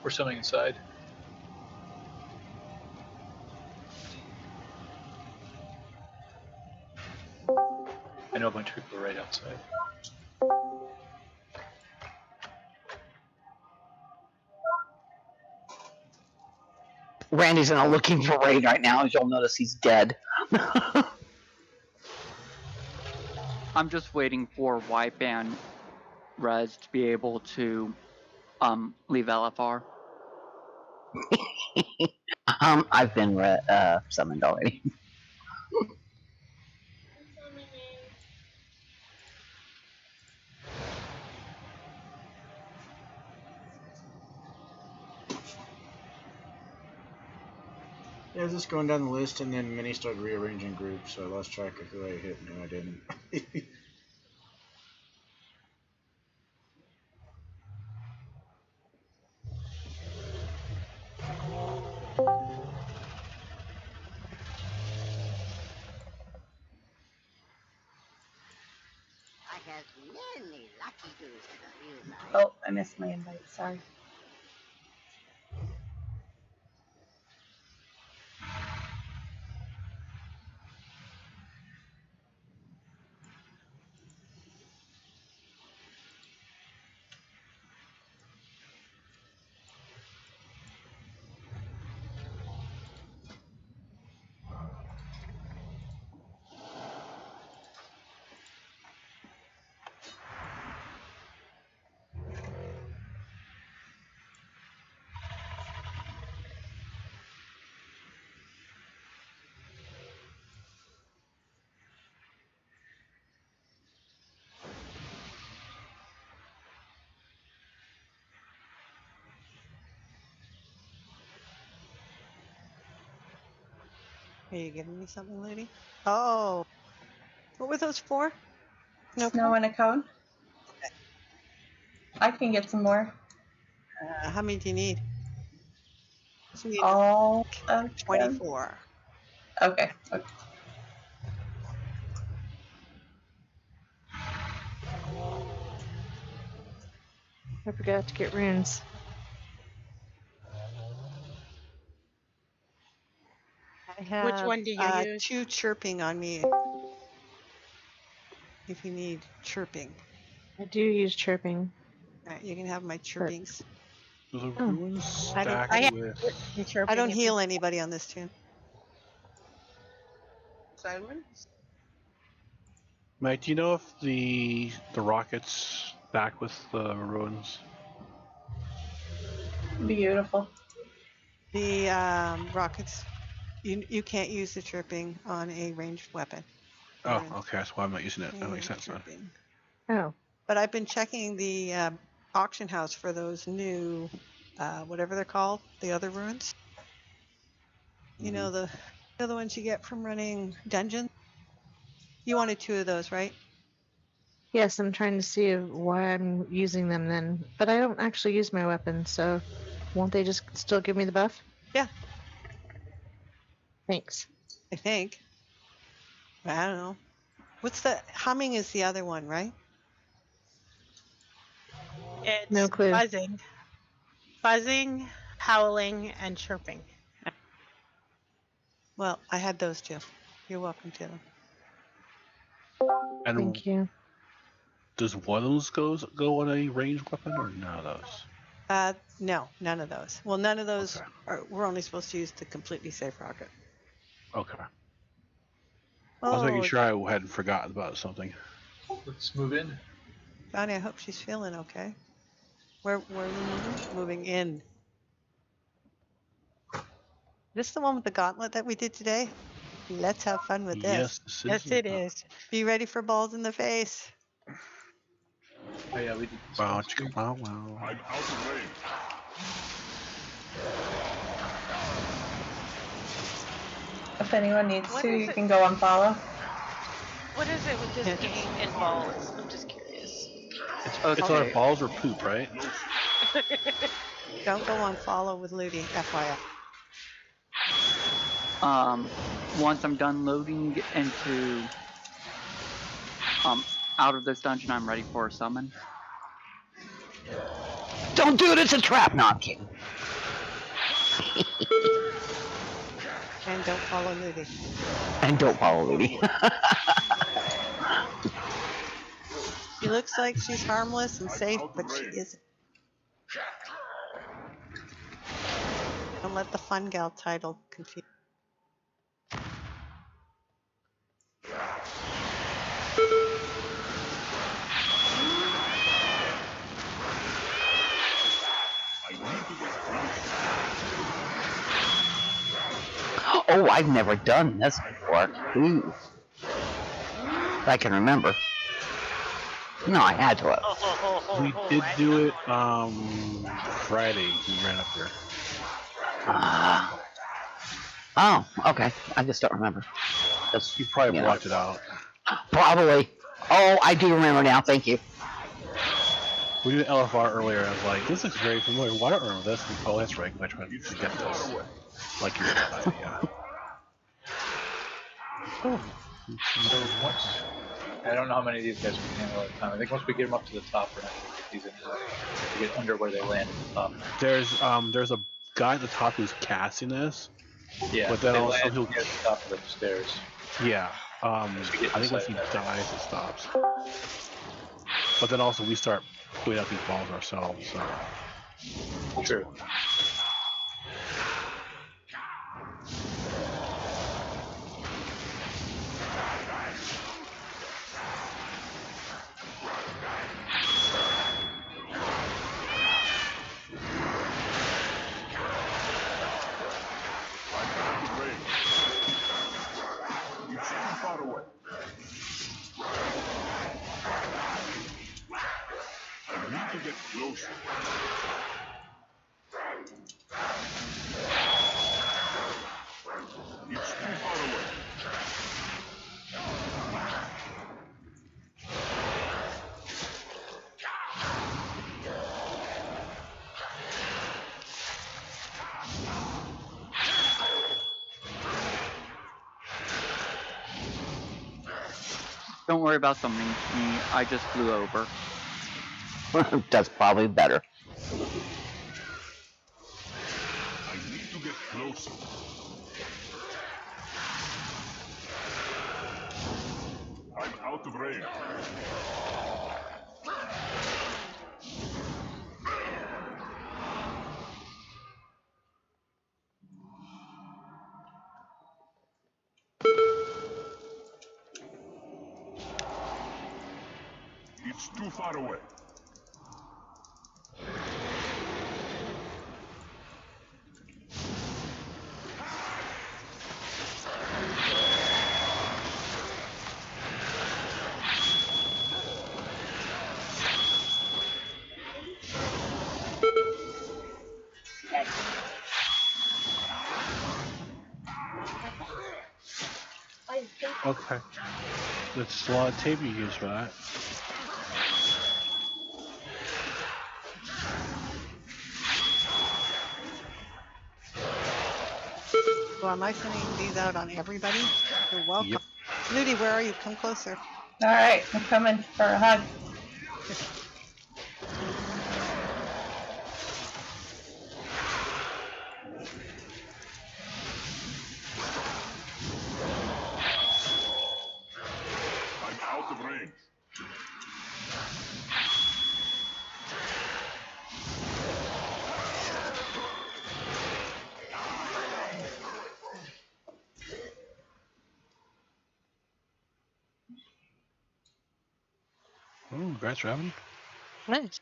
We're swimming inside. I know a bunch of people are right outside. Randy's not looking for raid right now. As you'll notice, he's dead. I'm just waiting for Wipe and Rez to be able to leave LFR. I've been summoned already. Yeah, I was just going down the list, and then Minnie started rearranging groups, so I lost track of who I hit and who I didn't. Oh, I missed my invite. Sorry. Are you giving me something, lady? Oh, what were those for? No Snow and a cone. Okay. I can get some more. How many do you need? So you need All of 24. Okay. Okay. I forgot to get runes. I have Which one do you use? 2 chirping on me. If you need chirping. I do use chirping. Alright, you can have my chirpings. The Oh. ruins I don't- stack I have with. I don't heal anybody on this tune. Silence. Mike, do you know if the rockets stack with the ruins? Beautiful. The rockets, you can't use the chirping on a ranged weapon. Oh, okay. That's why I'm not using it. That makes sense then. Chirping. Oh. But I've been checking the auction house for those new, whatever they're called, the other ruins. You know the ones you get from running dungeon. You wanted 2 of those, right? Yes, I'm trying to see why I'm using them then. But I don't actually use my weapons, so won't they just still give me the buff? Yeah. Thanks. I think. I don't know. What's the humming is the other one, right? It's No clue. buzzing, howling, and chirping. Well, I had those 2. You're welcome to them. And Thank you. does one of those go on a ranged weapon or none of those? No, none of those. Well, none of those Okay. we're only supposed to use the completely safe rocket. Okay. I was making Oh, sure I hadn't forgotten about something. Let's move in. Johnny, I hope she's feeling okay. Where are we moving? Moving in. This the one with the gauntlet that we did today? Let's have fun with this. Yes, Yes, it is. Be ready for balls in the face. Oh yeah, we did this Wow, once too. chicka, wow, wow. If anyone needs What to, is you it? can go and follow. What is it with this game and balls? I'm just curious. It's either balls or poop, right? Don't go on follow with Ludi, FYI. Once I'm done loading into out of this dungeon, I'm ready for a summon. Don't do it, it's a trap! No, I'm kidding. And don't follow Ludi. And don't follow Ludi. She looks like she's harmless and safe, but she isn't. Don't let the fun gal title confuse. Oh, I've never done this before. Ooh. I can remember. No, I had to have. We did do it Friday. We ran up there. Oh, okay. I just don't remember. That's, You probably Yeah. blocked it out. Probably. Oh, I do remember now. Thank you. We did LFR earlier, and I was like, this looks very familiar. Why don't I remember this? And, oh, that's right. I tried to forget this. Like your idea. So once, I don't know how many of these guys we can handle at a time. I think once we get them up to the top, we're not going to get these anymore. We get under where they land at the top. There's a guy at the top who's casting this. Yeah, But then they also land he'll- near the top of the stairs. Yeah. I think once he inside that. dies, it stops. But then also we start putting out these balls ourselves. So. True. Don't worry about summoning me. I just flew over. That's probably better. I need to get closer. I'm out of range. It's too far away. Okay. That's a lot of tape you use for that. So am I sending these out on everybody? You're welcome. Yep. Nudie, where are you? Come closer. All right, I'm coming for a hug. I'm out of range. Oh, congrats, Raven. Nice.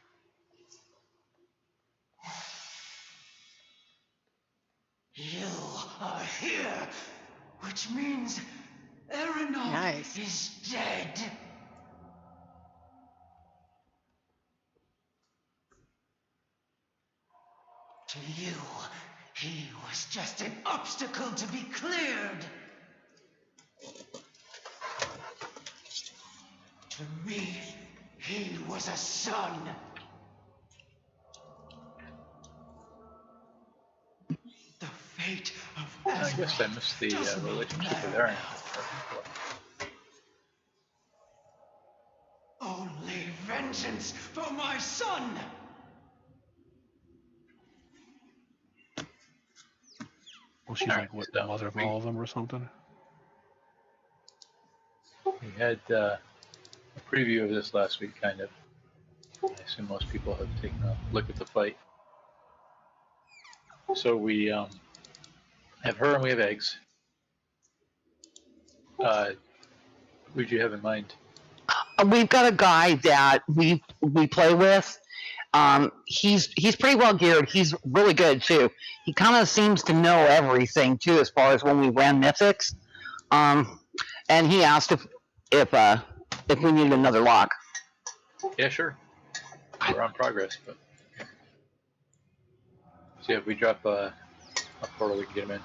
You are here, which means Erenor Nice. is dead. To you, he was just an obstacle to be cleared. To me, he was a son. The fate of I guess I missed the relationship with Aaron. Only vengeance for my son! Well, she's like, what, the mother of all of them or something? We had a preview of this last week, kind of. I assume most people have taken a look at the fight. So we have her and we have eggs. Who'd you have in mind? We've got a guy that we play with. He's pretty well geared. He's really good too. He kind of seems to know everything too, as far as when we ran mythics. And he asked if we needed another lock. Yeah, sure. We're on progress, but so yeah, if we drop a portal, we can get him in.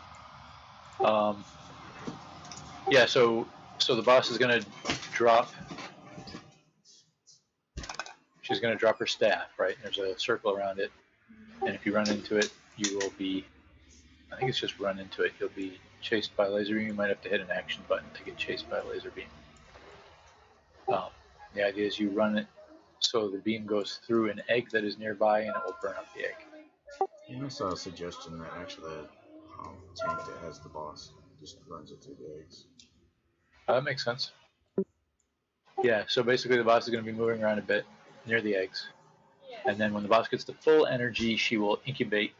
Yeah, so the boss is gonna drop. She's gonna drop her staff, right? There's a circle around it, and if you run into it, you will be. I think it's just run into it. You'll be chased by a laser beam. You might have to hit an action button to get chased by a laser beam. The idea is you run it so the beam goes through an egg that is nearby, and it will burn up the egg. I saw a suggestion that actually the tank that has the boss just runs it through the eggs. That makes sense. Yeah, so basically the boss is going to be moving around a bit near the eggs. And then when the boss gets to full energy, she will incubate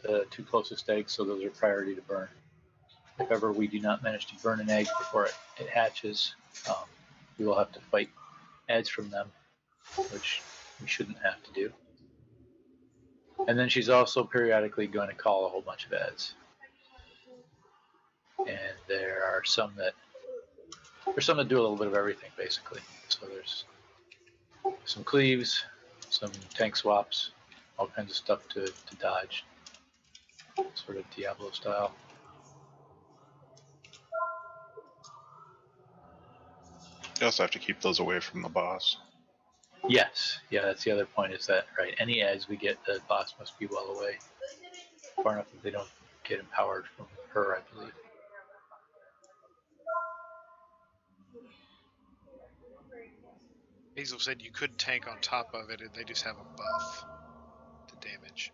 the two closest eggs, so those are priority to burn. If ever we do not manage to burn an egg before it hatches, we will have to fight adds from them, which we shouldn't have to do. And then she's also periodically going to call a whole bunch of ads. And there are some that do a little bit of everything, basically. So there's some cleaves, some tank swaps, all kinds of stuff to dodge, sort of Diablo style. You also have to keep those away from the boss. Yes, yeah, that's the other point, is that, right, any ads we get, the boss must be well away, far enough that they don't get empowered from her, I believe. Hazel said you could tank on top of it, and they just have a buff to damage.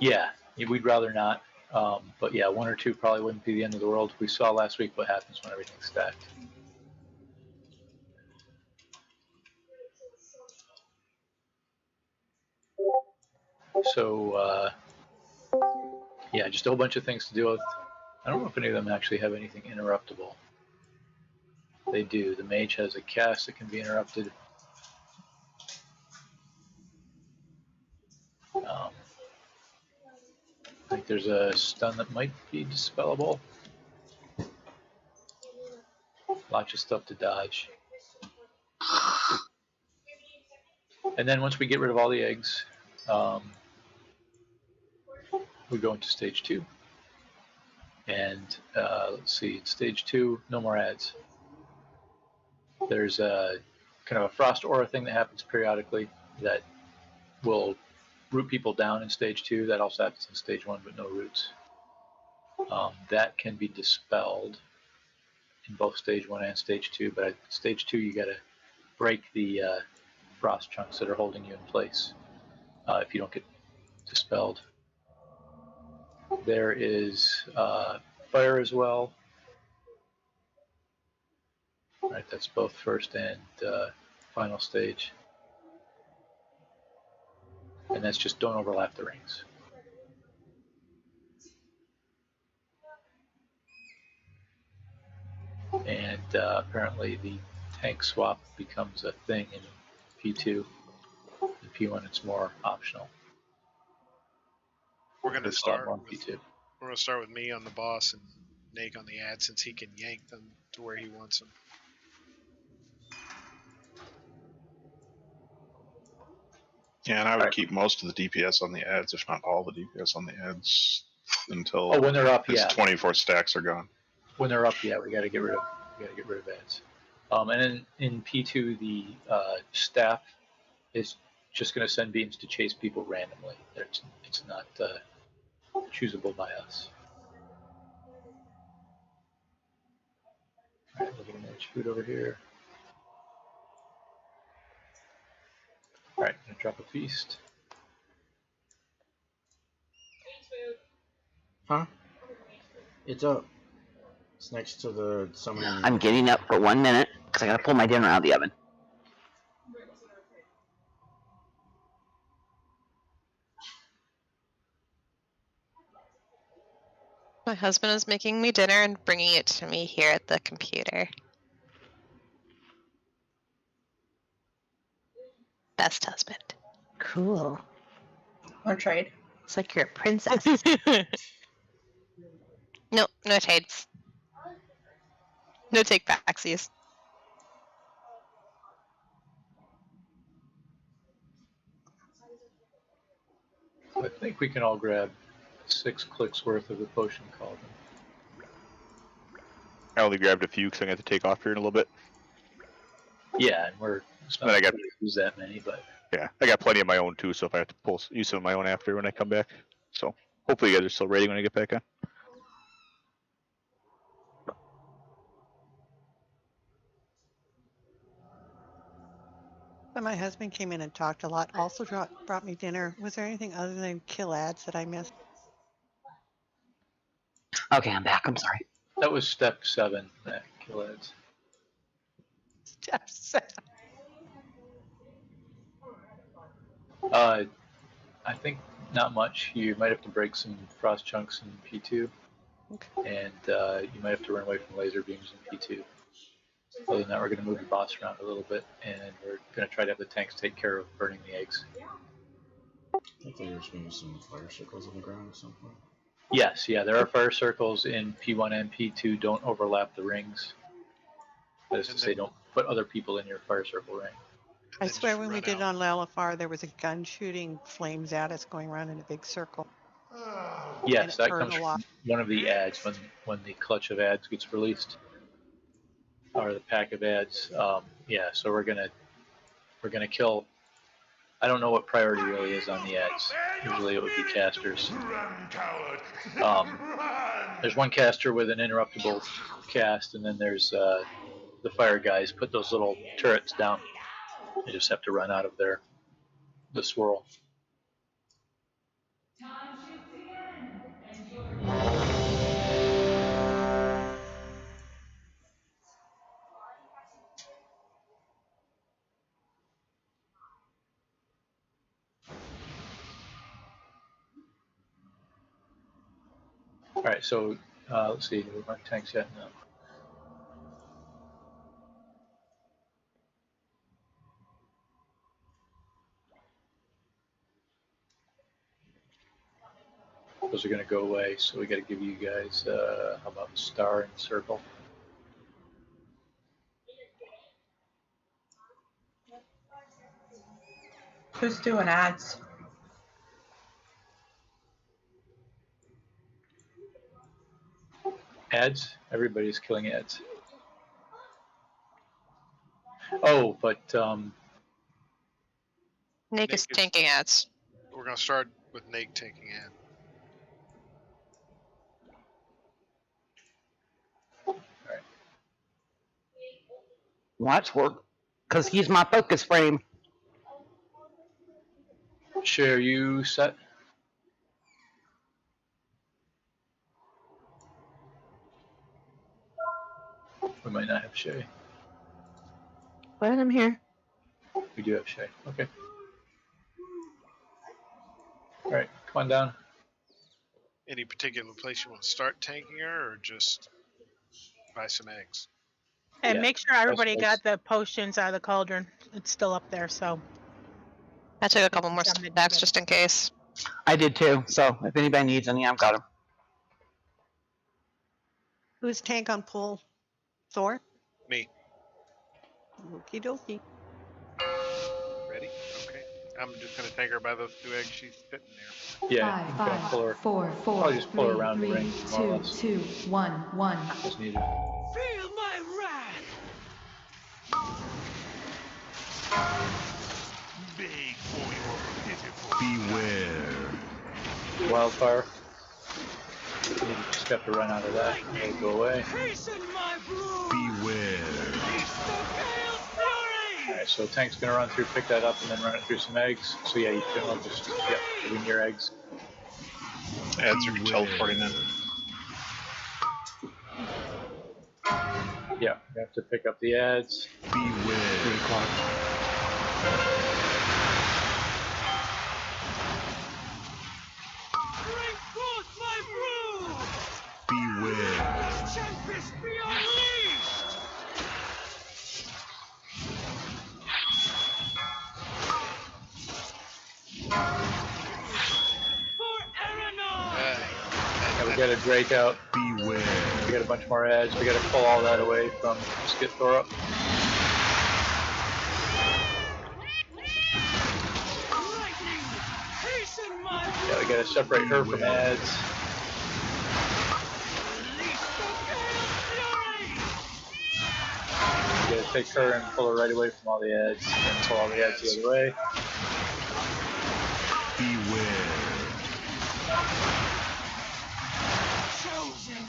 Yeah, we'd rather not. But yeah, 1 or 2 probably wouldn't be the end of the world. We saw last week what happens when everything's stacked. So, yeah, just a whole bunch of things to deal with. I don't know if any of them actually have anything interruptible. They do. The mage has a cast that can be interrupted. I think there's a stun that might be dispellable. Lots of stuff to dodge. And then once we get rid of all the eggs, we go into stage 2. And let's see, in stage 2, no more ads. There's a kind of a frost aura thing that happens periodically that will root people down in stage 2. That also happens in stage 1, but no roots. That can be dispelled in both stage 1 and stage 2, but at stage 2 you gotta break the frost chunks that are holding you in place if you don't get dispelled. There is fire as well. Right, that's both first and final stage. And that's just don't overlap the rings. And apparently the tank swap becomes a thing in P2. In P1 it's more optional. We're gonna start on with, P2. We're gonna start with me on the boss and Nate on the ad, since he can yank them to where he wants them. Yeah, and I would keep most of the DPS on the ads, if not all the DPS on the ads, until when they're up, his yeah. 24 stacks are gone. When they're up, yeah, we got to get rid of ads. And then in P2, the staff is just going to send beams to chase people randomly. It's not choosable by us. All right, we're going to manage food over here. All right, going to drop a feast. Huh? It's up. It's next to the summoning. I'm getting up for 1 minute because I gotta pull my dinner out of the oven. My husband is making me dinner and bringing it to me here at the computer. Best husband. Cool. Or trade. It's like you're a princess. No trades. No take backsies. I think we can all grab 6 clicks worth of the potion cauldron. I only grabbed a few because I'm going to take off here in a little bit. Yeah, and we're not I got to use that many, but yeah, I got plenty of my own too. So if I have to use some of my own after when I come back, so hopefully you guys are still ready when I get back on. When my husband came in and talked a lot, also brought me dinner. Was there anything other than kill ads that I missed? Okay, I'm back. I'm sorry. that was step 7, that kill ads. Step 7. I think not much. You might have to break some frost chunks in P2, and you might have to run away from laser beams in P2. Other than that, we're going to move the boss around a little bit, and we're going to try to have the tanks take care of burning the eggs. I think there's maybe some fire circles on the ground at some point. Yes, yeah, there are fire circles in P1 and P2. Don't overlap the rings. That is to say, don't put other people in your fire circle ring. I swear when we did it on Lalafar, there was a gun shooting flames at us going around in a big circle. Yes, that burned comes a lot. from one of the ads when the clutch of ads gets released, or the pack of ads. Yeah, so we're gonna kill. I don't know what priority really is on the ads. Usually it would be casters. There's one caster with an interruptible cast, and then there's the fire guys put those little turrets down. You just have to run out of there. The swirl. All right, so let's see. We mark tanks yet? No. Those are going to go away, so we got to give you guys. How about star and circle? Who's doing ads? Ads. Everybody's killing ads. Oh, but Nick is tanking ads. We're gonna start with Nate taking ad. Watch work, because he's my focus frame. Share you set? We might not have Shay. But I'm here. We do have Shay. Okay. All right, come on down. Any particular place you want to start tanking her, or just buy some eggs? And Yeah, make sure everybody that's- got the potions out of the cauldron. It's still up there, so. I took a couple more stacks just in case. I did too, so if anybody needs any, I've got them. Who's tank on pull? Thor? Me. Okie dokie. Ready? Okay. I'm just gonna take her by those 2 eggs she's sitting there. Yeah, you can pull her. 4, 4, Probably just pull her around the 3, ring, more or 2, less. 2, 1, 1. Just need Feel my wrath! Beg for your pitiful. Beware. wildfire. You just have to run out of that. It'll go away. Beware. Alright, so tank's gonna run through, pick that up, and then run it through some eggs. So yeah, you can just win your eggs. Ads are teleporting in. Yeah, you have to pick up the ads. Beware. 3 o'clock. Beware. Tempest be unleashed! Yeah, we got a Drake out. Beware. We got a bunch more ads. We got to pull all that away from Skit Thor up. Yeah, we got to separate her from ads. We got to take her and pull her right away from all the ads, and pull all the ads the other way. Beware.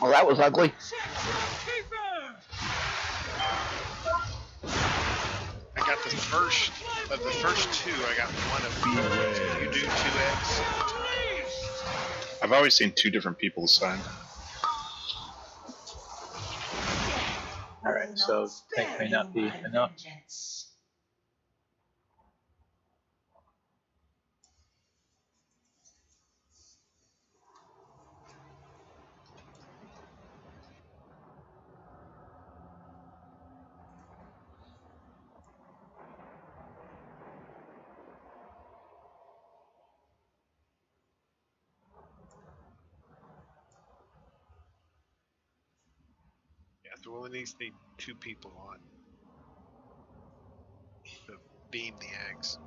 Oh, that was ugly. I got the first of the first 2. I got one of them. You do 2 eggs. I've always seen 2 different people sign. Alright, so tank may not be enough. Yeah, so we'll at least need 2 people on to beam the eggs.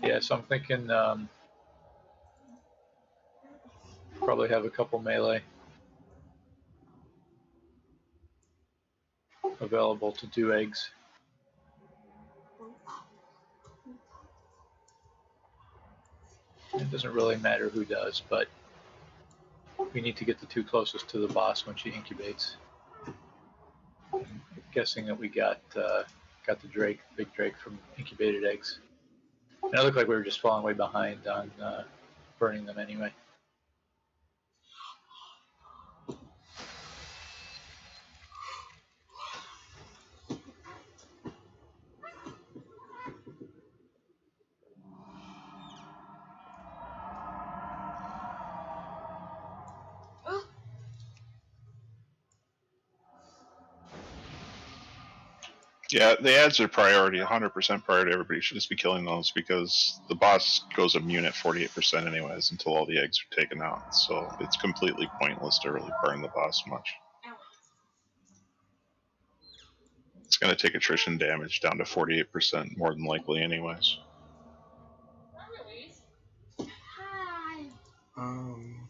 Yeah, so I'm thinking probably have a couple melee available to do eggs. And Doesn't really matter who does, but we need to get the 2 closest to the boss when she incubates. I'm guessing that we got the Drake, big Drake from incubated eggs. And it looked like we were just falling way behind on burning them anyway. Yeah, the ads are priority, 100% priority. Everybody should just be killing those because the boss goes immune at 48% anyways until all the eggs are taken out. So it's completely pointless to really burn the boss much. It's going to take attrition damage down to 48% more than likely anyways. I'm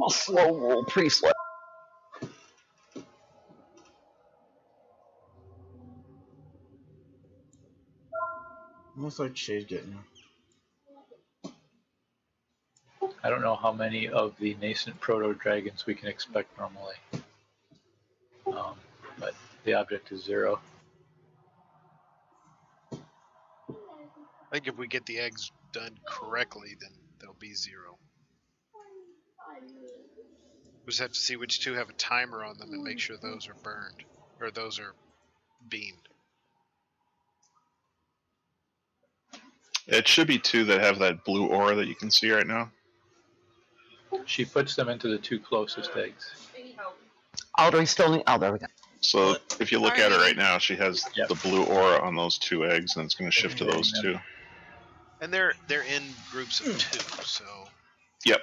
a slow roll, pretty slow. Almost like Shay's getting you. I don't know how many of the nascent proto-dragons we can expect normally. But the object is 0. I think if we get the eggs done correctly, then they'll be 0. We just have to see which 2 have a timer on them and make sure those are burned, or those are beamed. It should be 2 that have that blue aura that you can see right now. She puts them into the 2 closest eggs. Oh, do we still need? Oh, there we go. So if you look at her right now, she has the blue aura on those 2 eggs, and it's going to shift to those 2. And they're in groups of 2, so. Yep.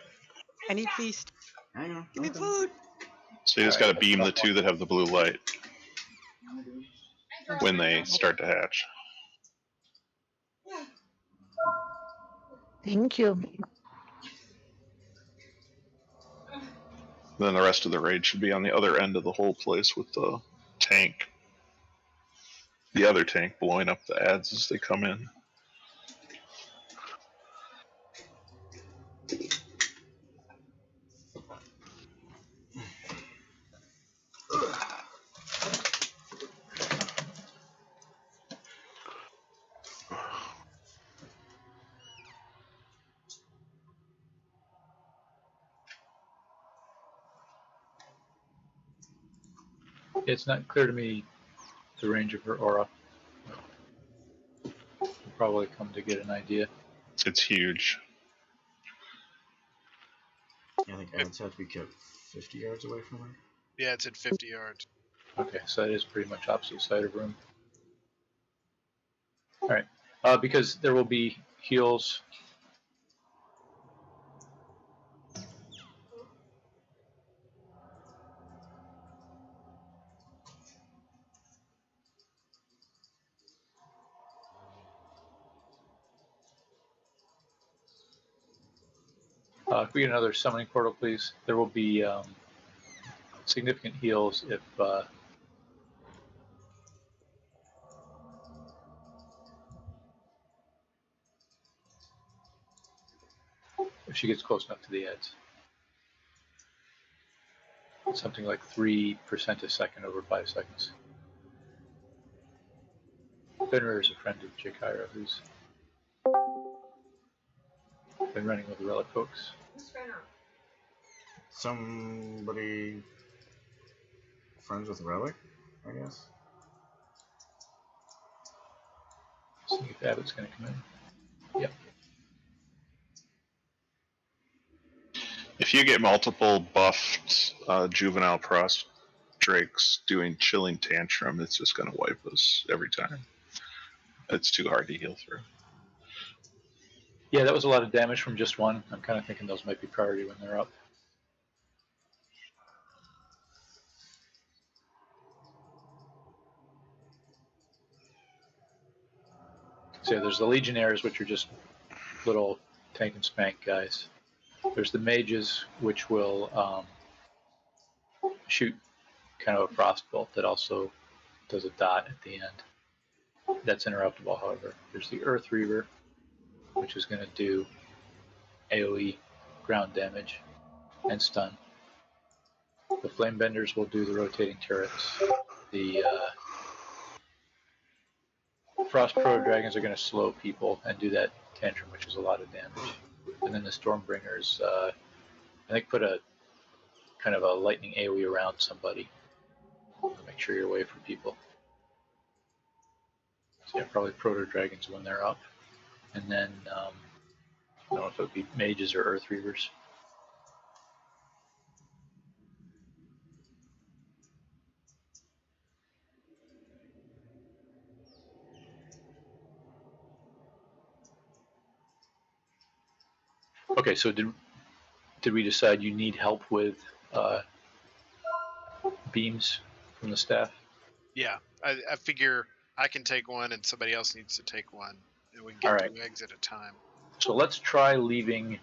I need feast. Hang on. Give me food. So you just got to beam the 2 that have the blue light when they start to hatch. Thank you. Then the rest of the raid should be on the other end of the whole place with the tank. The other tank blowing up the ads as they come in. It's not clear to me the range of her aura. We'll probably come to get an idea. It's huge. I think ads have to be kept 50 yards away from her. Yeah, it's at 50 yards. Okay, so that is pretty much opposite side of room. Alright, because there will be heals. If we get another summoning portal, please. There will be significant heals if she gets close enough to the edge. Something like 3% a second over 5 seconds. Fenrir is a friend of Jakira, who's been running with the Relic folks. Somebody friends with Relic, I guess. See if Abbott's going to come in. Yep. If you get multiple buffed juvenile cross drakes doing chilling tantrum, it's just going to wipe us every time. It's too hard to heal through. Yeah, that was a lot of damage from just one. I'm kind of thinking those might be priority when they're up. So there's the Legionnaires, which are just little tank and spank guys. There's the mages, which will shoot kind of a frost bolt that also does a dot at the end. That's interruptible, however. There's the Earth Reaver, which is going to do AoE ground damage and stun. The flame benders will do the rotating turrets. The frost proto dragons are going to slow people and do that tantrum, which is a lot of damage. And then the stormbringers, I think, put a kind of a lightning AoE around somebody to make sure you're away from people. So yeah, probably proto dragons when they're up, and then I don't know if it would be mages or earth reavers. Okay, so did we decide you need help with beams from the staff? Yeah, I figure I can take one and somebody else needs to take one, and we can get Alright. 2 eggs at a time. So let's try leaving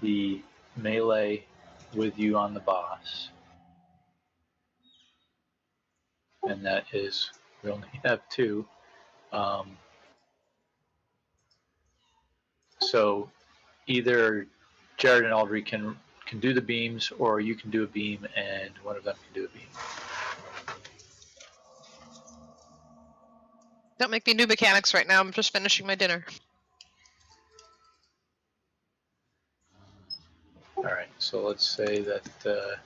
the melee with you on the boss. And that is, we only have 2. So either Jared and Audrey can do the beams, or you can do a beam and one of them can do a beam. Don't make me do mechanics right now. I'm just finishing my dinner. Alright, so let's say that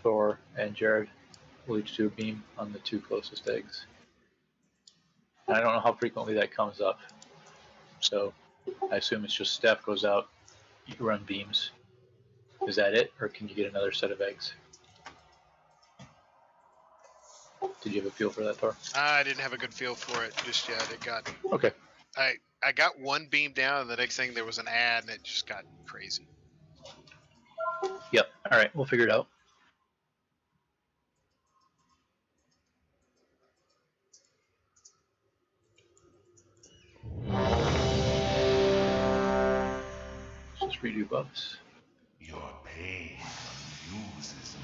Thor and Jared will each do a beam on the 2 closest eggs. And I don't know how frequently that comes up. So I assume it's just staff goes out, you run beams. Is that it, or can you get another set of eggs? Did you have a feel for that, Thor? I didn't have a good feel for it just yet. It got okay. I got one beam down, and the next thing there was an ad, and it just got crazy. Yep. All right, we'll figure it out. Let's just redo buffs. Your pain uses me.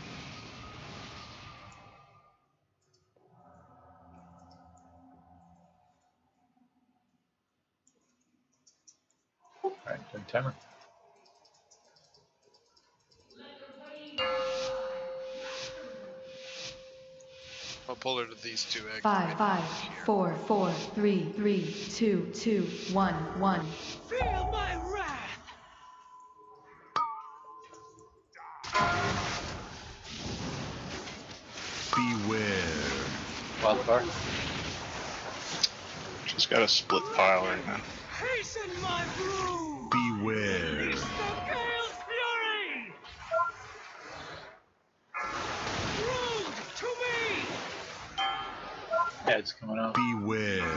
Alright, doing timer. I'll pull her to these 2 eggs. 5, 5, 4, 4, 3, 3, 2, 2, 1, 1. Feel my wrath! Beware. Wildcard. She's got a split pile right now. Hasten my broom! Beware. Release the Gale's fury! Brood to me! Heads coming up. Beware.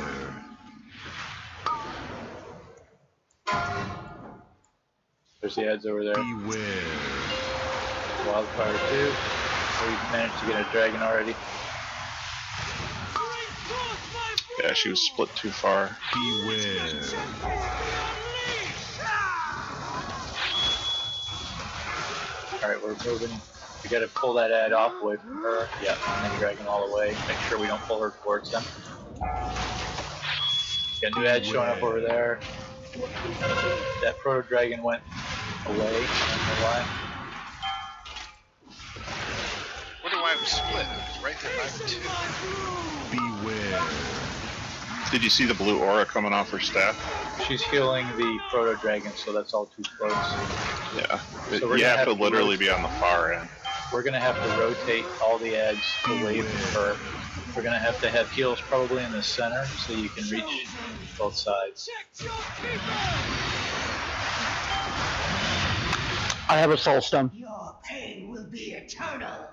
There's the ads over there. Beware. Wildfire 2. We managed to get a dragon already. Yeah, she was split too far. Beware. Alright, we're moving. We gotta pull that ad off away from her. Yeah, and then dragon all the way. Make sure we don't pull her towards them. Got a new ad showing up over there. That proto dragon went away. I don't know why. Wonder why it was split. It was right there by the 2. Beware. Did you see the blue aura coming off her staff? She's healing the proto dragon, so that's all 2 close. Yeah. So You have to literally be on the far end. We're gonna have to rotate all the ads away from her. We're gonna have to have heals probably in the center so you can reach both sides. I have a soul stone. Your pain will be eternal.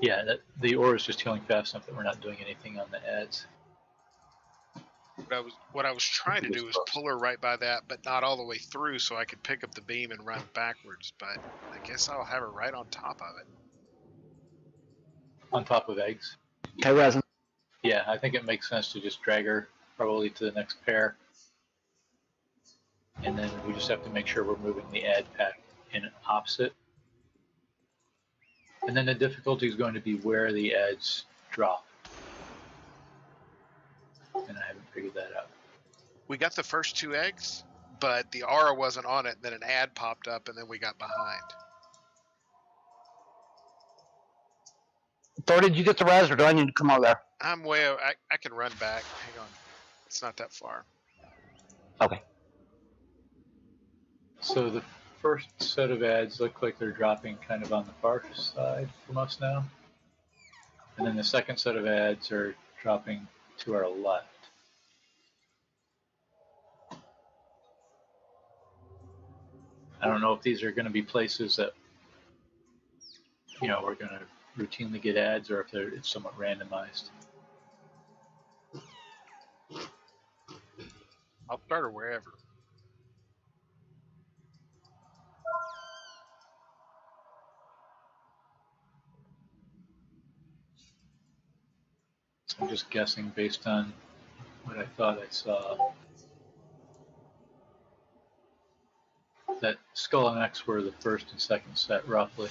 Yeah, the aura is just healing fast enough that we're not doing anything on the ads. What I was trying to do was pull her right by that, but not all the way through, so I could pick up the beam and run backwards. But I guess I'll have her right on top of it. On top of eggs. Okay, resin. Yeah, I think it makes sense to just drag her probably to the next pair. And then we just have to make sure we're moving the ad pack in opposite. And then the difficulty is going to be where the ads drop. And I haven't figured that out. We got the first 2 eggs, but the aura wasn't on it. Then an ad popped up, and then we got behind. Thor, did you get the res, or do I need to come over there? I'm way. I can run back. Hang on. It's not that far. Okay. So the first set of ads look like they're dropping kind of on the far side from us now. And then the second set of ads are dropping to our left. I don't know if these are going to be places that, you know, we're going to routinely get ads, or if it's somewhat randomized. I'll start her wherever. So I'm just guessing based on what I thought I saw. That Skull and X were the first and second set, roughly.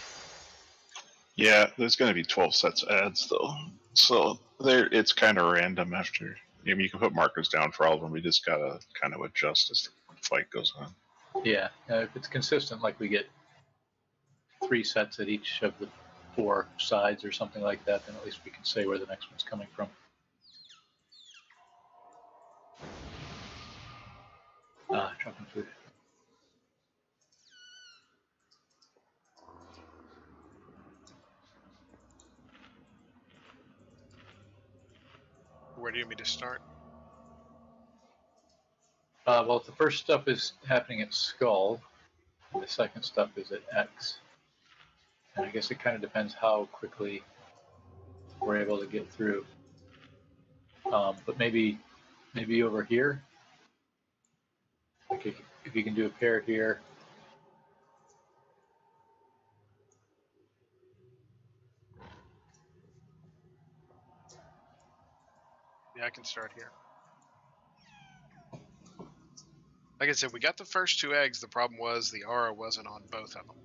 Yeah, there's going to be 12 sets of ads though, so it's kind of random after. I mean, you can put markers down for all of them. We just gotta kind of adjust as the fight goes on. Yeah, if it's consistent, like we get 3 sets at each of the 4 sides or something like that, then at least we can say where the next one's coming from. Dropping food. Where do you want me to start? Well, the first stuff is happening at Skull, and the second stuff is at X. And I guess it kind of depends how quickly we're able to get through. But maybe over here. Like if you can do a pair here. Yeah, I can start here. Like I said, we got the first 2 eggs. The problem was the aura wasn't on both of them.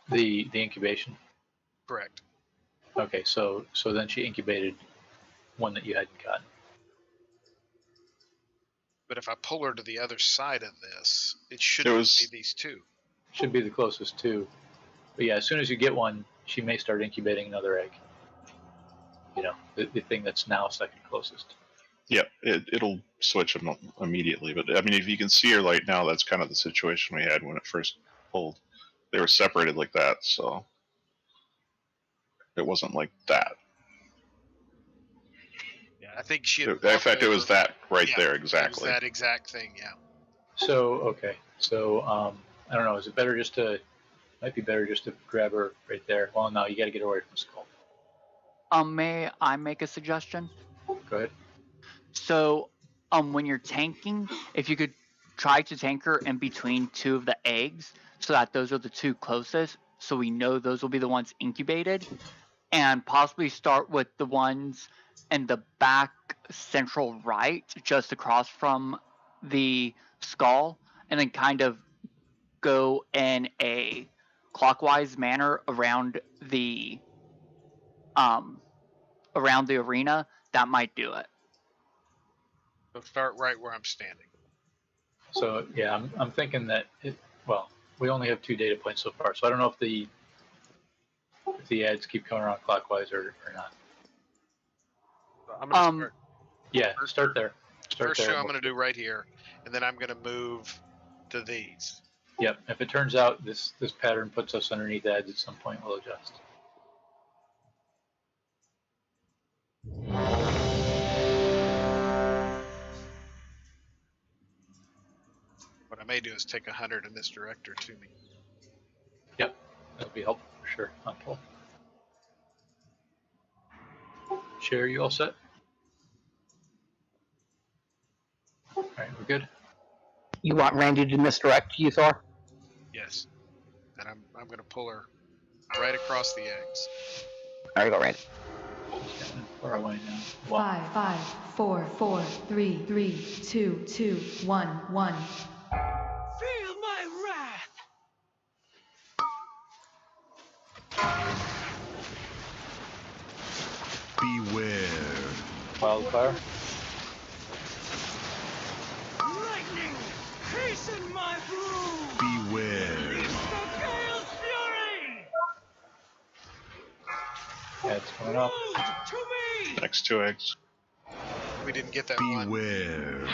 The incubation. Correct. Okay, so then she incubated one that you hadn't gotten. But if I pull her to the other side of this, it should be these 2. Should be the closest 2. But yeah, as soon as you get one, she may start incubating another egg. You know, the thing that's now second closest. Yeah, it'll switch them immediately. But I mean, if you can see her right now, that's kind of the situation we had when it first pulled. They were separated like that, so it wasn't like that. Yeah, I think she. In fact, it was that right there exactly. It was that exact thing, yeah. So okay, so I don't know. Is it better just to? Might be better just to grab her right there. Well, no, you got to get away from Skull. May I make a suggestion? Go ahead. So, when you're tanking, if you could try to tank her in between 2 of the eggs, so that those are the 2 closest, so we know those will be the ones incubated, and possibly start with the ones in the back central right, just across from the skull, and then kind of go in a clockwise manner around the arena. That might do it. So start right where I'm standing. So yeah, I'm thinking that well, we only have 2 data points so far, so I don't know if the ads keep coming around clockwise or not. So I'm gonna start. Yeah, start there. First show I'm gonna do right here, and then I'm gonna move to these. Yep. If it turns out this pattern puts us underneath ads at some point, we'll adjust. What I may do is take 100 and misdirect her to me. Yep, that'll be helpful for sure. On pull. Share, you all set? All right, we're good. You want Randy to misdirect you, Thor? Yes. And I'm going to pull her right across the eggs. There you go, Randy. Far away now. 5, 5, 4, 4, 3, 3, 2, 2, 1, 1. Feel my Beware. Wildfire. Lightning! Hasten my broom! Beware. Gale's fury! Yeah, it's coming up. To me! Next 2 eggs. We didn't get that one. Beware.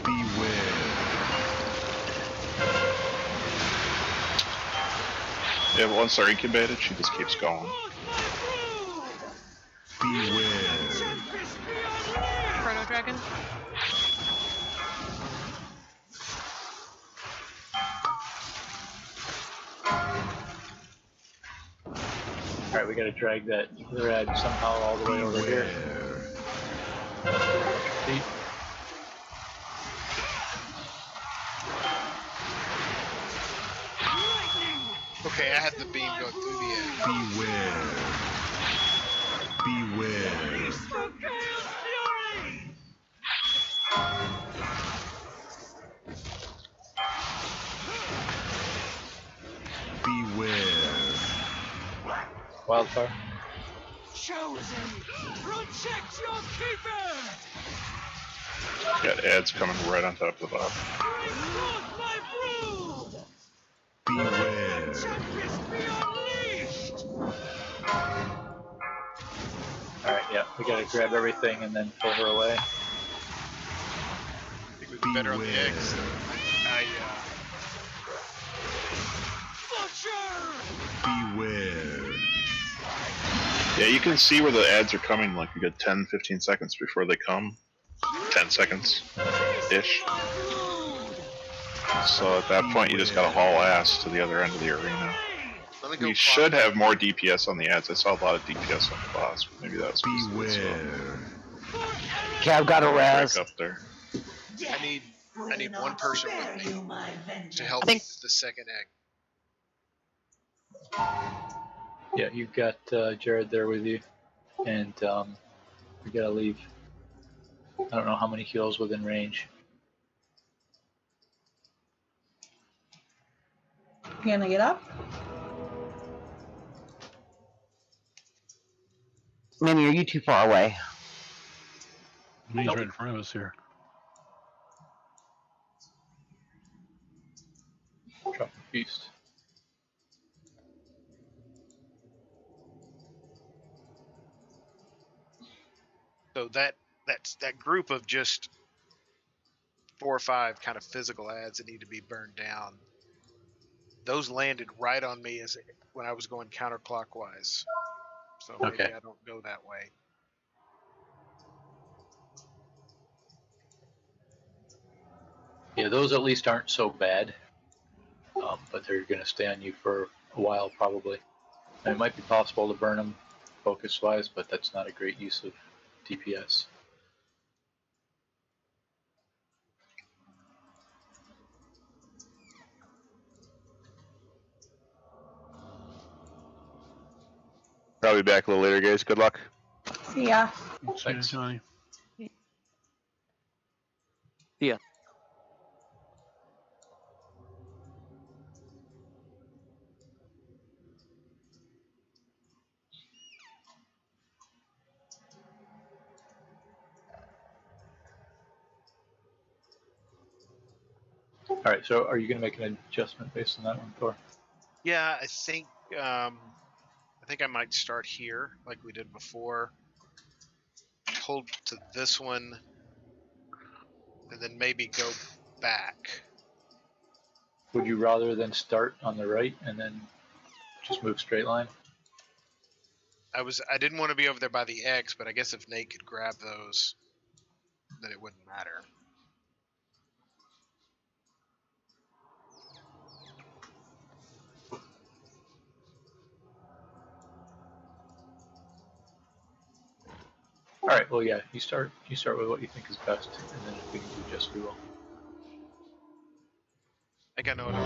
Beware. Yeah, but once they're incubated, she just keeps going. Beware. Chrono Dragon. Alright, we gotta drag that red somehow all the way over here. See? Okay, I had the beam go through the egg. Beware. Beware. Beware. Wildfire. Chosen! Protect your keeper! Got ads coming right on top of the boss. Bring forth my brood! Beware. Tempest be unleashed! Alright, yeah, we gotta grab everything and then pull her away. I think we'd be better on the eggs. Beware. Yeah, you can see where the ads are coming like a good 10-15 seconds before they come. 10 seconds ish. So at that point, you just gotta haul ass to the other end of the arena. We should have more DPS on the ads. I saw a lot of DPS on the boss. But maybe that was Beware. Okay, I've got a res. up there. I need one person with me to help I think- with the second egg. Yeah, you've got Jared there with you, and we gotta leave. I don't know how many heals within range. You gonna get up? Minnie, are you too far away? He's right in front of us here. Drop the feast. So that group of just 4 or 5 kind of physical ads that need to be burned down. Those landed right on me as when I was going counterclockwise. So maybe Okay. I don't go that way. Yeah, those at least aren't so bad, but they're gonna stay on you for a while probably. And it might be possible to burn them focus-wise, but that's not a great use of DPS. I'll be back a little later, guys. Good luck. See ya. Thanks. Johnny. Yeah. Alright, so are you gonna make an adjustment based on that one, Thor? Yeah, I think I might start here like we did before. Hold to this one, and then maybe go back. Would you rather than start on the right and then just move straight line? I didn't want to be over there by the X, but I guess if Nate could grab those, then it wouldn't matter. Alright, well yeah, you start with what you think is best, and then if we can do just we will. I think I know what I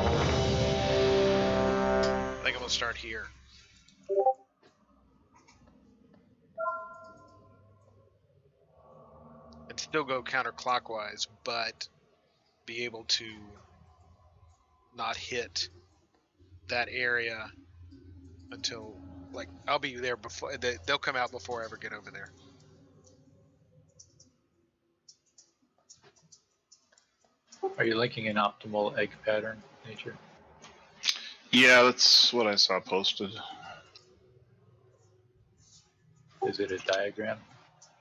think I'm gonna start here. And still go counterclockwise, but be able to not hit that area until, like, I'll be there before they'll come out before I ever get over there. Are you linking an optimal egg pattern, Nature? Yeah, that's what I saw posted. Is it a diagram?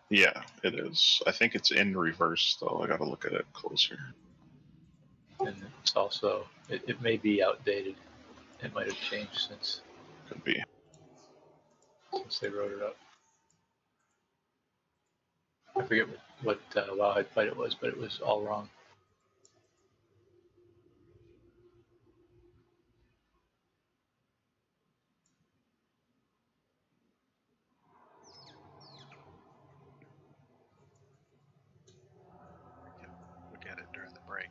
Yeah, it is. I think it's in reverse, though. I gotta look at it closer. And it's also, it may be outdated. It might have changed since Could be. they wrote it up. I forget what Wowhead fight it was, but it was all wrong. Look at it during the break.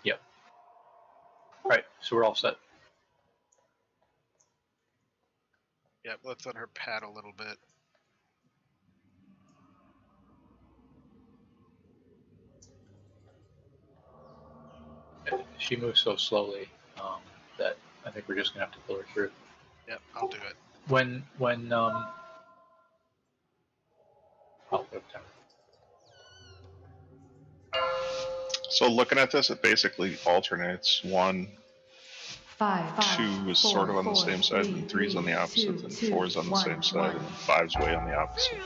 Yep. All right, so we're all set. Yep, let's let her pad a little bit. She moves so slowly that I think we're just gonna have to pull her through. Yep, I'll do it. When I'll put it down. So looking at this, it basically alternates. 1, 2 is sort of on the same side, and 3 is on the opposite, and 4 is on the same side, and 5 is way on the opposite.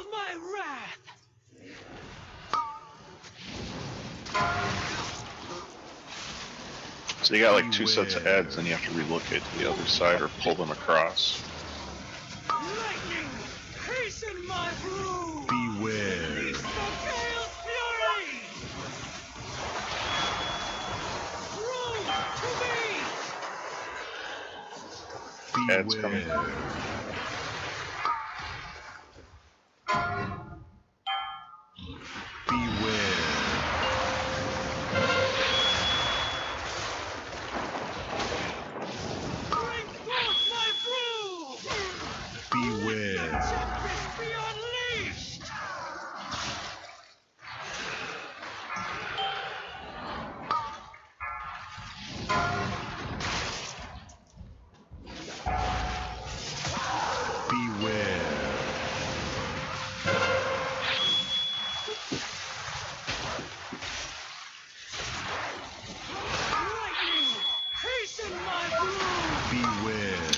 So you got like 2 sets of heads, and you have to relocate to the other side or pull them across. Lightning, hasten my broom! Beware. Gale's fury! Broom to me! Heads coming.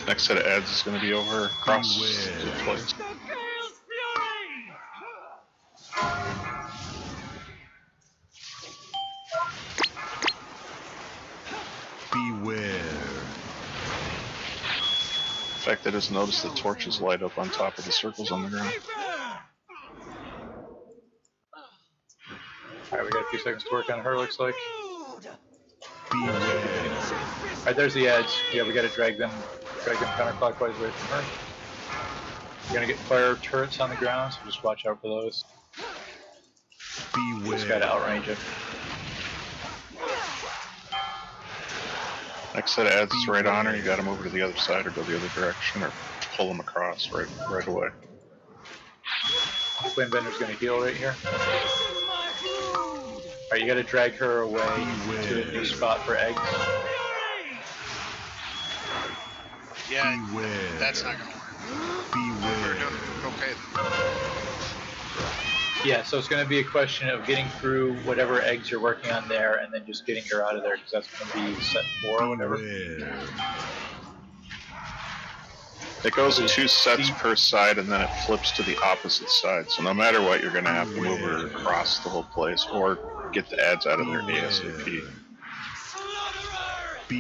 Next set of ads is going to be over across the place. Beware. In fact, I just noticed the torches light up on top of the circles on the ground. Alright, we got a few seconds to work on her, looks like. Beware. Alright, there's the edge. Yeah, we gotta drag them counterclockwise away from her. We're gonna get fire turrets on the ground, so just watch out for those. Beware. Just gotta outrange it. Next set of ads is right on her. You got them over to the other side or go the other direction or pull them across right away. Flame Bender's gonna heal right here. Alright, you gotta drag her away to a new spot for eggs. Yeah, that's not gonna work. Beware. Okay. Yeah, so it's gonna be a question of getting through whatever eggs you're working on there and then just getting her out of there because that's gonna be set 4 or whatever. It goes 2 sets per side and then it flips to the opposite side. So no matter what, you're going to have to move her across the whole place or get the ads out of there ASAP.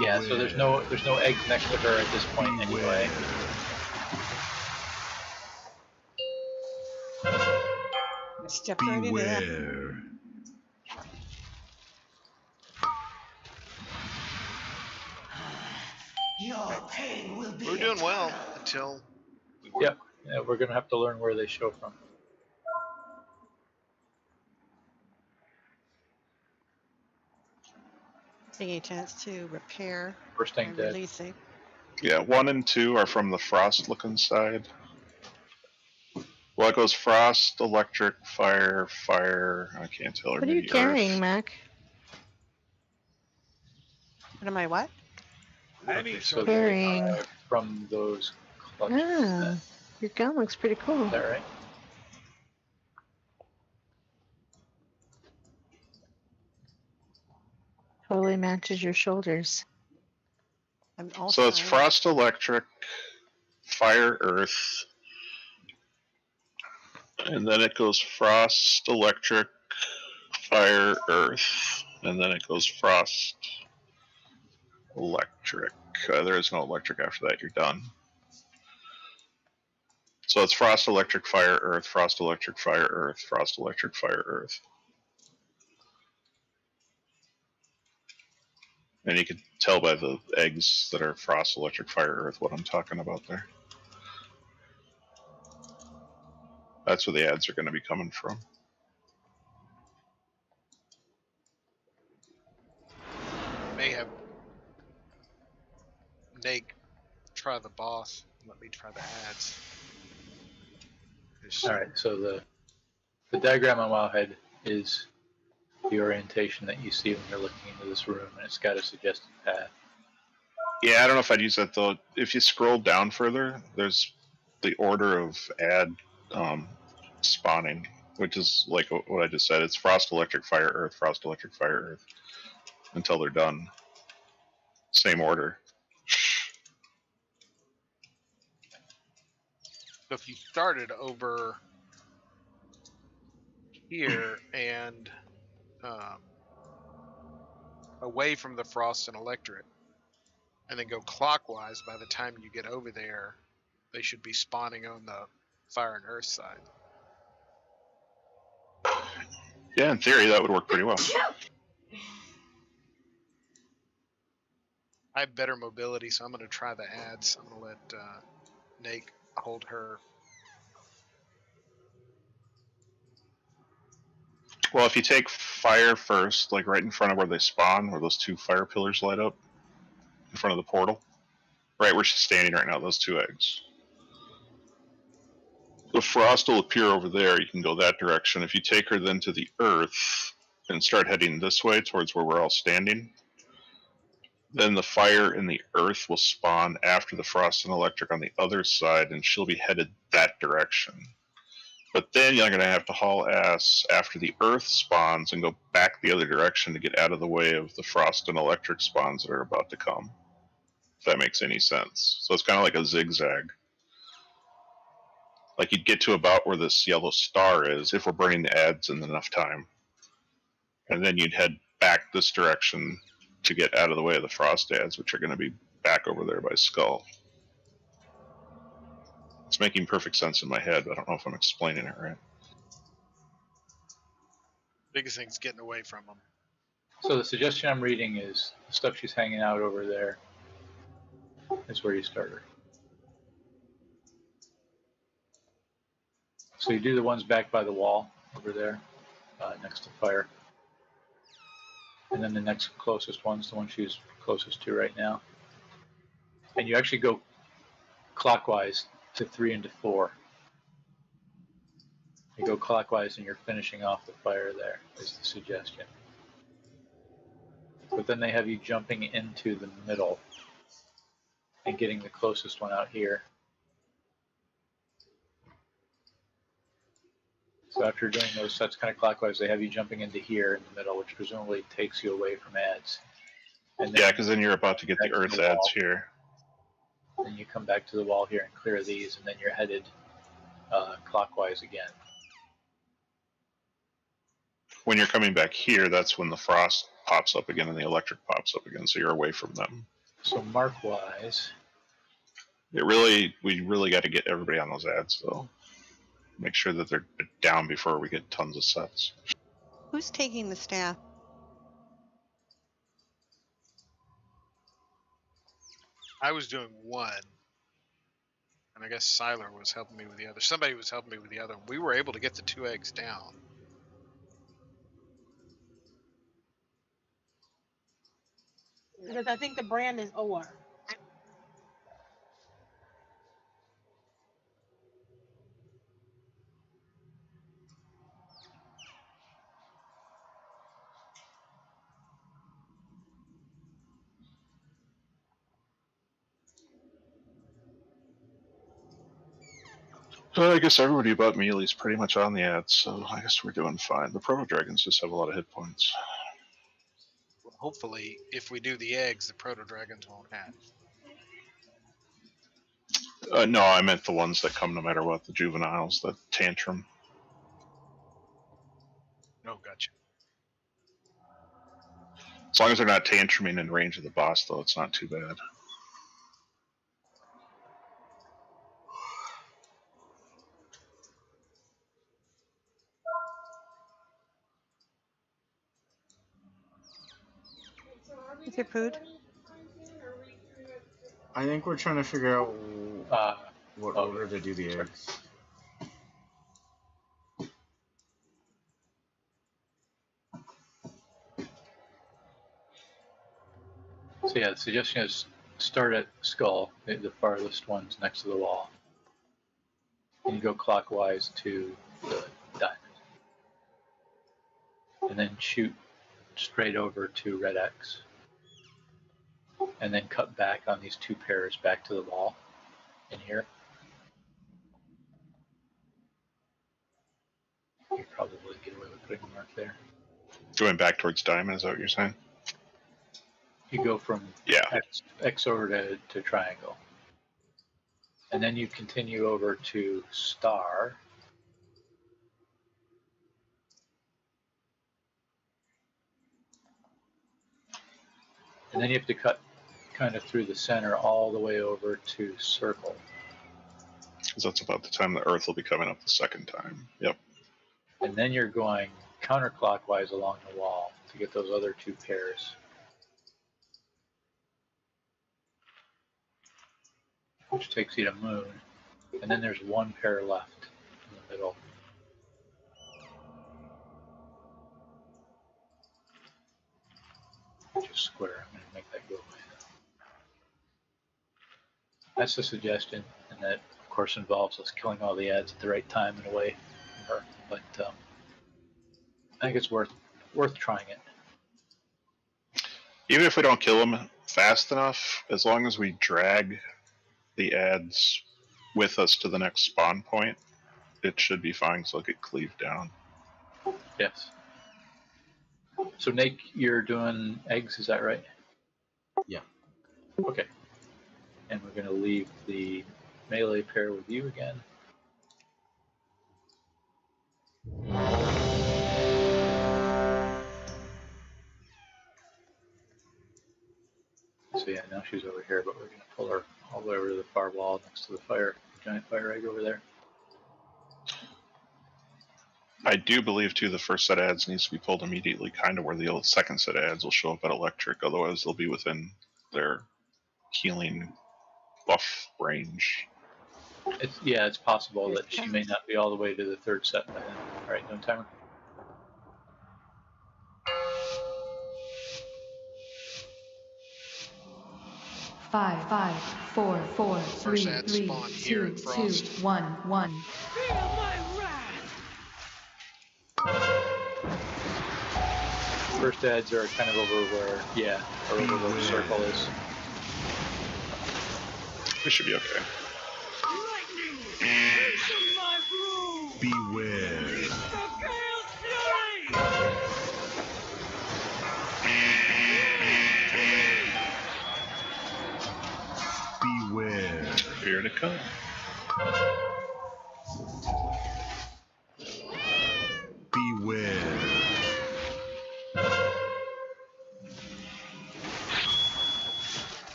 Yeah, so there's no eggs next to her at this point anyway. Step right into that. Your pain will be We're doing well until we work. Yep. Yeah, we're gonna have to learn where they show from. Taking a chance to repair First and dead. releasing. Yeah, 1 and 2 are from the frost looking side. Well, it goes frost, electric, fire, fire. I can't tell. What are you carrying, Mac? What am I? What? Okay, so Carrying. from those clutches. Ah, your gun looks pretty cool. Is that right? Totally matches your shoulders. I'm all So it's signed. frost, electric, fire, earth, and then it goes frost, electric, fire, earth, and then it goes frost, electric. There is no electric after that. You're done. So it's frost, electric, fire, earth, frost, electric, fire, earth, frost, electric, fire, earth. And you can tell by the eggs that are frost, electric, fire, earth what I'm talking about there. That's where the ads are going to be coming from. May have Nate try the boss. Let me try the ads. All right. So the diagram on Wowhead is the orientation that you see when you're looking into this room, and it's got a suggested path. Yeah, I don't know if I'd use that though. If you scroll down further, there's the order of ad spawning, which is like what I just said. It's frost, electric, fire, earth, frost, electric, fire, earth, until they're done. Same order. So if you started over here and away from the frost and electric, and then go clockwise, by the time you get over there, they should be spawning on the fire and earth side. Yeah, in theory, that would work pretty well. I have better mobility, so I'm going to try the ads. I'm going to let Nate hold her. Well, if you take fire first, like right in front of where they spawn, where those two fire pillars light up, in front of the portal, right where she's standing right now, those two eggs. The frost will appear over there. You can go that direction. If you take her then to the earth and start heading this way towards where we're all standing, then the fire and the earth will spawn after the frost and electric on the other side, and she'll be headed that direction. But then you're going to have to haul ass after the earth spawns and go back the other direction to get out of the way of the frost and electric spawns that are about to come. If that makes any sense. So it's kind of like a zigzag. Like you'd get to about where this yellow star is if we're burning the ads in enough time. And then you'd head back this direction to get out of the way of the frost ads, which are going to be back over there by Skull. It's making perfect sense in my head, but I don't know if I'm explaining it right. Biggest thing's getting away from them. So the suggestion I'm reading is the stuff she's hanging out over there is where you start her. So you do the ones back by the wall over there, next to fire. And then the next closest one's the one she's closest to right now. And you actually go clockwise to 3 and to 4. You go clockwise and you're finishing off the fire there, is the suggestion. But then they have you jumping into the middle and getting the closest one out here. So after doing those sets kind of clockwise, they have you jumping into here in the middle, which presumably takes you away from ads. And then Yeah, because then you're about to get the earth ads here. Then you come back to the wall here and clear these, and then you're headed clockwise again. When you're coming back here, that's when the frost pops up again and the electric pops up again, so you're away from them. So mark-wise, we really got to get everybody on those ads, though. Make sure that they're down before we get tons of sets. Who's taking the staff? I was doing one, and I guess Siler was helping me with the other. Somebody was helping me with the other. We were able to get the 2 eggs down. Because I think the brand is OR. So I guess everybody but Mealy's pretty much on the ads, so I guess we're doing fine. The Proto Dragons just have a lot of hit points. Well, hopefully, if we do the eggs, the proto dragons won't hatch. No, I meant the ones that come no matter what, the juveniles, the tantrum. Oh, gotcha. As long as they're not tantruming in range of the boss, though, it's not too bad. Is there food? I think we're trying to figure out what order to do the eggs. So yeah, the suggestion is start at skull, the farthest ones next to the wall. And you go clockwise to the diamond. And then shoot straight over to red X. And then cut back on these two pairs back to the wall in here. You probably get away with putting a mark there. Going back towards diamond, is that what you're saying? You go from X over to triangle. And then you continue over to star. And then you have to cut kind of through the center all the way over to circle. Because that's about the time the Earth will be coming up the second time. Yep. And then you're going counterclockwise along the wall to get those other two pairs. Which takes you to moon. And then there's one pair left in the middle. Just square. I'm going to make that go away. That's the suggestion, and that, of course, involves us killing all the ads at the right time and away from her. But I think it's worth trying it. Even if we don't kill them fast enough, as long as we drag the ads with us to the next spawn point, it should be fine, so they'll get cleaved down. Yes. So, Nate, you're doing eggs, is that right? Yeah. Okay. And we're going to leave the melee pair with you again. So yeah, now she's over here, but we're going to pull her all the way over to the far wall next to the giant fire egg over there. I do believe, too, the first set of ads needs to be pulled immediately, kind of where the second set of ads will show up at electric, otherwise they'll be within their healing buff range. It's possible that she may not be all the way to the third set by then. All right, no timer. Five, four, First ad three, spawn here in Frost. 2, 1. First ads are kind of over where, over where the circle is. We should be okay. Beware. Beware. Here to come. Beware.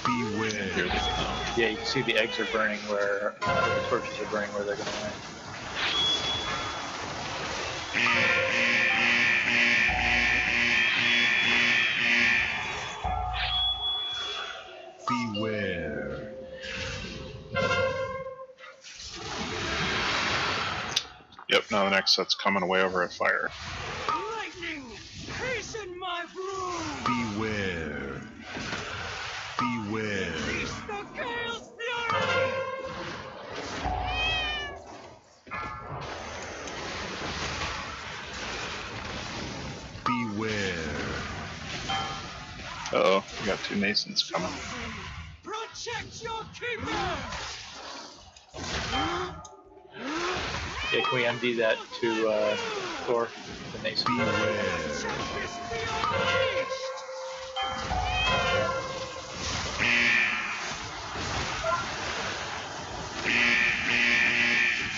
Beware. Yeah, you can see the eggs are burning where the torches are burning where they're going to land. Beware. Yep, now the next set's coming away over at fire. Lightning! Hasten my broom! Beware. Beware. The Gale's fury! Beware. Uh-oh, we got two Nasons coming. Yeah, can we MD that to Thor, the Mason?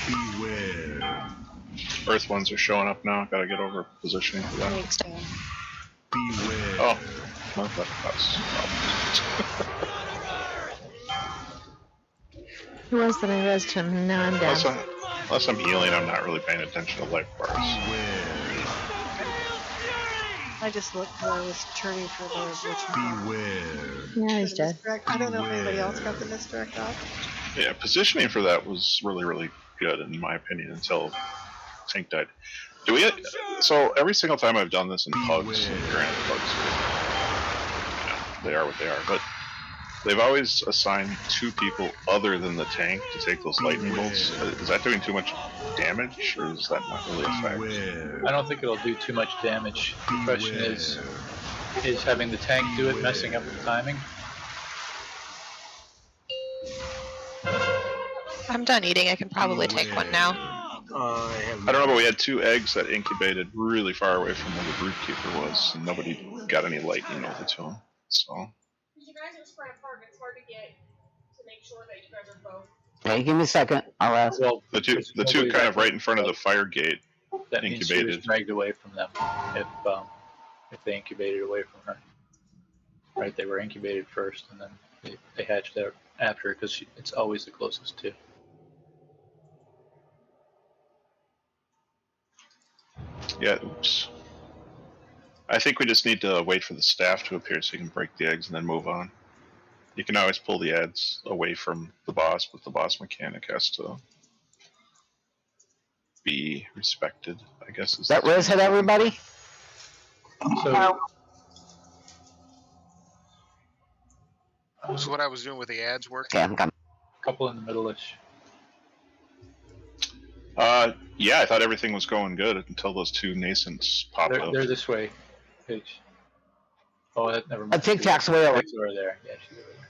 Beware. Earth ones are showing up now. Gotta get over positioning for that. Thanks, Dan. Beware. Oh, well, that's It was that I rezzed him. Now I'm down. Unless I'm healing, I'm not really paying attention to life bars. I just looked because I was turning for the Beware. Yeah, he's dead. I don't know if anybody else got the misdirect off. Yeah, positioning for that was really, really good in my opinion until Tank died. So every single time I've done this in pugs, granted pugs, they are what they are, but they've always assigned 2 people other than the tank to take those lightning bolts. Is that doing too much damage, or is that not really a factor? I don't think it'll do too much damage. The question is having the tank do it messing up the timing? I'm done eating. I can probably take one now. I don't know, but we had 2 eggs that incubated really far away from where the broodkeeper was, and nobody got any lightning over to them. So. You guys are spread apart. It's hard to get to make sure that you guys are both. Okay, give me a second. I'll ask. Well, the two kind of right in front of the fire gate that incubated. Means she was dragged away from them if they incubated away from her. Right, they were incubated first, and then they hatched out after, because it's always the closest to. Yeah, oops. I think we just need to wait for the staff to appear so you can break the eggs and then move on. You can always pull the ads away from the boss, but the boss mechanic has to be respected, I guess. Is that Riz hit everybody? So, So what I was doing with the ads work? Okay, I'm coming. Couple in the middle-ish. Yeah, I thought everything was going good until those 2 nascents popped up. They're this way, Paige. Oh, that never mind. A Tic Tac's way over. She's over there. Yeah, she's over there.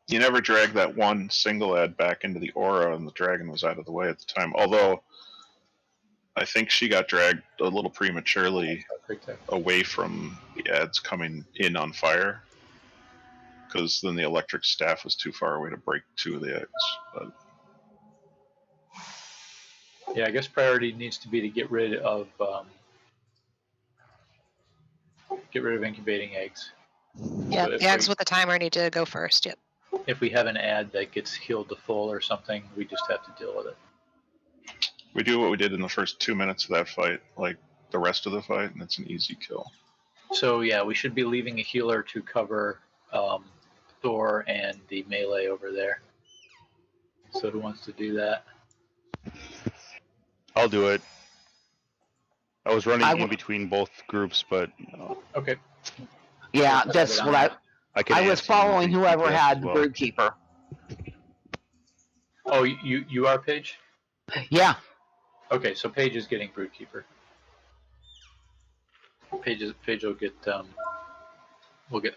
You never dragged that one single ad back into the aura, and the dragon was out of the way at the time. Although, I think she got dragged a little prematurely away from the ads coming in on fire, because then the electric staff was too far away to break 2 of the eggs. But yeah, I guess priority needs to be to get rid of incubating eggs. Yeah, So the eggs with the timer need to go first. Yep. If we have an ad that gets healed to full or something, we just have to deal with it. we do what we did in the first 2 minutes of that fight, like the rest of the fight, and it's an easy kill. So yeah, we should be leaving a healer to cover Thor and the melee over there. So who wants to do that? I'll do it. I was running in between both groups, but okay. Yeah, that's what I was following whoever had the well. broodkeeper. Oh, you are Paige? Yeah. Okay, so Paige is getting broodkeeper. Paige will get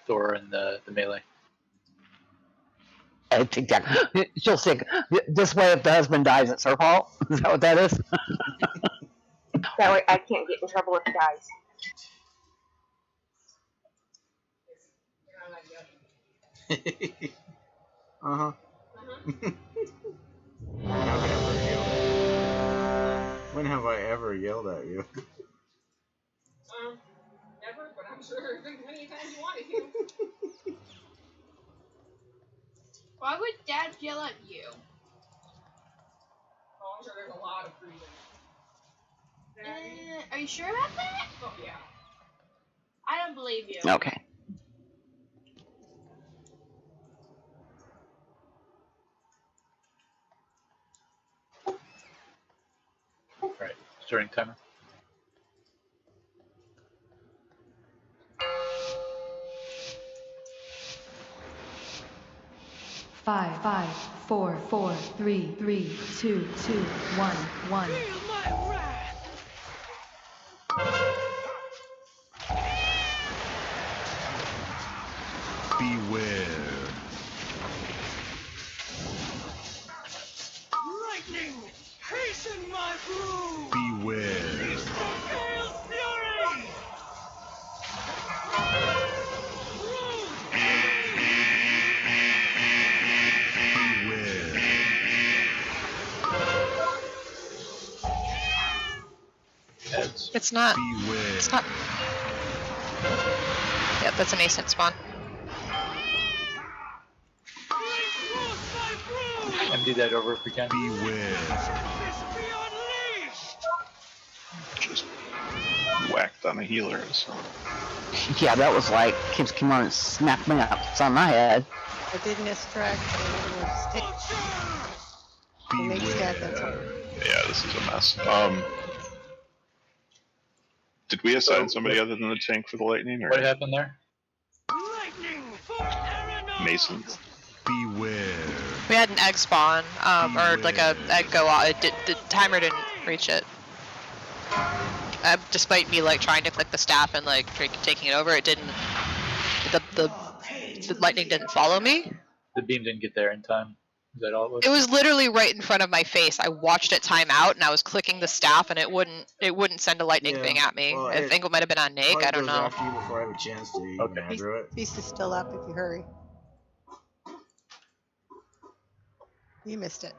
Thor and the melee. I think that she'll say this way if the husband dies, it's her fault. Is that what that is? That way I can't get in trouble if he dies. Uh-huh. When have I ever yelled at you? Never, but I'm sure there's been plenty of times you wanted to. Why would Dad yell at you? Oh, I'm sure there's a lot of reasons. Are you sure about that? Oh, yeah. I don't believe you. Okay. Alright, starting timer. 5, 5, 4, 4, 3, 3, 2, 2, 1, 1. Lightning! Hasten my broom! Beware. Fury! Beware. Heads. It's not. Beware. It's not. Yep, that's an ascent spawn. Empty that over if we can. Beware. Just whacked on a healer. So. Yeah, that was like keeps came on and snapped me up. It's on my head. I did misdirect. Yeah, this is a mess. Did we assign somebody other than the tank for the lightning? Or What happened there? Mason. Beware. We had an egg spawn, or like a egg go off. The timer didn't reach it. Despite me like trying to click the staff and like taking it over, it didn't. The lightning didn't follow me. The beam didn't get there in time. Is that all it was? It was literally right in front of my face. I watched it time out, and I was clicking the staff, and it wouldn't send a lightning thing at me. Well, I think it might have been on Nake. I don't know. After you before I have a chance to even aggro it. Feast is still up if you hurry. You missed it.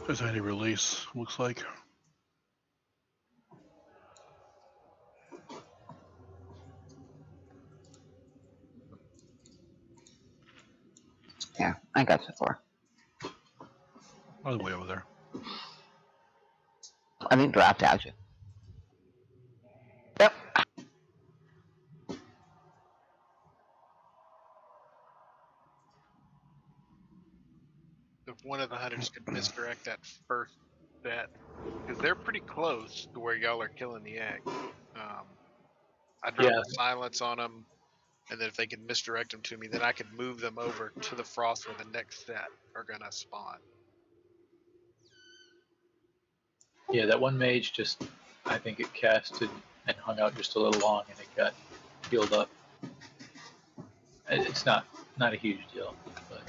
There's any release, looks like. Yeah, I got you for. All the way over there. I think dropped out you. Yep. If one of the hunters could misdirect that first set, because they're pretty close to where y'all are killing the egg. I drop the silence on them, and then if they can misdirect them to me, then I could move them over to the frost where the next set are gonna spawn. Yeah, that one mage just, I think it casted and hung out just a little long, and it got healed up. It's not a huge deal, but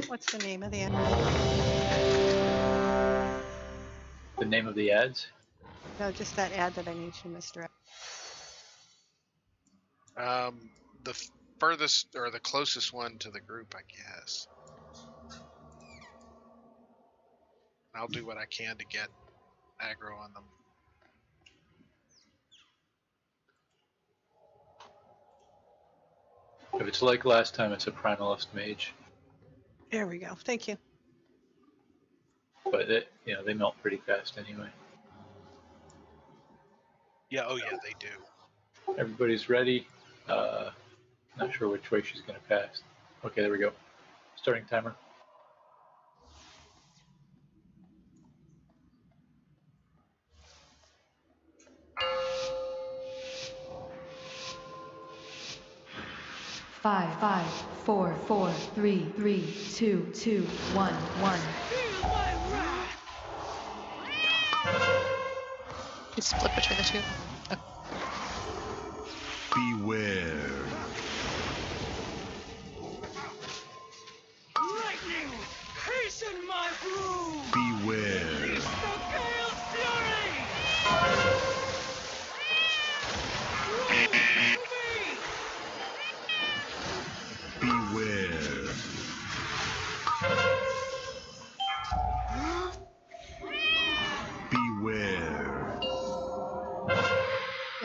What's the name of the ad? the name of the ads. No, just that ad that I need to misdirect. The furthest or the closest one to the group, I guess. I'll do what I can to get aggro on them. If it's like last time, it's a primalist mage, There we go. Thank you. but they melt pretty fast anyway. Yeah, oh yeah, they do. Everybody's ready. Not sure which way she's gonna pass. Okay, there we go. Starting timer. Five, 4, 3, 2, 2, 1, 1. You split between the two. Beware. Lightning! Hasten my broom! Beware. Beware. Beware.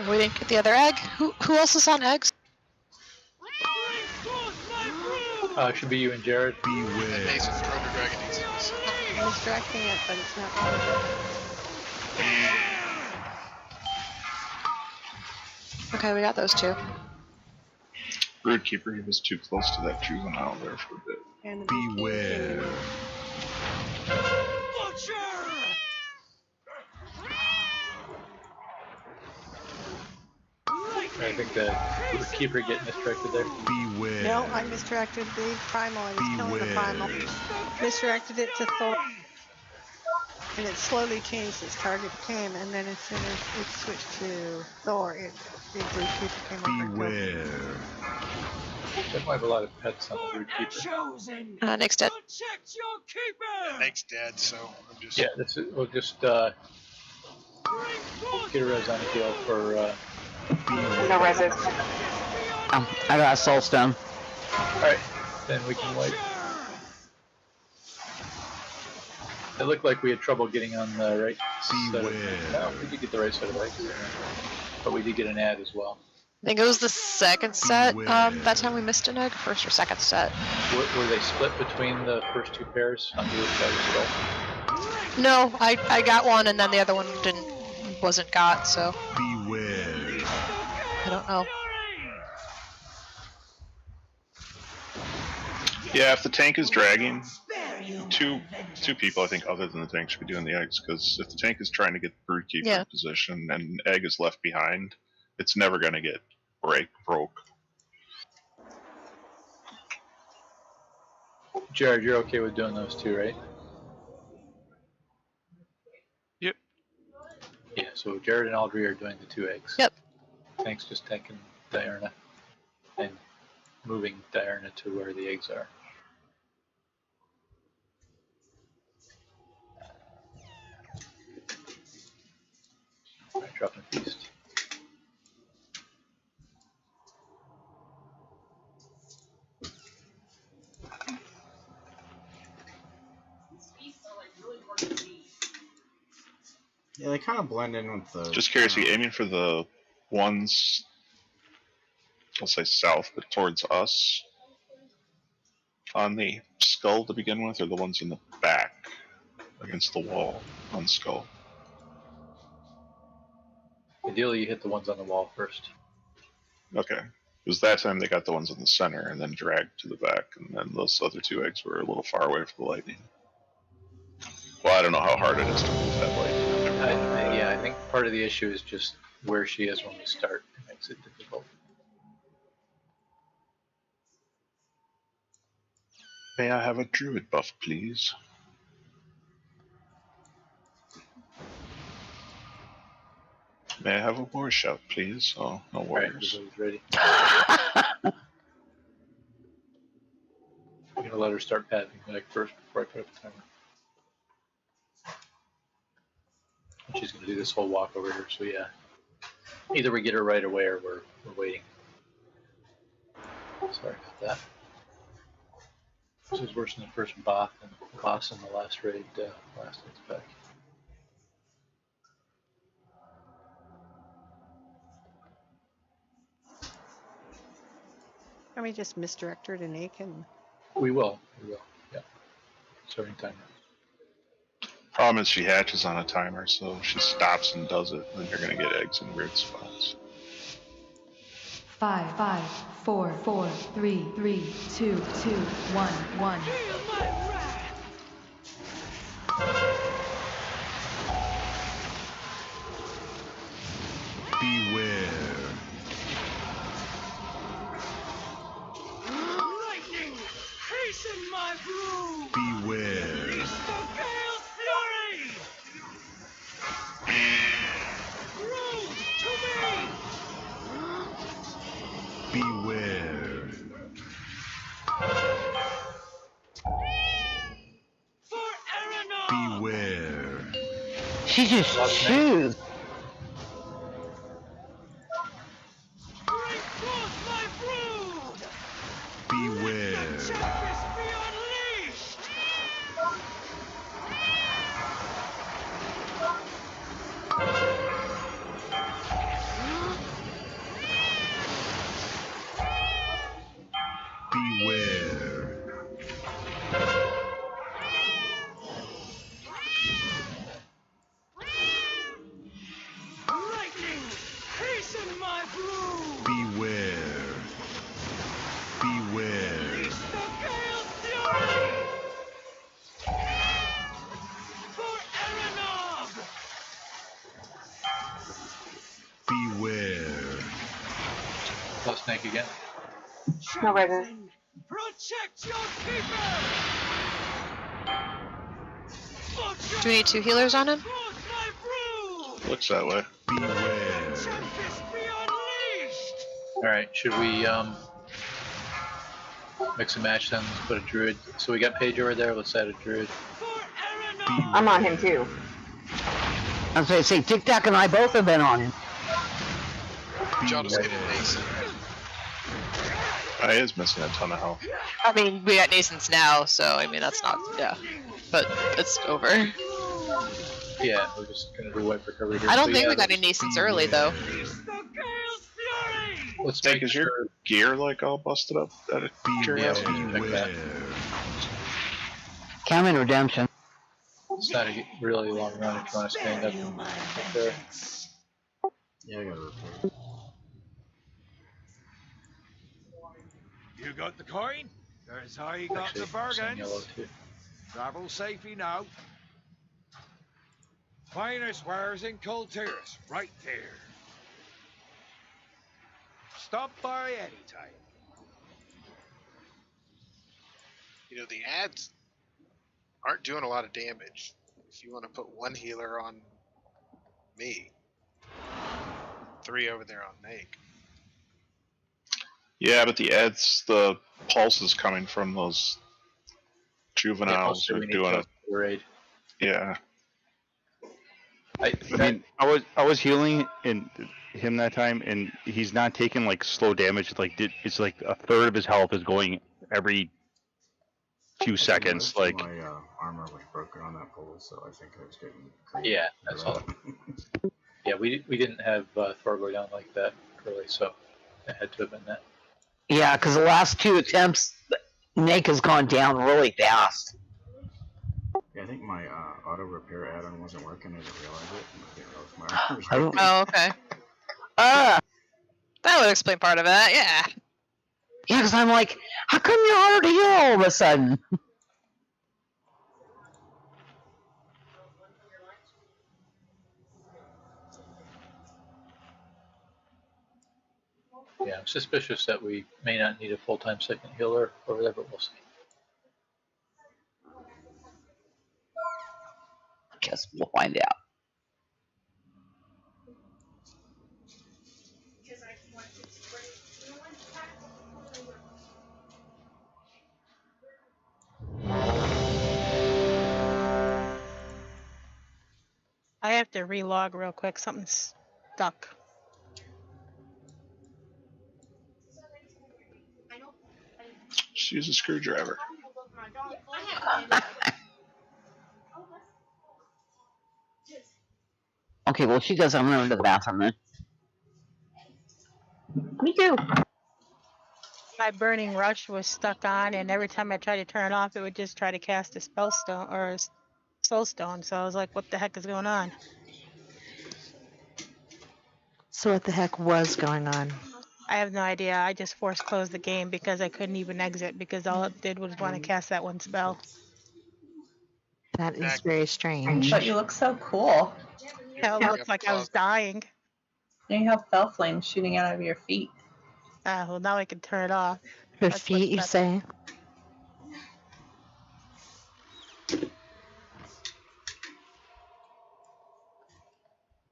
We didn't get the other egg. Who else is on eggs? Should be you and Jared. Beware. Mason's Thunder Dragon needs this. I'm misdirecting it, but it's not. Okay, we got those two. Broodkeeper, he was too close to that juvenile there for a bit. And Beware. I think the keeper getting misdirected there. Beware. No, I misdirected the primal. I was killing the primal. Misdirected it to Thor. And it slowly changed its target to him, and then as soon as it switched to Thor, the Brood Keeper came over and killed him. Beware. Definitely have a lot of pets on the Brood Keeper. Nick's dead. Nick's dead, so I'm just. Yeah, we'll just get a res on the kill for. No reses. I got a soul stone. Alright, then we can wait. It looked like we had trouble getting on the right side. No, we did get the right side of the legs, but we did get an ad as well. I think it was the second set. That time we missed an egg. First or second set. Were they split between the first two pairs on the side of the skull? No, I got one and then the other one wasn't got. So. Beware. I don't know. Yeah, if the tank is dragging, two people I think other than the tank should be doing the eggs, because if the tank is trying to get the Broodkeeper in position and egg is left behind, it's never going to get broke. Jared, you're okay with doing those two, right? Yep. Yeah, so Jared and Audrey are doing the two eggs. Yep. Tank's just taking Diurna and moving Diurna to where the eggs are. Alright, dropping a feast. Yeah, they kind of blend in with the. Just curious, are you aiming for the ones, I'll say south, but towards us on the skull to begin with, or the ones in the back against the wall on the skull? Ideally, you hit the ones on the wall first. Okay. Because that time they got the ones in the center and then dragged to the back, and then those other two eggs were a little far away for the lightning. Well, I don't know how hard it is to move that lightning. Yeah, I think part of the issue is just where she is when we start. It makes it difficult. May I have a druid buff, please? May I have a war shout, please? Oh, no warriors. Alright, ready. I'm gonna let her start patting Nick first before I put up the timer. And she's gonna do this whole walk over here, so yeah. Either we get her right away or we're waiting. Sorry about that. This is worse than the first boss in the last raid, last back. Can we just misdirect her to Nick and? We will, yeah. Starting timer. Problem is she hatches on a timer, so if she stops and does it, then you're gonna get eggs in weird spots. 5, 4, 3, 2, 1. Beware. Lightning, hasten my broom. Beware. Release the gale's fury. Broom to me. Beware. For Arana. Beware. She just chews. Bring forth my brood. Beware. Tempest be unleashed. Beware. Lightning, hasten my broom. Beware. Beware. Release the gale's fury. For Aranog. Beware. Plus snake again. No reses. Protect your keeper. For Do we need 2 healers on him? Looks that way. Alright, should we mix and match then? Let's put a druid. So we got Paige over there, let's add a druid. I'm on him too. I was going to say, Tic Tac and I both have been on him. John is getting Mason. I is missing a ton of health. I mean, we got Nason's now, so I mean that's not but it's over. Yeah, we're just gonna do wipe recovery here. I don't So, think yeah, we got any Nason's early though. Let's Hey, make is sure. your gear like all busted up? Out of curiosity? Count in redemption. It's not a really long run if you want to stand up. There. Yeah, I got a repair. You got the coin? There's how you got Actually, the some bargains. yellow too. Travel safely now. Finest wares in Colterus, right there. Stop by anytime. You know, the ads aren't doing a lot of damage. If you want to put 1 healer on me, 3 over there on Nate. Yeah, but the pulse is coming from those juveniles who are doing it. Raid. Yeah. I mean, I was healing in him that time, and he's not taking like slow damage. It's like a third of his health is going every few seconds. Most of Like my armor was broken on that pole, so I think I was getting crazy. Yeah, that's all. Yeah, we didn't have Thor go down like that early, so it had to have been that. Yeah, because the last 2 attempts, Nick has gone down really fast. Yeah, I think my auto repair add-on wasn't working. I didn't realize it. I didn't realize my armor was broken. Oh, okay. That would explain part of it, yeah. Yeah, because I'm like, how come you're harder to heal all of a sudden? Yeah, I'm suspicious that we may not need a full-time second healer over there, but we'll see. Guess we'll find out. I have to relog real quick. Something's stuck. Just use a screwdriver. Okay, well, she does. I'm going to the bathroom then. Me too. My burning rush was stuck on, and every time I tried to turn it off, it would just try to cast a spell stone or a soul stone. So I was like, "What the heck is going on?" So what the heck was going on? I have no idea. I just force closed the game because I couldn't even exit because all it did was want to cast that one spell. That is very strange. But you look so cool. Yeah, it looked like I was dying. And you have fell flames shooting out of your feet. Well, now I can turn it off. Her That's feet, you what's say?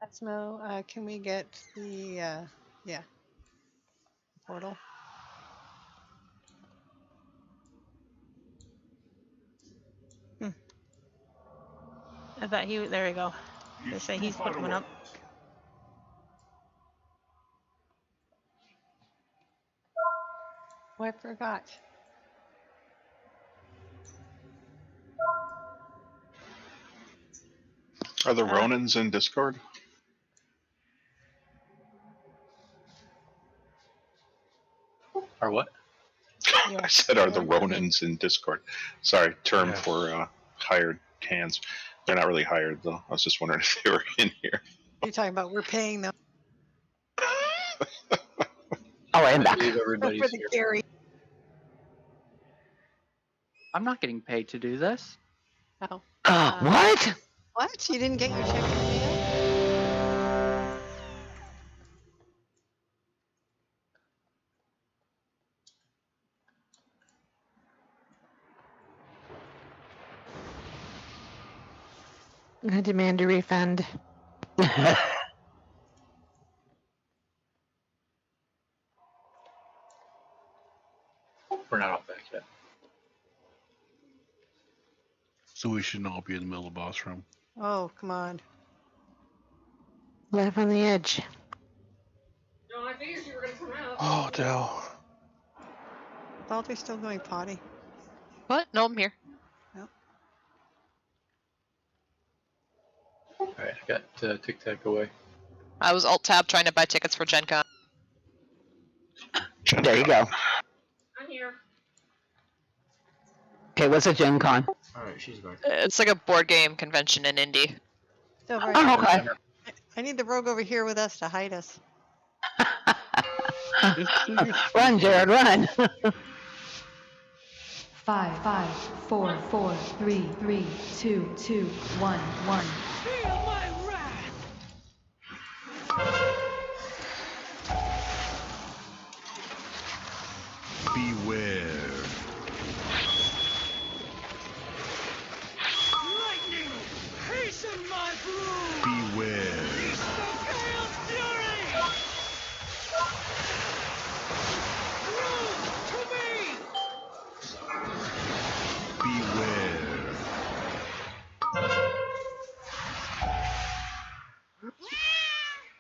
Asmo, can we get the portal? I thought he. There we go. They say he's putting one up. Oh, I forgot. Are the Ronins in Discord? Or what? I said, are the Ronins in Discord? Sorry, term for hired hands. They're not really hired, though. I was just wondering if they were in here. You're talking about we're paying them. Oh, I'm back. Everybody's For the here. carry. I'm not getting paid to do this. Oh. What? What? You didn't get your check in the mail? I demand a refund. We're not off back yet. So we shouldn't all be in the middle of the boss room. Oh, come on. Life on the edge. No, I figured you were gonna come out. Oh, Dell. Baldy's still going potty. What? No, I'm here. Alright, I got Tic Tac away. I was alt tab trying to buy tickets for Gen Con. There you go. I'm here. Okay, what's a Gen Con? Alright, she's back. It's like a board game convention in Indy. Still right. Oh, okay. I need the rogue over here with us to hide us. Run, Jared, run. 5, 5, 4, 4, 3, 3, 2, 2, 1, 1. Feel my wrath! Beware. Lightning! Hasten my broom! Beware. Beast of Gale Fury! Broom to me! Beware.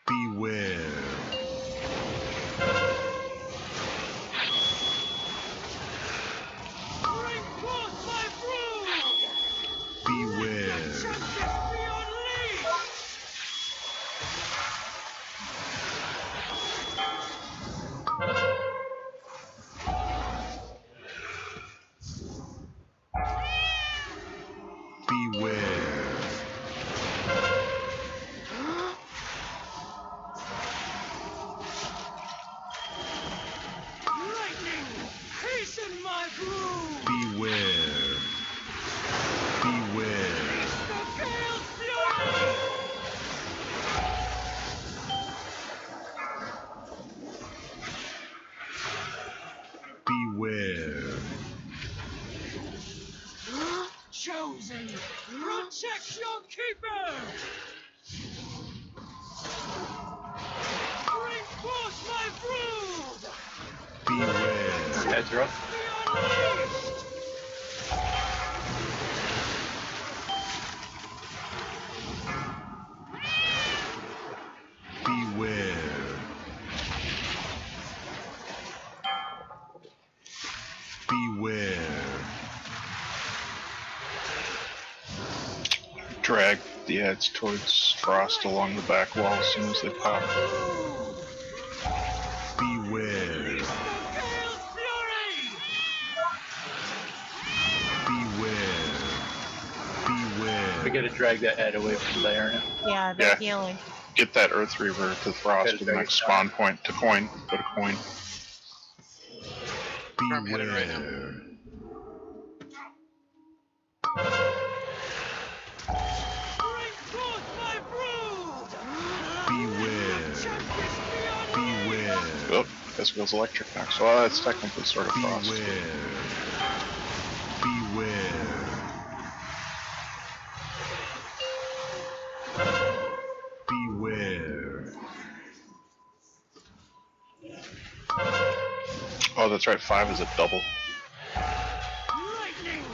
Beware. Bring forth my broom! Beware. Justice be unleashed! Beware. Lightning! Hasten my broom! Beware. Beware. Beast of Gale Fury! Beware. Chosen! Protect your keeper! Bring forth my brood! Beware. Heads are up. Be unleashed! Beware. Beware. Drag the heads towards Frost along the back wall as soon as they pop. Beware. Gale Fury! Beware. Beware. We gotta drag that head away from Diana. Yeah, the Yeah. healing. Get that Earth Reaver to Frost to the next spawn point to coin. Go to coin. I'm headed right now. Beware. Bring forth my brood! Beware. Justice be unleashed! Beware. Oh, guess it goes electric next. Well, that's technically sort of Frost. Beware. Beware. Beware. Oh, that's right. 5 is a double. Lightning!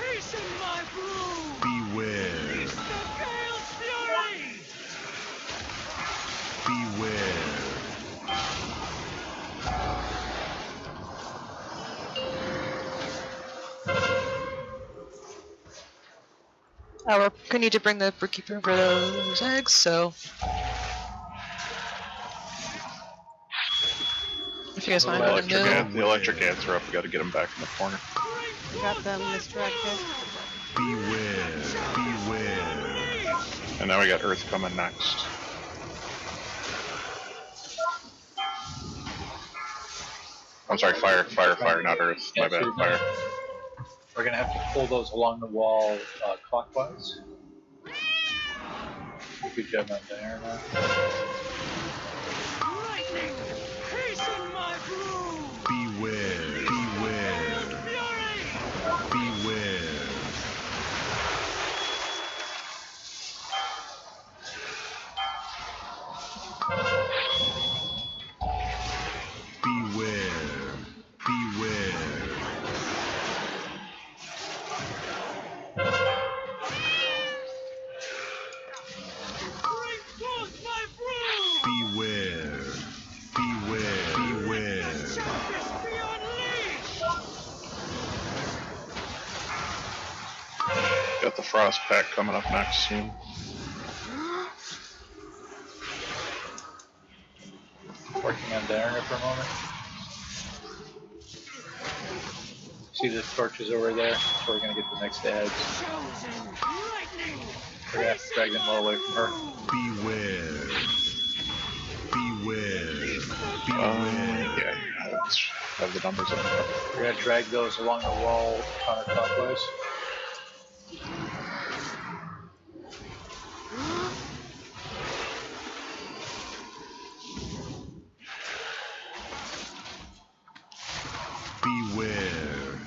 Hasten my brood! Beware. Beast of Gale Fury! Beware. We're gonna need to bring the Brookkeeper for those eggs, so if you guys want to go Electric move. ant, the electric ants are up. We got to get them back in the corner. Got them misdirected. Beware. Beware. And now we got Earth coming next. I'm sorry, fire, not Earth. My bad, fire. We're gonna have to pull those along the wall clockwise. Good job on Diana. Lightning! Hasten my brood! Beware. Beware. Fury! Beware. got the frost pack coming up next soon. Working on Darren for a moment. See the torches over there? So we're gonna get the next ads. We're gonna have to drag them all away from her. Beware. Beware. Yeah, let's have the numbers up. We're gonna drag those along the wall counterclockwise. Beware.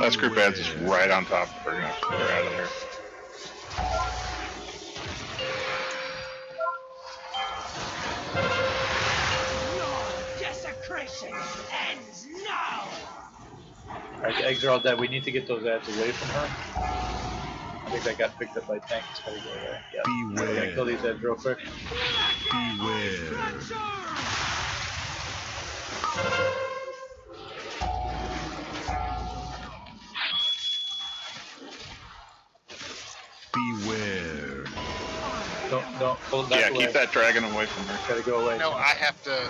Last group ads is right on top of her. We're gonna have to get her out of there. Desecration ends now. Alright, the eggs are all dead. We need to get those ads away from her. I think that got picked up by tank. It's gotta go away. Yeah. We're gonna kill these ads real quick. Beware. Beware. Don't pull it back Yeah, away. keep that dragon away from her. Gotta go away. No, I have to.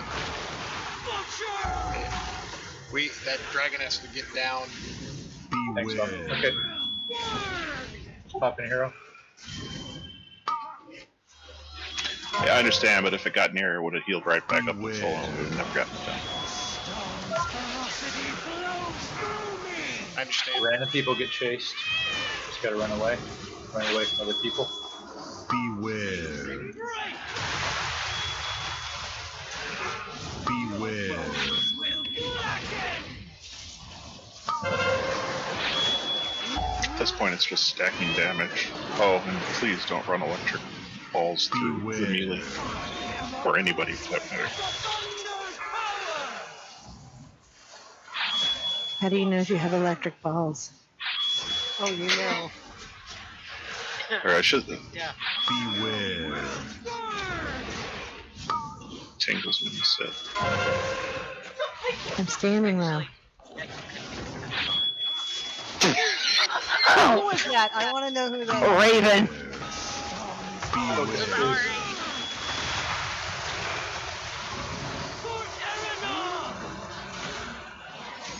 That dragon has to get down. Thanks, Bob. Okay. Pop in, hero. Yeah, I understand, but if it got near, it would have healed right back up to full, and we would have never gotten it done. I understand. Random people get chased. Just gotta run away. Run away from other people. Beware. Beware. At this point, it's just stacking damage. Oh, and please don't run electric balls through the melee. Or anybody, for that matter. How do you know if you have electric balls? Oh, you know. Or I should. Yeah. Beware. Tingles when you said. I'm standing now. Who was that? I want to know who that is. Raven.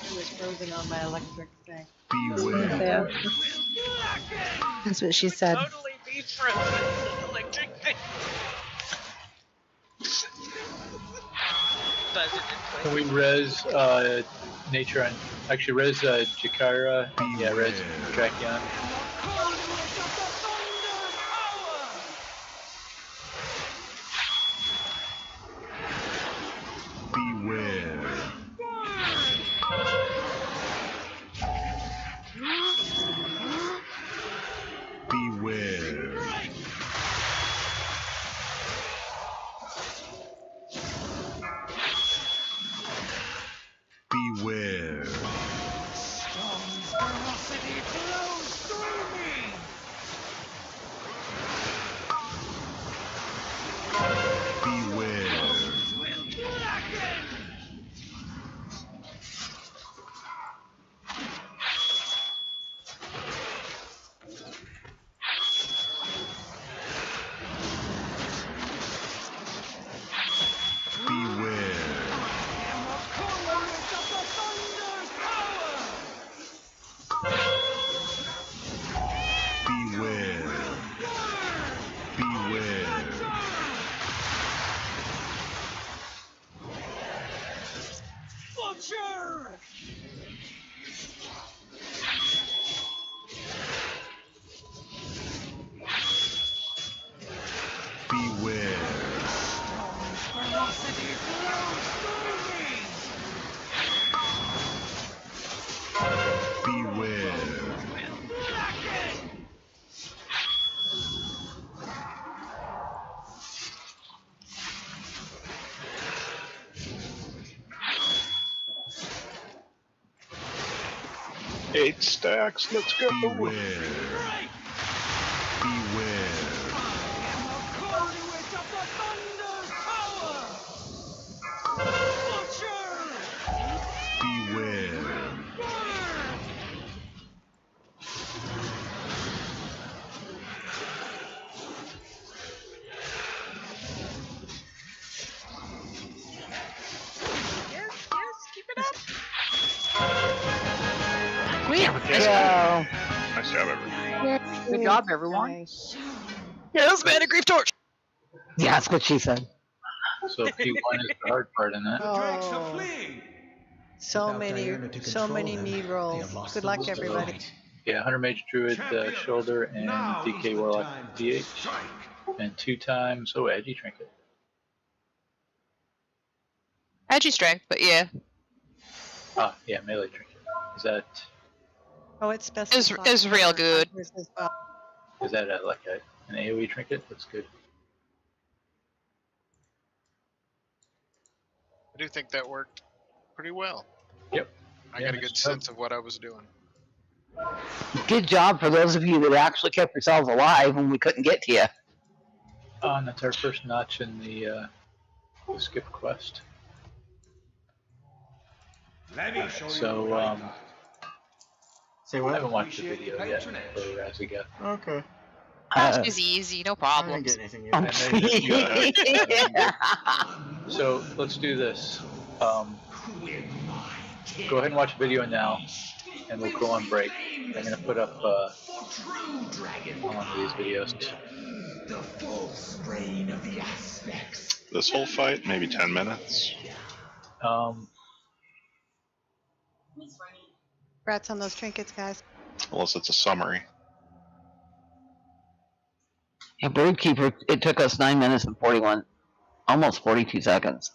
Who was frozen on my electric thing. Beware. That's what she said. Totally be frozen. Electric thing. Can we res nature on actually res Jakira and yeah res Drakion? Beware. Beware. Beware. Storm's ferocity flows through me. Beware. Eight stacks, let's go. Beware. Beware. Beware. go. Nice job, everyone. Good job, everyone. Nice. Yes, man, a grief torch. Yeah, that's what she said. So P1 is the hard part in that. Oh. So many need rolls. Good luck, everybody. Yeah, Hunter Mage Druid shoulder and DK Warlock DH. And 2 times, Edgy Trinket. Edgy strength, but yeah. Ah, yeah, melee trinket. Is that Oh, it's specified. Is real good. As well. is that like an AoE trinket? That's good. I do think that worked pretty well. Yep. I got a good sense of what I was doing. Good job for those of you that actually kept yourselves alive when we couldn't get to you. And that's our first notch in the skip quest. So, Say what? I haven't watched the video yet for Raziga. Okay. That is easy, no problem. So let's do this. Go ahead and watch the video now, and we'll go on break. I'm going to put up one of these videos. The full strain of the aspects. This whole fight, maybe 10 minutes. Congrats on those trinkets, guys. Unless it's a summary. Yeah, Broodkeeper, it took us 9 minutes and 41, almost 42 seconds.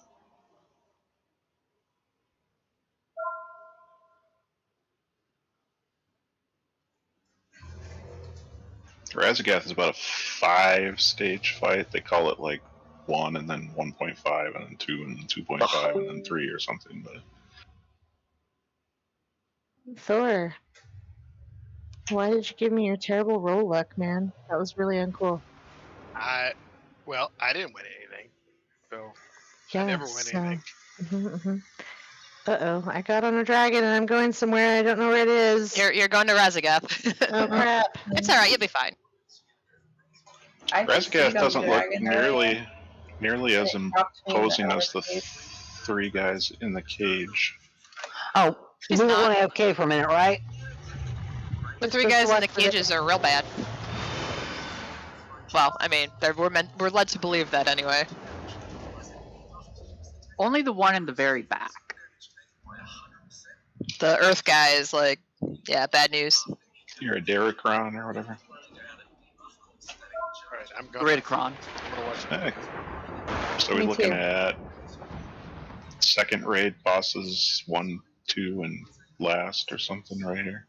Razagath is about a 5-stage fight. They call it like 1 and then 1.5 and then 2 and then 2.5 and then 3 or something. But Thor, why did you give me your terrible roll luck, man? That was really uncool. I didn't win anything, so Yeah, I never win anything. Uh-oh, I got on a dragon and I'm going somewhere. I don't know where it is. You're going to Razagath. Oh, crap. It's alright, you'll be fine. Razagath doesn't look nearly as imposing as the 3 guys in the cage. Oh, we were only okay for a minute, right? The 3 guys in the cages are real bad. Well, I mean, we're led to believe that anyway. Only the one in the very back. The Earth guy is like, yeah, bad news. You're a Derricron or whatever. Alright, I'm Gridicron. gonna watch Hey. So we're Me looking too. at second raid bosses 1, 2, and last or something right here.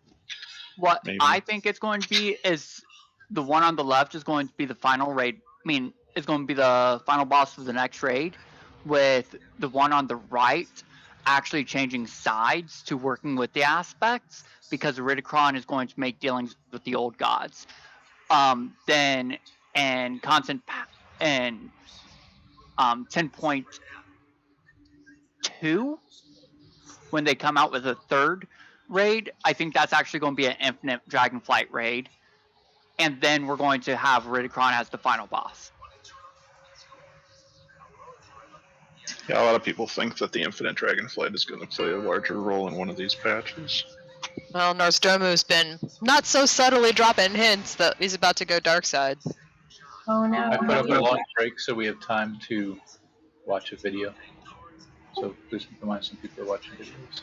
What Maybe. I think it's going to be is the one on the left is going to be the final raid. I mean, it's going to be the final boss of the next raid, with the one on the right actually changing sides to working with the aspects, because Ridicron is going to make dealings with the old gods. Then and constant and 10.2, when they come out with a third raid, I think that's actually going to be an infinite Dragonflight raid, and then we're going to have Ridicron as the final boss. Yeah, a lot of people think that the Infinite Dragonflight is going to play a larger role in one of these patches. Well, Nostromo's been not so subtly dropping hints that he's about to go dark side. Oh no. I put up a long break so we have time to watch a video. So please keep in mind some people are watching videos.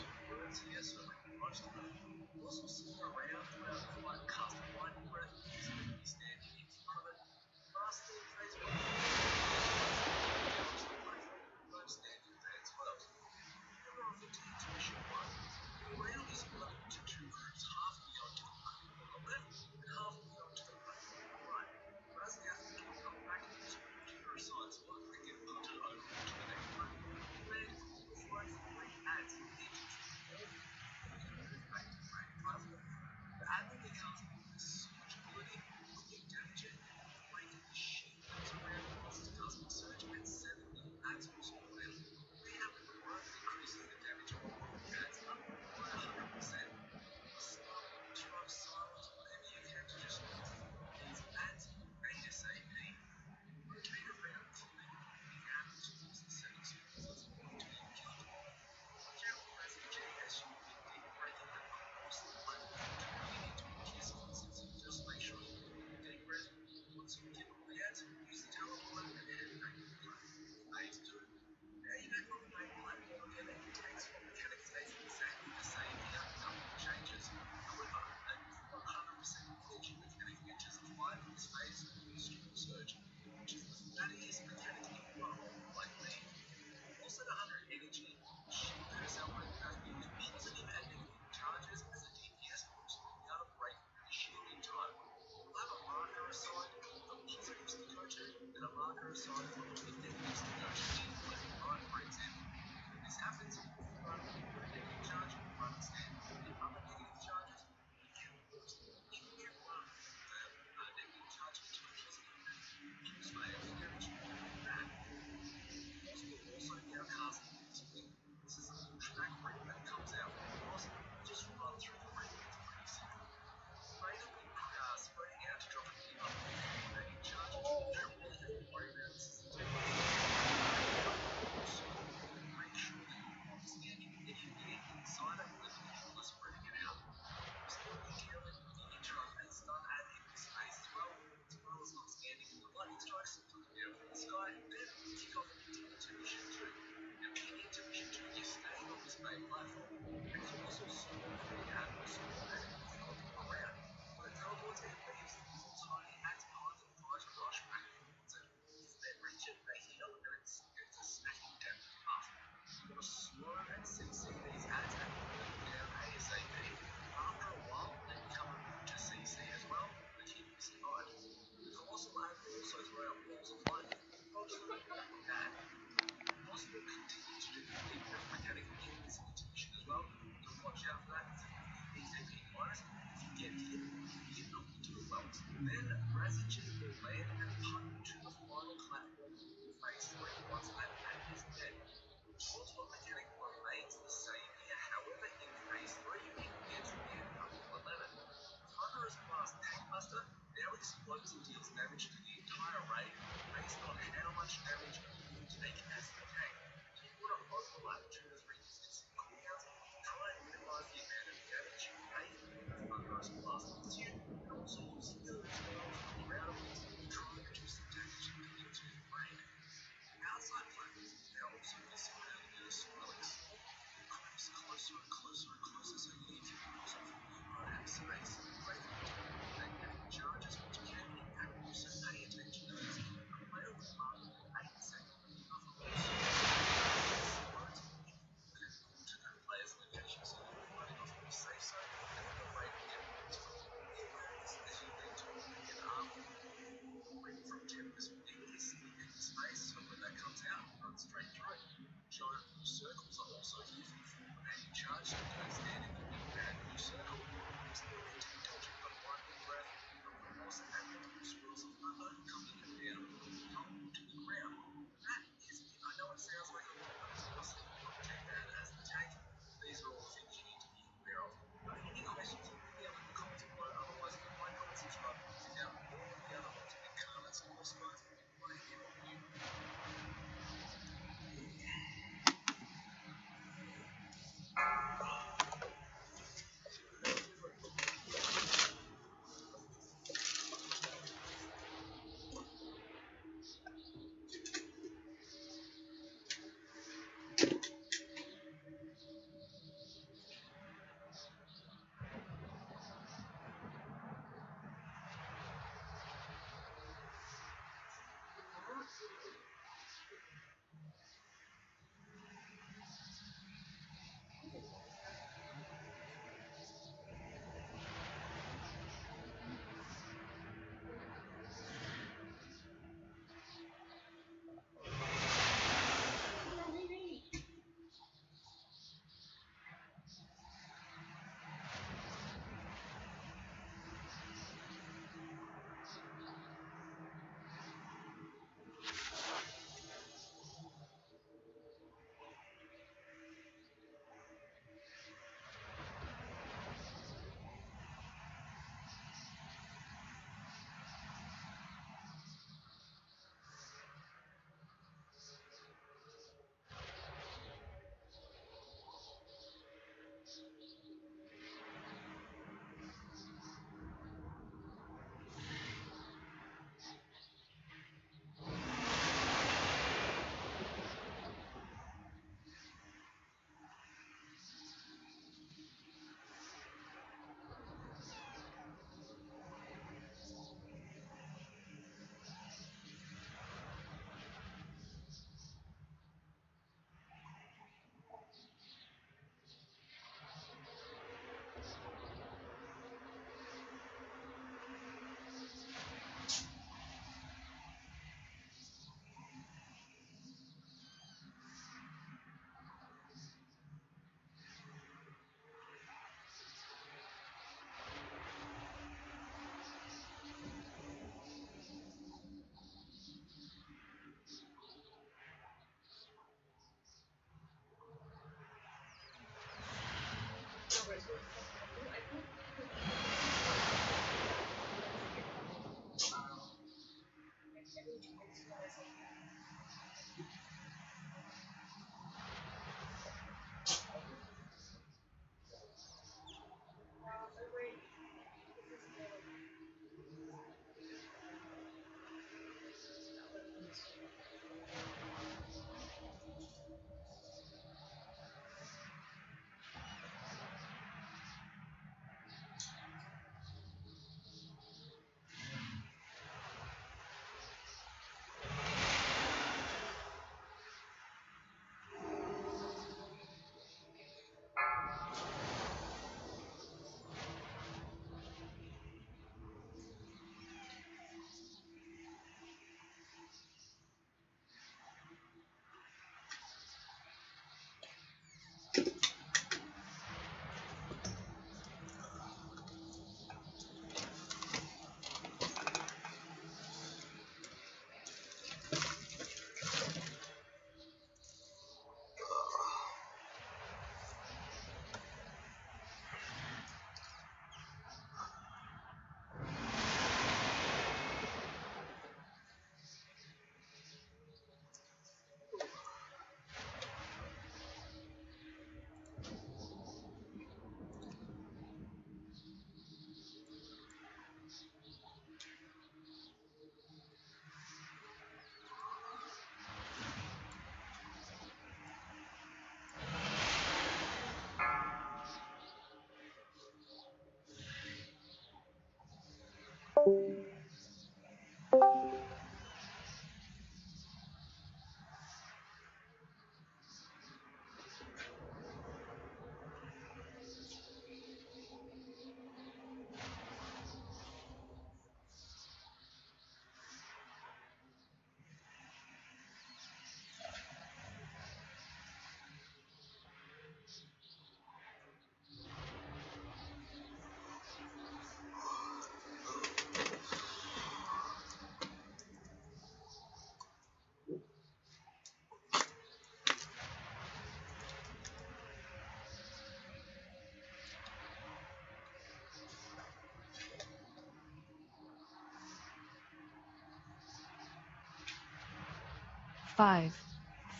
5,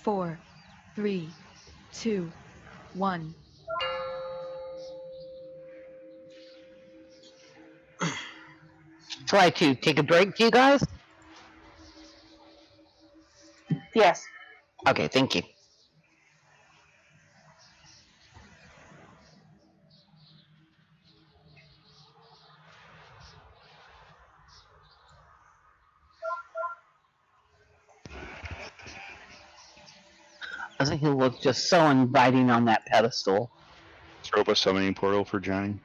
4, 3, 2, 1. Try to take a break, you guys? Yes. Okay, thank you. I think he looked just so inviting on that pedestal. Throw up a summoning portal for Johnny.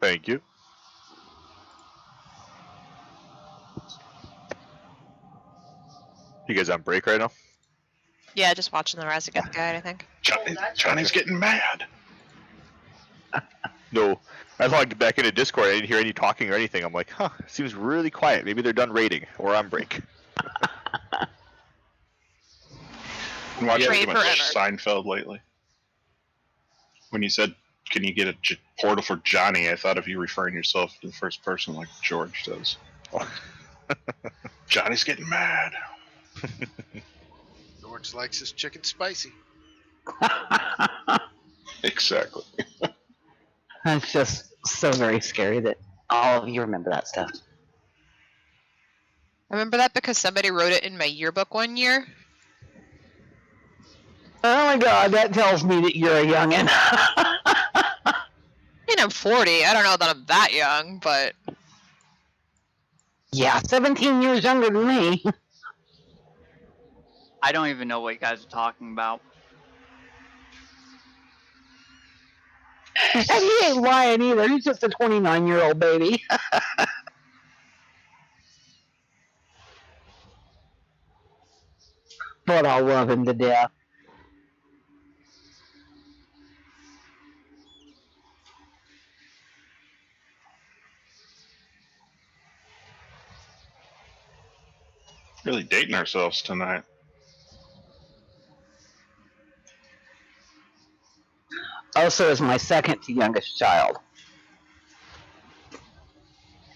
Thank you. You guys on break right now? Yeah, just watching the Razageth guide, I think. Johnny's getting mad. No, I logged back into Discord. I didn't hear any talking or anything. I'm like, huh, seems really quiet. Maybe they're done raiding or on break. Been watching Pray too much forever. Seinfeld lately. When you said, "Can you get a portal for Johnny?" I thought of you referring yourself to the first person like George does. Johnny's getting mad. George likes his chicken spicy. Exactly. It's just so very scary that all of you remember that stuff. I remember that because somebody wrote it in my yearbook one year. Oh my god, that tells me that you're a youngin'. I mean, I'm 40. I don't know that I'm that young, but... Yeah, 17 years younger than me. I don't even know what you guys are talking about. And he ain't lying either. He's just a 29-year-old baby. But I love him to death. Really dating ourselves tonight. Also is my second to youngest child.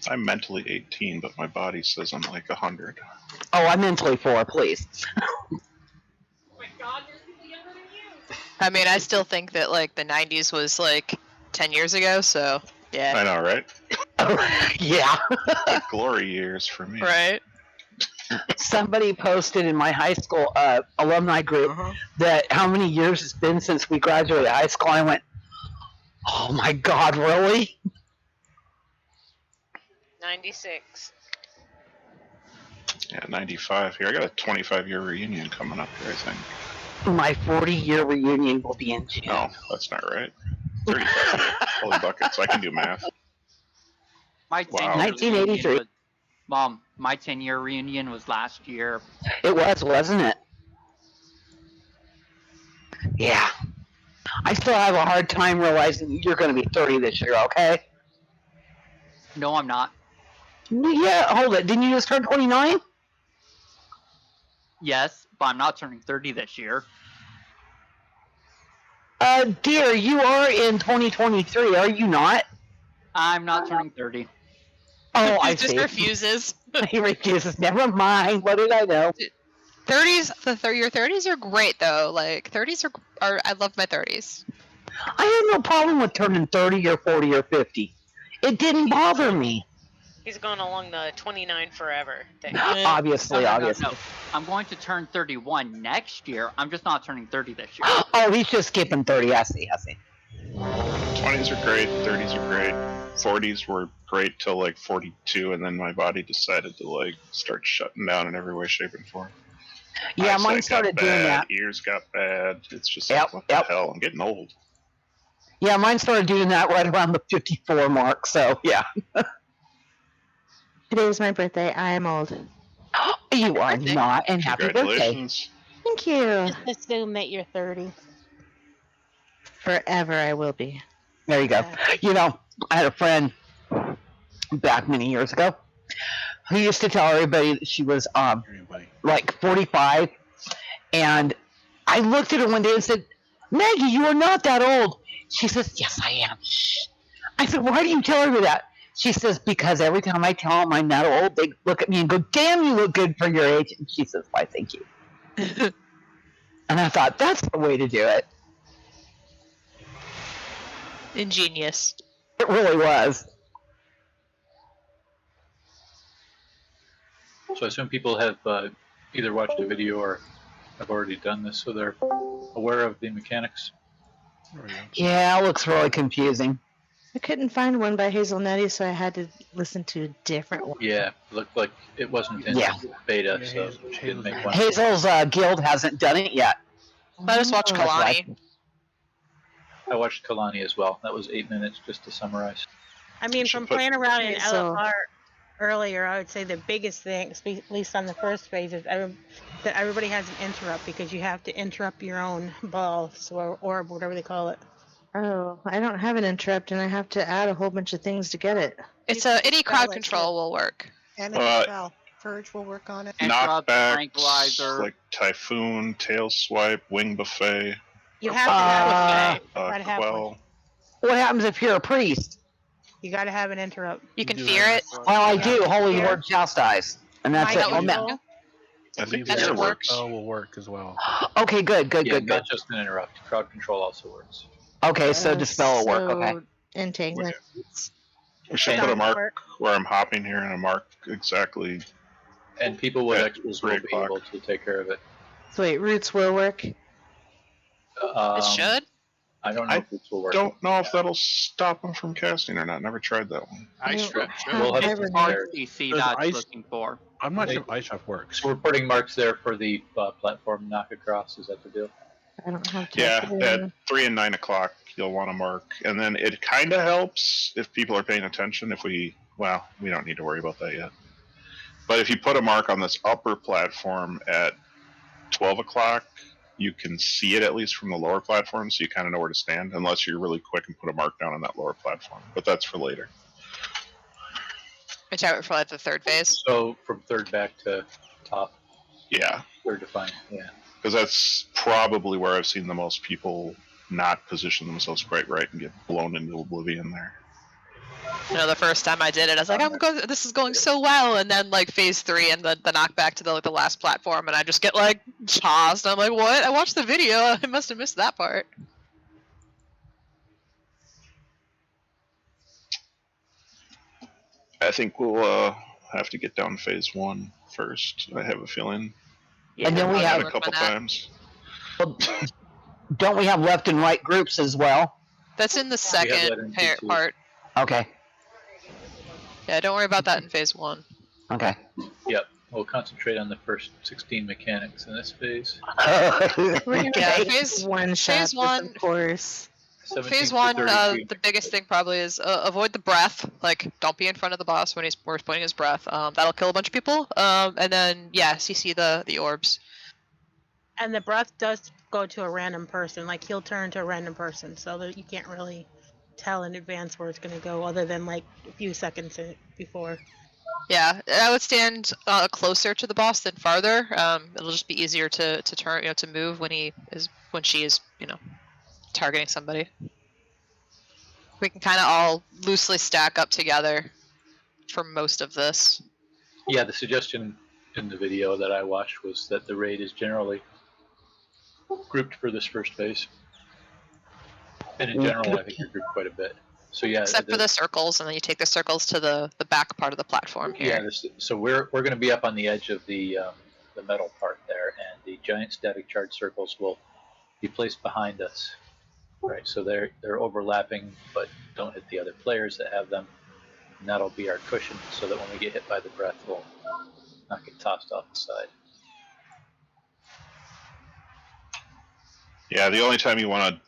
I'm mentally 18, but my body says I'm like 100. Oh, I'm mentally 4, please. I mean, I still think that, like, the 90s was, like, 10 years ago, so, yeah. I know, right? Yeah. The glory years for me. Right? Somebody posted in my high school alumni group that how many years it's been since we graduated high school. I went, oh my god, really? 96. Yeah, 95 here. I got a 25-year reunion coming up here, I think. My 40-year reunion will be in June. No, that's not right. 35 years. Holy buckets, I can do math. My 10-year 1983. reunion was- Mom, my 10-year reunion was last year. It was, wasn't it? Yeah. I still have a hard time realizing you're going to be 30 this year, okay? No, I'm not. Yeah, hold it. Didn't you just turn 29? Yes, but I'm not turning 30 this year. Dear, you are in 2023, are you not? I'm not turning 30. Oh, I He just see. refuses. He refuses. Never mind. What did I know? 30s, your 30s are great, though. Like, 30s are I love my 30s. I had no problem with turning 30 or 40 or 50. It didn't bother me. He's going along the 29 forever thing. Obviously. No. I'm going to turn 31 next year. I'm just not turning 30 this year. Oh, he's just skipping 30. I see. 20s are great, 30s are great. 40s were great till like 42, and then my body decided to like start shutting down in every way, shape, and form. Yeah, mine Eyesight started got doing bad, that. ears got bad. It's just Yep, like, what the hell? I'm getting old. Yeah, mine started doing that right around the 54 mark. So yeah. Today is my birthday. I am old. You are not, and happy birthday. Congratulations. Thank you. Just assume that you're 30. Forever I will be. There you go. You know, I had a friend back many years ago who used to tell everybody that she was like 45, and I looked at her one day and said, Maggie, you are not that old. She says, yes, I am. Shh. I said, why do you tell her that? She says, because every time I tell them I'm not old, they look at me and go, damn, you look good for your age. And she says, why, thank you. And I thought, that's the way to do it. Ingenious. It really was. So I assume people have either watched a video or have already done this, so they're aware of the mechanics. Yeah, it looks really confusing. I couldn't find one by Hazelnutty, so I had to listen to a different one. Yeah, it looked like it wasn't in beta, so she didn't make one. Hazel's guild hasn't done it yet. I just watched Kalani. I watched Kalani as well. That was 8 minutes just to summarize. I mean, from playing around in LFR earlier, I would say the biggest thing, at least on the first phase, is that everybody has an interrupt, because you have to interrupt your own balls or orb, whatever they call it. Oh, I don't have an interrupt, and I have to add a whole bunch of things to get it. It's any crowd control will work. And if it fell, Purge will work on it. Knockbacks, like Typhoon, Tail Swipe, Wing Buffet. You have to have a Quell. What happens if you're a priest? You got to have an interrupt. You can fear it. Well, I do. Holy Word Chastise. And that's it. Oh, man. I think that should work. Will work as well. Okay, good. Not just an interrupt. Crowd control also works. Okay, so dispel will work. Okay. Entanglement. We should put a mark where I'm hopping here and a mark exactly. And people with extras will be able to take care of it. So wait, roots will work? It should. I don't know if roots will work. Don't know if that'll stop them from casting or not. Never tried that one. Ice trap. We'll have to Hard CC that's looking for. I'm not sure if Ice Trap works. So we're putting marks there for the platform knock across. Is that the deal? I don't have to. Yeah, at 3 and 9 o'clock, you'll want to mark. And then it kind of helps if people are paying attention. We don't need to worry about that yet. But if you put a mark on this upper platform at 12 o'clock, you can see it at least from the lower platform, so you kind of know where to stand, unless you're really quick and put a mark down on that lower platform. But that's for later. Which I would for like the third phase. So from third back to top. Yeah. Third to final. Yeah. Because that's probably where I've seen the most people not position themselves quite right and get blown into oblivion there. You know, the first time I did it, I was like, this is going so well, and then like phase 3 and the knockback to the last platform, and I just get like tossed. I'm like, what? I watched the video. I must have missed that part. I think we'll have to get down phase 1 first. I have a feeling. Yeah, and then we have a couple times. Well, don't we have left and right groups as well? That's in the second part. Okay. Yeah, don't worry about that in phase 1. Okay. Yep. We'll concentrate on the first 16 mechanics in this phase. We're gonna phase 1 shot, phase 1, of course. Phase 1, the biggest thing probably is avoid the breath. Like, don't be in front of the boss when he's pointing his breath. That'll kill a bunch of people. And then, CC the orbs. And the breath does go to a random person. Like, he'll turn to a random person, so that you can't really tell in advance where it's going to go, other than like a few seconds before. Yeah, I would stand closer to the boss than farther. It'll just be easier to turn, to move when she is, targeting somebody. We can kind of all loosely stack up together for most of this. Yeah, the suggestion in the video that I watched was that the raid is generally grouped for this first phase. And in general, I think you're grouped quite a bit. So yeah, except for the circles, and then you take the circles to the back part of the platform here. Yeah, so we're going to be up on the edge of the metal part there, and the giant static charge circles will be placed behind us. Right, so they're overlapping, but don't hit the other players that have them. And that'll be our cushion so that when we get hit by the breath, we'll not get tossed off the side. Yeah, the only time you want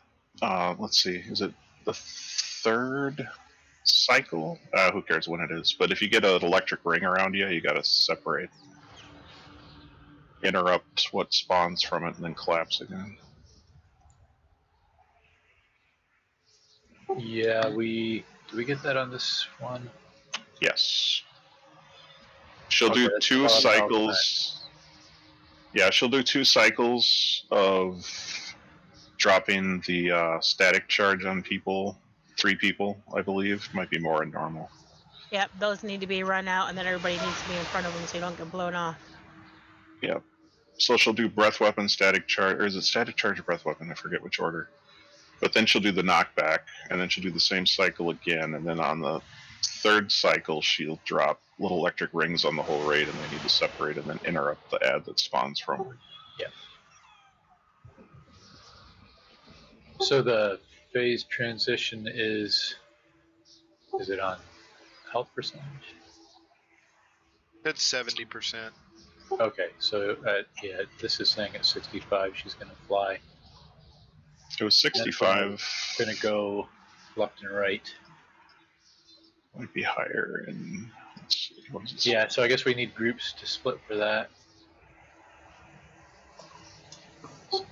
to, let's see, is it the third cycle? Who cares when it is? But if you get an electric ring around you, you got to separate, interrupt what spawns from it, and then collapse again. Yeah, did we get that on this one? Yes. She'll Okay, do that's 2 all cycles. Yeah, she'll do 2 cycles of dropping the static charge on people. 3 people, I believe. Might be more than normal. Yep, those need to be run out, and then everybody needs to be in front of them so you don't get blown off. Yep. So she'll do breath weapon, static charge, or is it static charge or breath weapon? I forget which order. But then she'll do the knockback, and then she'll do the same cycle again, and then on the 3rd cycle, she'll drop little electric rings on the whole raid, and they need to separate and then interrupt the ad that spawns from her. Yeah. So the phase transition is it on health percentage? It's 70%. Okay, so yeah, this is saying at 65 she's going to fly. It was 65. Going to go left and right. Might be higher in. Let's see, what does it say? Yeah, so I guess we need groups to split for that. So,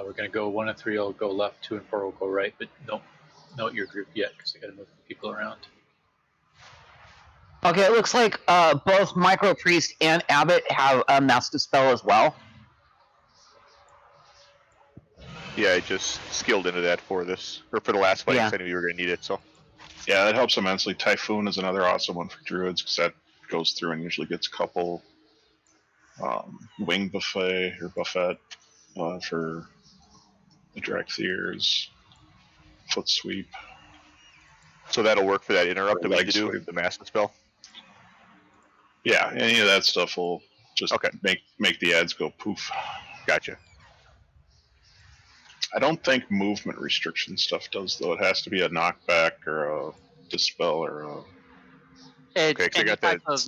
we're going to go 1 and 3 will go left, 2 and 4 will go right, but don't note your group yet because I got to move the people around. Okay, it looks like both Micro Priest and Abbott have a Mass Dispel as well. Yeah, I just skilled into that for this, or for the last fight, because I knew you were going to need it, so. Yeah, that helps immensely. Typhoon is another awesome one for druids, because that goes through and usually gets a couple wing buffet or buffet for the Draktheirs, foot sweep. So that'll work for that interrupt Or that we need leg to do, sweep. the massive spell? Yeah, any of that stuff will just make the ads go poof. Gotcha. I don't think movement restriction stuff does, though. It has to be a knockback or a dispel or a... It's Okay, 'cause I any got type that. of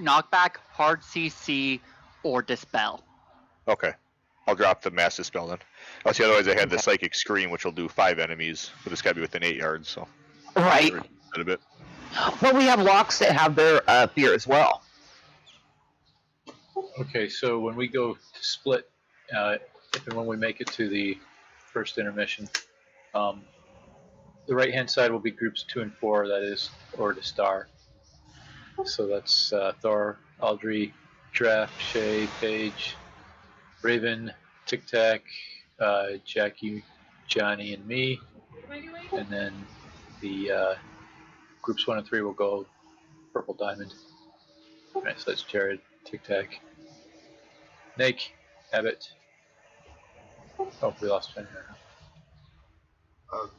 knockback, hard CC, or dispel. Okay. I'll drop the massive spell then. I'll see, otherwise I had the Psychic Scream, which will do 5 enemies, but it's got to be within 8 yards, so. Right. A bit. Well, we have locks that have their fear as well. Okay, so when we go to split, if and when we make it to the first intermission, the right-hand side will be groups 2 and 4, that is, or the star. So that's Thor, Aldri, Draft, Shay, Paige, Raven, Tic Tac, Jackie, Johnny, and me. And then the groups 1 and 3 will go Purple Diamond. Alright, so that's Jared, Tic Tac, Nake, Abbott. Oh, we lost Fenrir.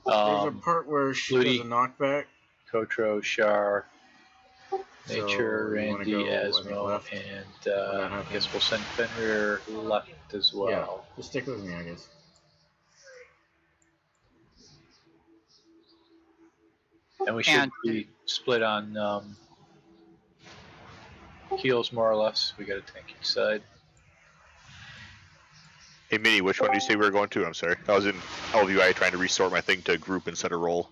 There's a part where she does a knockback. Kotro, Shar, Nature, So you wanna Randy, go, I think, Asmo, left and I guess we'll send Fenrir left as well. Yeah, just stick with me, I guess. And we should be split on heals more or less. We got a tank each side. Hey, Minnie, which one did you say we were going to? I'm sorry. I was in LVI trying to restore my thing to group instead of roll.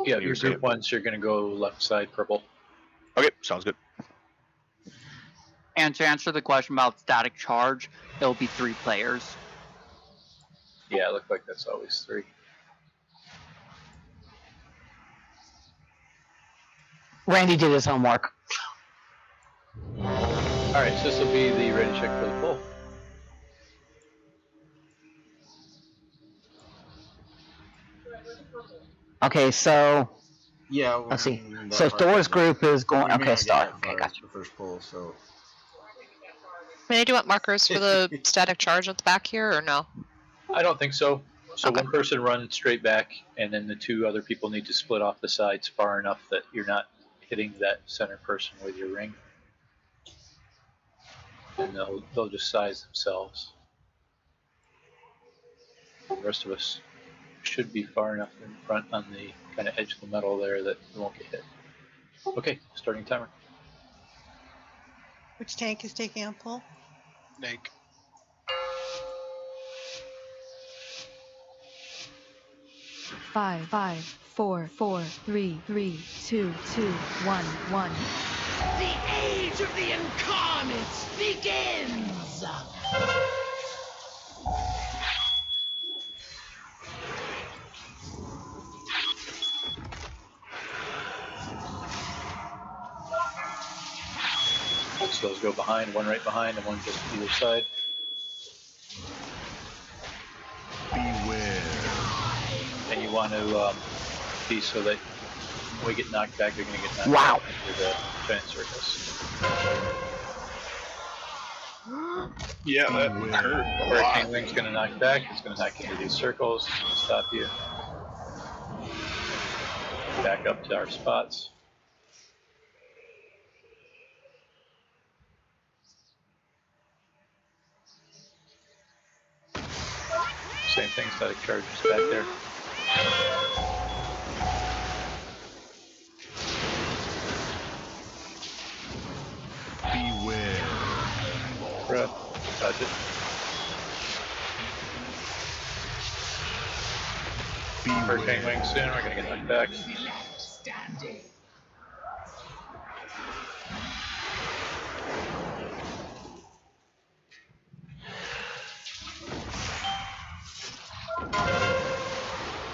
Yeah, your group ones, you're going to go left side purple. Okay, sounds good. And to answer the question about static charge, it'll be 3 players. Yeah, it looked like that's always 3. Randy did his homework. Alright, so this will be the ready check for the pull. Okay, so yeah, let's see. So Thor's group is going. Okay, star. Okay, gotcha. The first pull, so. May I do want markers for the static charge at the back here, or no? I don't think so. So one person runs straight back, and then the 2 other people need to split off the sides far enough that you're not hitting that center person with your ring. And they'll just size themselves. The rest of us should be far enough in front on the kind of edge of the metal there that it won't get hit. Okay, starting timer. Which tank is taking on pull? Snake. Five, 4, 3, 2, 1. The age of the incarnates begins! So those go behind, one right behind, and one just either side. Beware. And you want to be so that when we get knocked back, they're going to get knocked Wow. back into the giant circus. Yeah, that hurt. Hurricane Wing's going to knock back. It's going to knock you into these circles. It's going to stop you. Back up to our spots. Same thing, static charges back there. Beware. Breath. Dodge it. Hurricane Wing soon. We're going to get knocked back.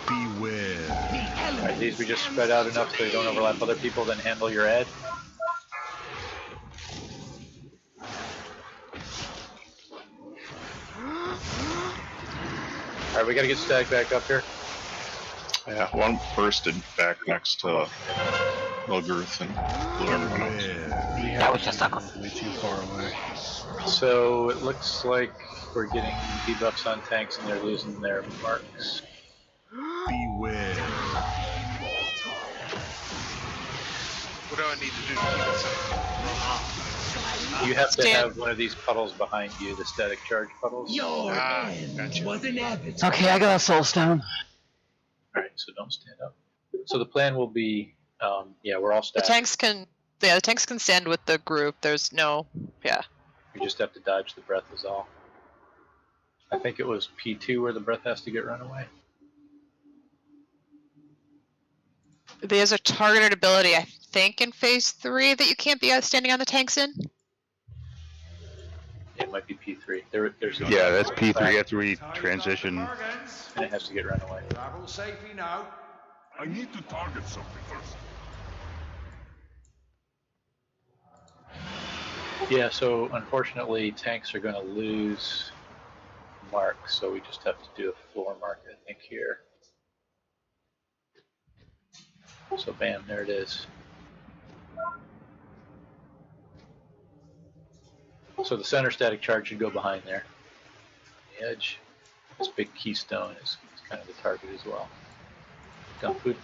Beware. Alright, these we just spread out enough so they don't overlap other people, then handle your ad. Alright, we gotta get static back up here. Yeah, one bursted back next to Lilgruth and blew everyone else. That was just way too far away. So it looks like we're getting debuffs on tanks and they're losing their marks. Beware. What do I need to do to keep it safe? You have to have one of these puddles behind you, the static charge puddles. Gotcha. Was inevitable. Okay, I got a soul stone. Alright, so don't stand up. So the plan will be, yeah, we're all The stacked. tanks can, yeah, the tanks can stand with the group. There's no, yeah. We just have to dodge the breath is all. I think it was P2 where the breath has to get run away. There's a targeted ability, I think, in phase 3 that you can't be standing on the tanks in. It might be P3. There's Yeah, that's P3 after we transition. and it has to get run away. Travel safely now. I need to target something first. Yeah, so unfortunately tanks are going to lose marks, so we just have to do a floor mark, I think, here. So bam, there it is. So the center static charge should go behind there. The edge. This big keystone is kind of the target as well. Gun food.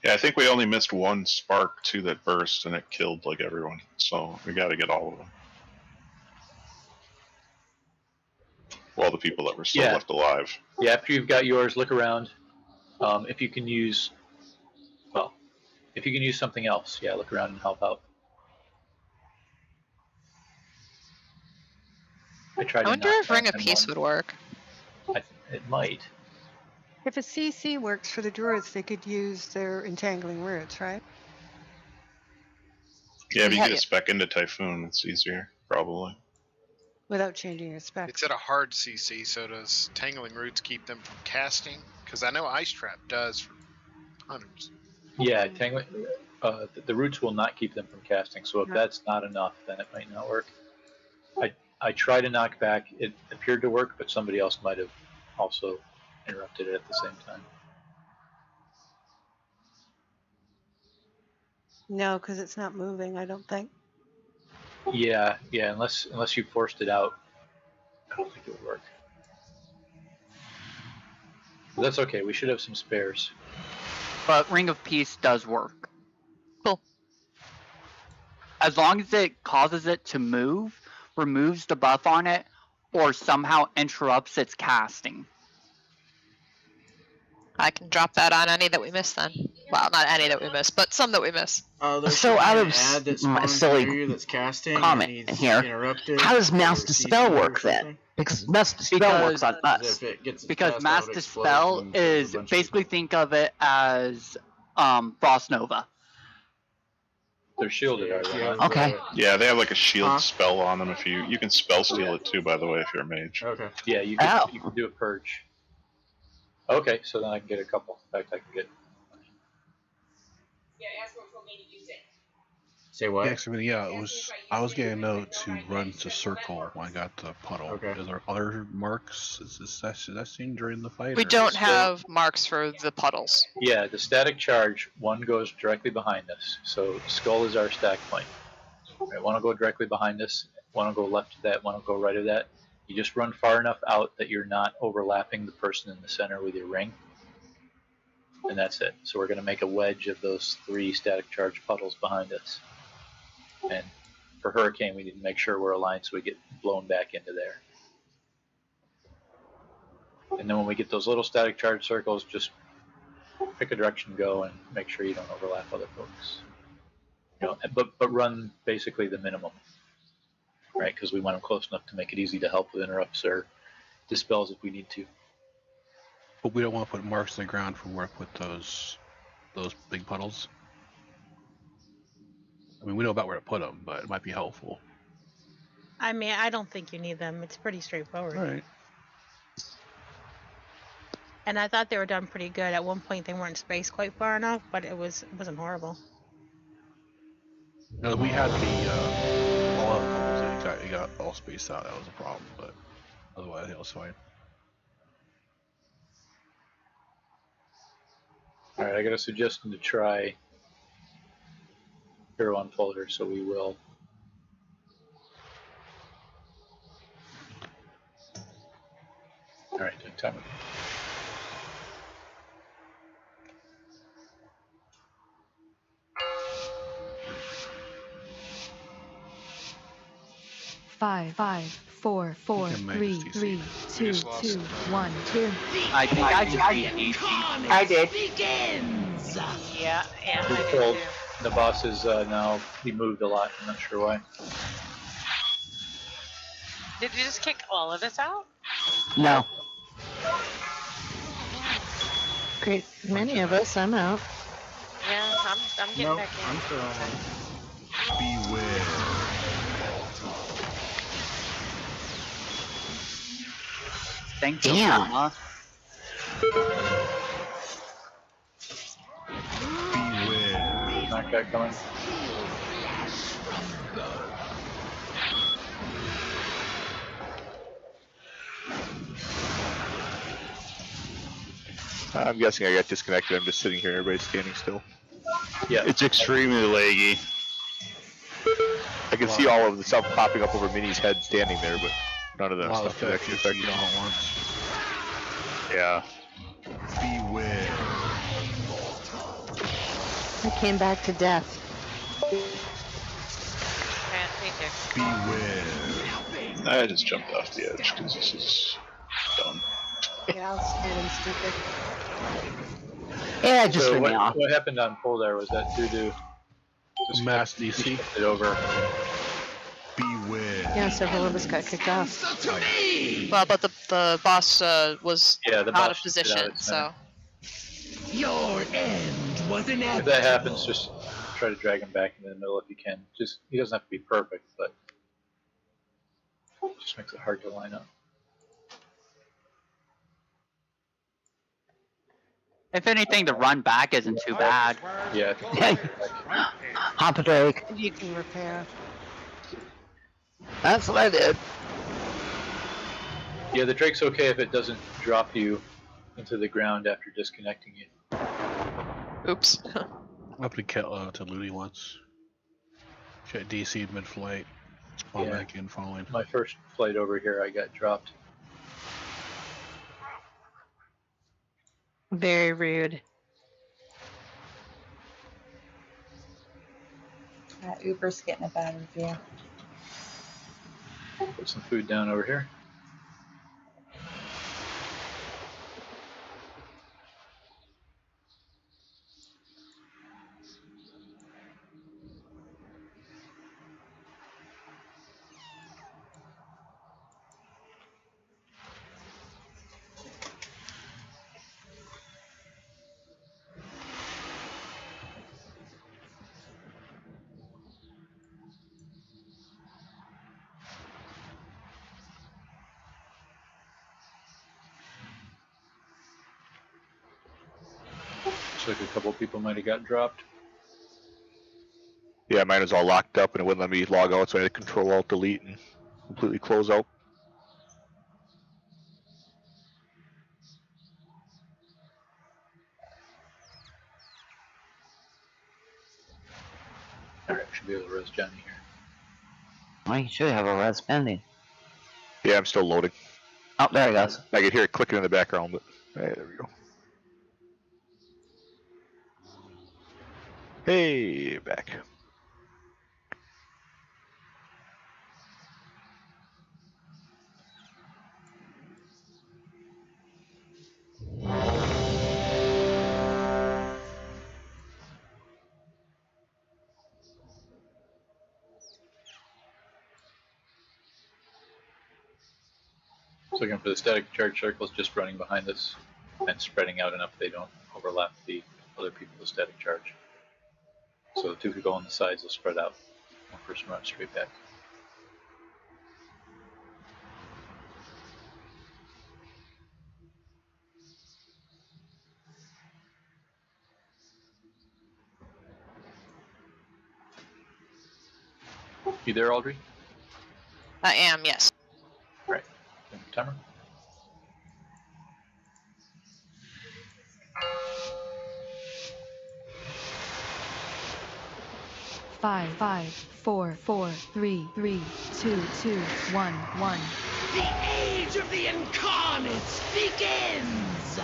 Yeah, I think we only missed one spark too that burst and it killed like everyone. So we got to get all of them. Well, the people that were still left alive. Yeah, after you've got yours, look around. If you can use, well, if you can use something else, yeah, look around and help out. I wonder if Ring of Peace would work. It might. If a CC works for the druids, they could use their entangling roots, right? Yeah, if you get a spec into Typhoon, it's easier, probably. Without changing your spec. It's at a hard CC, so does Tangling Roots keep them from casting? Because I know Ice Trap does for hunters. Yeah, tangling. The roots will not keep them from casting. So if that's not enough, then it might not work. I tried to knock back. It appeared to work, but somebody else might have also interrupted it at the same time. No, because it's not moving, I don't think. Yeah, unless you forced it out, I don't think it would work. But that's okay. We should have some spares. But Ring of Peace does work. Cool. As long as it causes it to move, removes the buff on it or somehow interrupts its casting. I can drop that on any that we miss then. Well, not any that we miss, but some that we miss. There's So out of ad that my spawns silly near you that's casting comment and needs here, interrupted. how does Mass or Dispel CC or work then? something? Because Mass Dispel works on us. If it gets Because cast Mass out, it Dispel explodes and kills a is bunch of basically think of it as Frost Nova. They're shielded, are they? not? Okay. Yeah, they have like a shield spell on them. If you can spell steal it too, by the way, if you're a mage. Okay. Yeah, you can do a purge. Okay, so then I can get a couple. In fact, I can get. Yeah, ask what told me to use it. Say what? Yeah, 'cause I was getting a note to run to circle when I got the puddle. Okay. Is there other marks? Is that seen during the fight? We or- don't have marks for the puddles. Yeah, the static charge, one goes directly behind us. So skull is our stack point. Right, one will go directly behind us, one will go left of that, one will go right of that. You just run far enough out that you're not overlapping the person in the center with your ring. And that's it. So we're going to make a wedge of those 3 static charge puddles behind us. And for Hurricane, we need to make sure we're aligned so we get blown back into there. And then when we get those little static charge circles, just pick a direction, go, and make sure you don't overlap other folks. You know, but run basically the minimum, right? Because we want them close enough to make it easy to help with interrupts or dispels if we need to. But we don't want to put marks on the ground for work with those big puddles. I mean, we know about where to put them, but it might be helpful. I mean, I don't think you need them. It's pretty straightforward. All right. And I thought they were done pretty good. At one point, they weren't spaced quite far enough, but it wasn't horrible. No, we had the all of the puddles. It got all spaced out. That was a problem, but otherwise it was fine. All right, I got a suggestion to try Hero Unfolder, so we will. All right, timer. Five, 4, 4, 3, 3, 2, 2, 1, 2. I think I just I did. Yeah, and We're I did told too. the boss is now he moved a lot. I'm not sure why. Did you just kick all of us out? No. Great many of us. I'm out. Yeah, I'm getting Nope, back in. I'm still on. Beware. Thank you. Damn. Beware. Not got coming. I'm guessing I got disconnected. I'm just sitting here. Everybody's standing still. Yeah, It's extremely laggy. I can see all of the stuff popping up over Minnie's head standing there, but none of the Wow, stuff is actually affecting. all at once. Yeah. Beware. I came back to death. Yeah, me too. Beware. I just jumped off the edge because this is dumb. Yeah, I was standing stupid. Yeah, it just so threw me off. what happened on pull there was that doo-doo Mass DC. it over. Beware. Yeah, several of us got kicked off. Well, but the boss was Yeah, the out boss of just did out position, its so. Your end was If inevitable. that happens, just try to drag him back into the middle if you can. Just he doesn't have to be perfect, but it just makes it hard to line up. If anything, the run back isn't too bad. Yeah. Hop a Drake. You can repair. That's what I did. Yeah, the Drake's okay if it doesn't drop you into the ground after disconnecting you. Oops. Up to Ludi once. She got DC'd mid-flight. Spawned Yeah. back in following. My first flight over here, I got dropped. Very rude. Uber's getting a bad review. Put some food down over here. Looks like a couple people might have got dropped. Yeah, mine was all locked up and it wouldn't let me log out, so I had to Control Alt Delete and completely close out. Alright, should be able to res Johnny here. Well, you should have a res pending. Yeah, I'm still loading. Oh, there he goes. I could hear it clicking in the background, but hey, there we go. Hey, back. So looking for the static charge circles just running behind us and spreading out enough they don't overlap the other people with static charge. So the two people on the sides will spread out. One person runs straight back. You there, Audrey? I am, yes. Right. Timer. 5, 5, 4, 4, 3, 3, 2, 2, 1, 1. The age of the incarnates begins!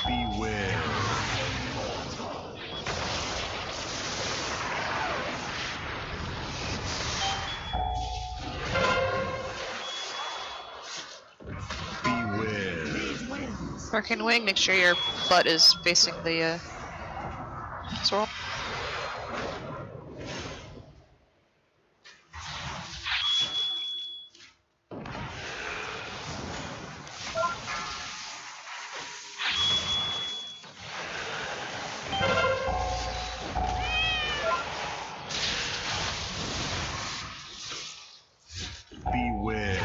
Beware. Hurricane Wing, make sure your butt is facing the swirl. Beware.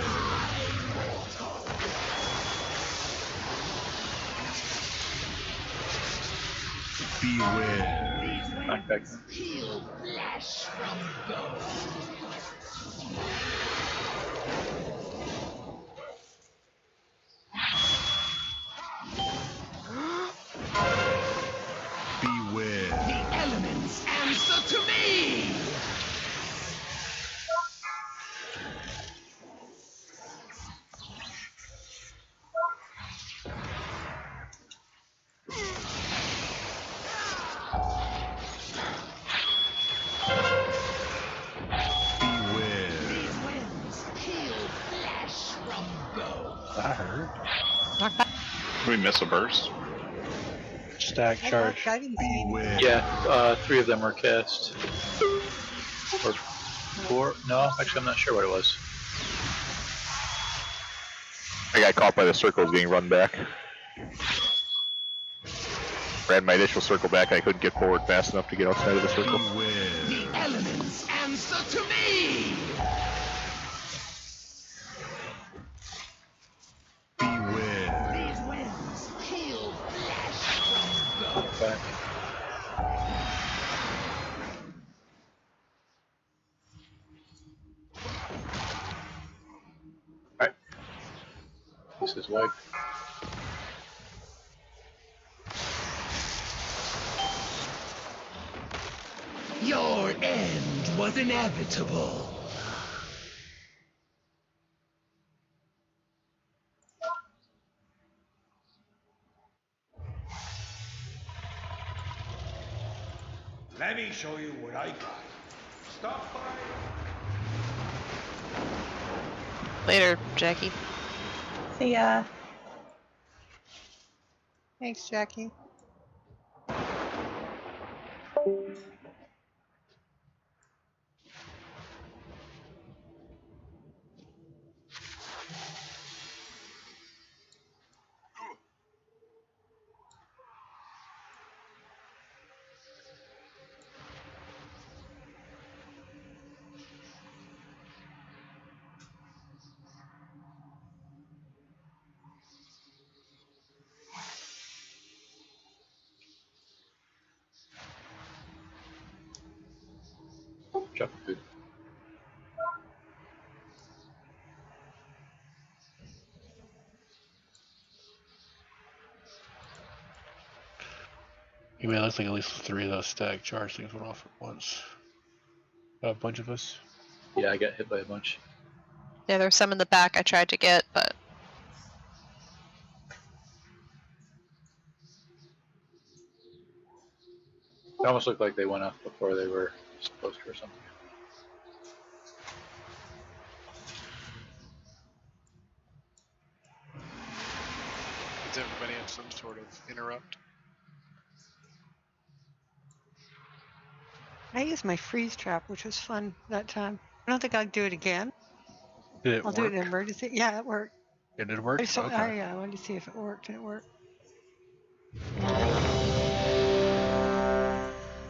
Beware. Knock back. Heal flesh from bone. Beware. The elements answer to me! That hurt. Did we miss a burst? Stack charge. Yeah, 3 of them were cast. Or 4? No, actually I'm not sure what it was. I got caught by the circles being run back. Ran my initial circle back, I couldn't get forward fast enough to get outside of the circle. The elements answer to me! Beware. These winds heal flesh from bone. Back. Alright. This is wipe. Your end was inevitable. Let me show you what I got. Stop by. Later, Jackie. See ya. Thanks, Jackie. Drop food. You mean it looks like at least 3 of those stack charge things went off at once. A bunch of us. Yeah, I got hit by a bunch. Yeah, there's some in the back I tried to get, but It almost looked like they went off before they were supposed to or something. Does everybody have some sort of interrupt? I used my freeze trap, which was fun that time. I don't think I'll do it again. Did it I'll work? do it in emergency. Yeah, it worked. It did work? Okay. I wanted to see if it worked, and it worked.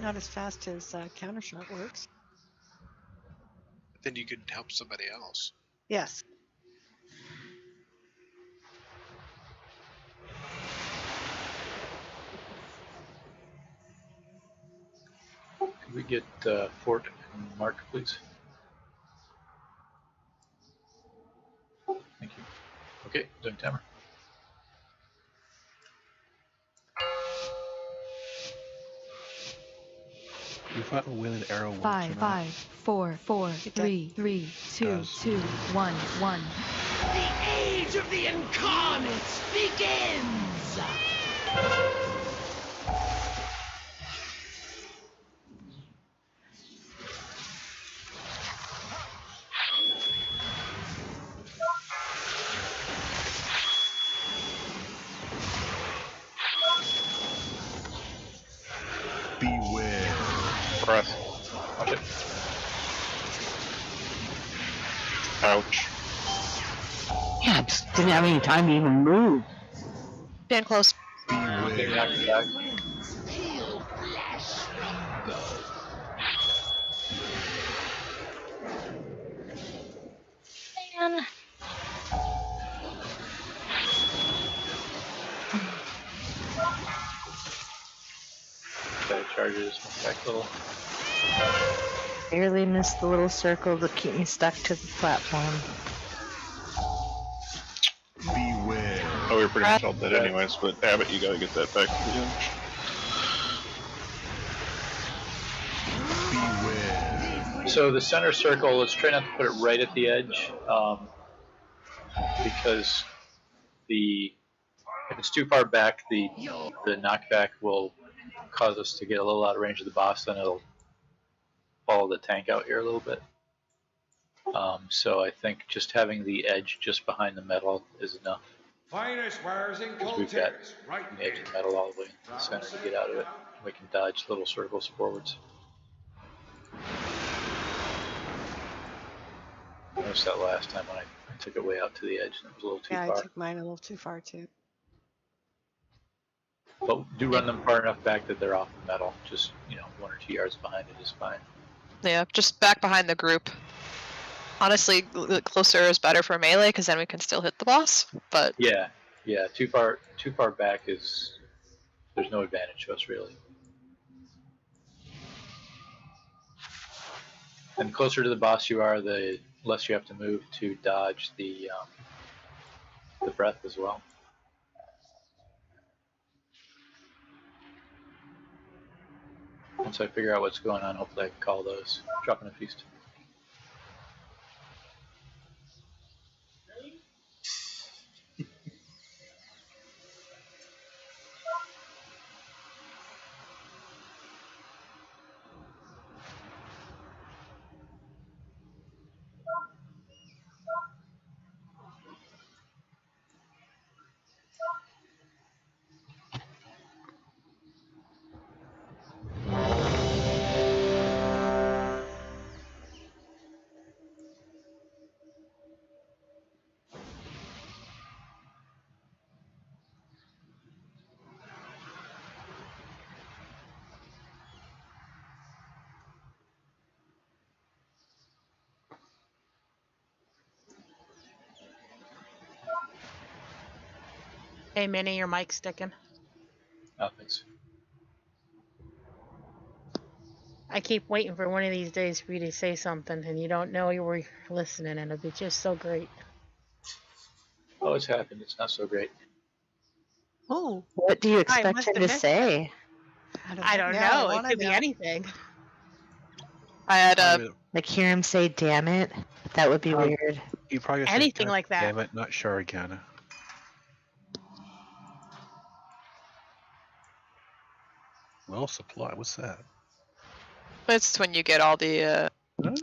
Not as fast as countershot works. Then you could help somebody else. Yes. Could we get Fort and Mark, please? Thank you. Okay, doing timer. You thought a wheeling arrow works 5, 5, 4, 4, 3, 3, 2, 2, 1, 1. The age of the incarnates begins! Beware. Breath. Watch it. Ouch. Yeah, I just didn't have any time to even move. stand close. Getting knocked back. Man. Okay, charges. Back a little. Barely missed the little circle to keep me stuck to the platform. Beware. Oh, we were pretty much all dead anyways, but Abbott, you gotta get that back to the hinge. Beware. So the center circle, let's try not to put it right at the edge, because if it's too far back, the knockback will cause us to get a little out of range of the boss. Then it'll follow the tank out here a little bit. So I think just having the edge just behind the metal is enough. Finest wares in Because we've got the edge of the metal all the way into the center to get out of it. We can dodge little circles forwards. I noticed that last time when I took it way out to the edge and it was a little too Yeah, far. I took mine a little too far too. But do run them far enough back that they're off the metal. Just, 1 or 2 yards behind it is fine. Yeah, just back behind the group. Honestly, closer is better for melee because then we can still hit the boss. But Yeah, too far back there's no advantage to us really. And the closer to the boss you are, the less you have to move to dodge the breath as well. Once I figure out what's going on, hopefully I can call those. Dropping a feast. Hey, Minnie, your mic's sticking. Oh, thanks. I keep waiting for one of these days for you to say something, and you don't know you were listening, and it'll be just so great. Oh, it's happened. It's not so great. Oh, What do you I expect must him have to missed say? I don't Yeah, I know. It wanna could be know. anything. I had a. Like hear him say "damn it"? That would be weird. You probably said, Anything "God like that." Damn it, not sure again. Well, supply. What's that? It's when you get all the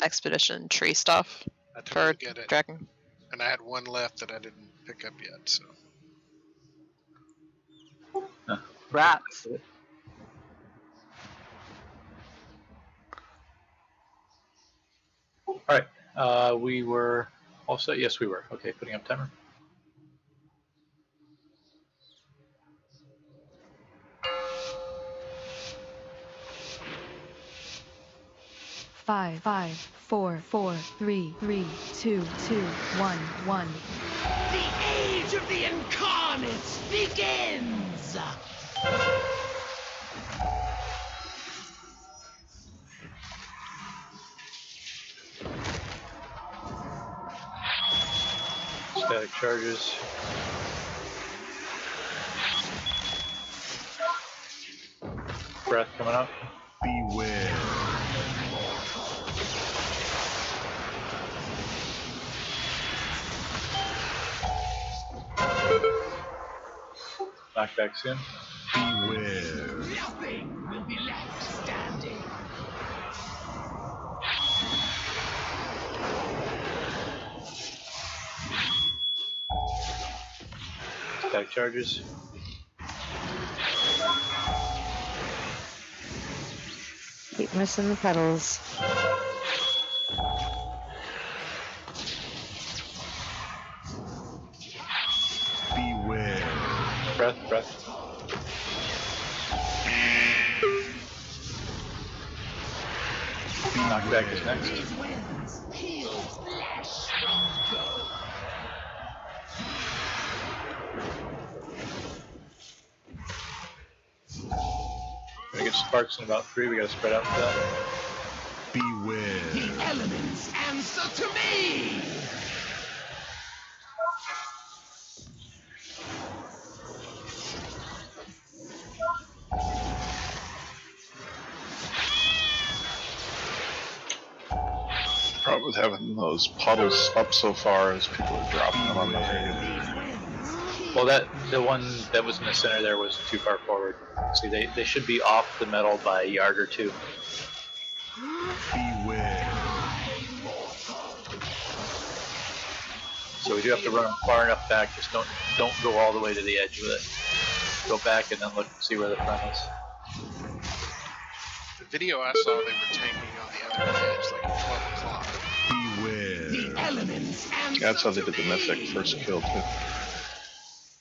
expedition tree stuff I took for a get it, dragon. and I had one left that I didn't pick up yet. So Rats. All right. We were all set. Yes, we were. Okay, putting up timer. Five, 4, 3, 2, 1. The age of the incarnates begins! Static charges. Breath coming up. Beware. Knockback soon. Beware. Nothing will be left standing. Static charges. Keep missing the pedals. Beware. Breath. Knockback is next. These winds heal flesh and go. Gonna get sparks in about 3. We gotta spread out for that. Beware. The elements answer to me! Problem with having those puddles up so far is people are dropping them on the way. Well, the one that was in the center there was too far forward. See, they should be off the metal by a yard or 2. Beware. So we do have to run them far enough back. Just don't go all the way to the edge with it. Go back and then look and see where the front is. the video I saw, they were tanking on the other edge, like at 12 o'clock. Beware. The elements answer That's how they to did the me. mythic first kill too.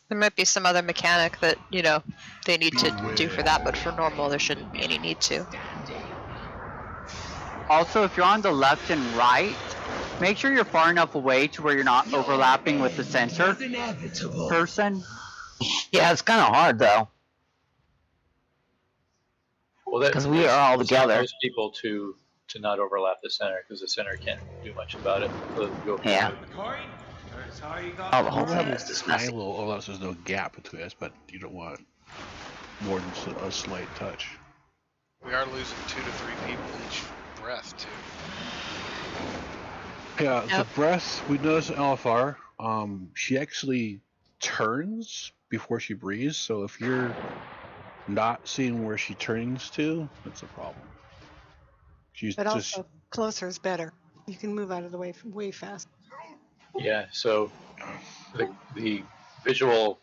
There might be some other mechanic that, you know, they need to do for that, but for normal there shouldn't be any need to. Also, if you're on the left and right, make sure you're far enough away to where you're not overlapping with the center person. Yeah, it's kind of hard though. Well, that 'Cause we are all it's not together. Those people to not overlap the center because the center can't do much about it. So go Yeah. Oh, the whole Well, thing is just tiny messy. little overlaps, there's no gap between us, but you don't want more than a slight touch. We are losing 2 to 3 people each breath too. Yeah, Yep. the breath, we noticed in LFR, she actually turns before she breathes, so if you're not seeing where she turns to, that's a problem. She's But just, also, closer is better. You can move out of the way way fast. Yeah, so the visual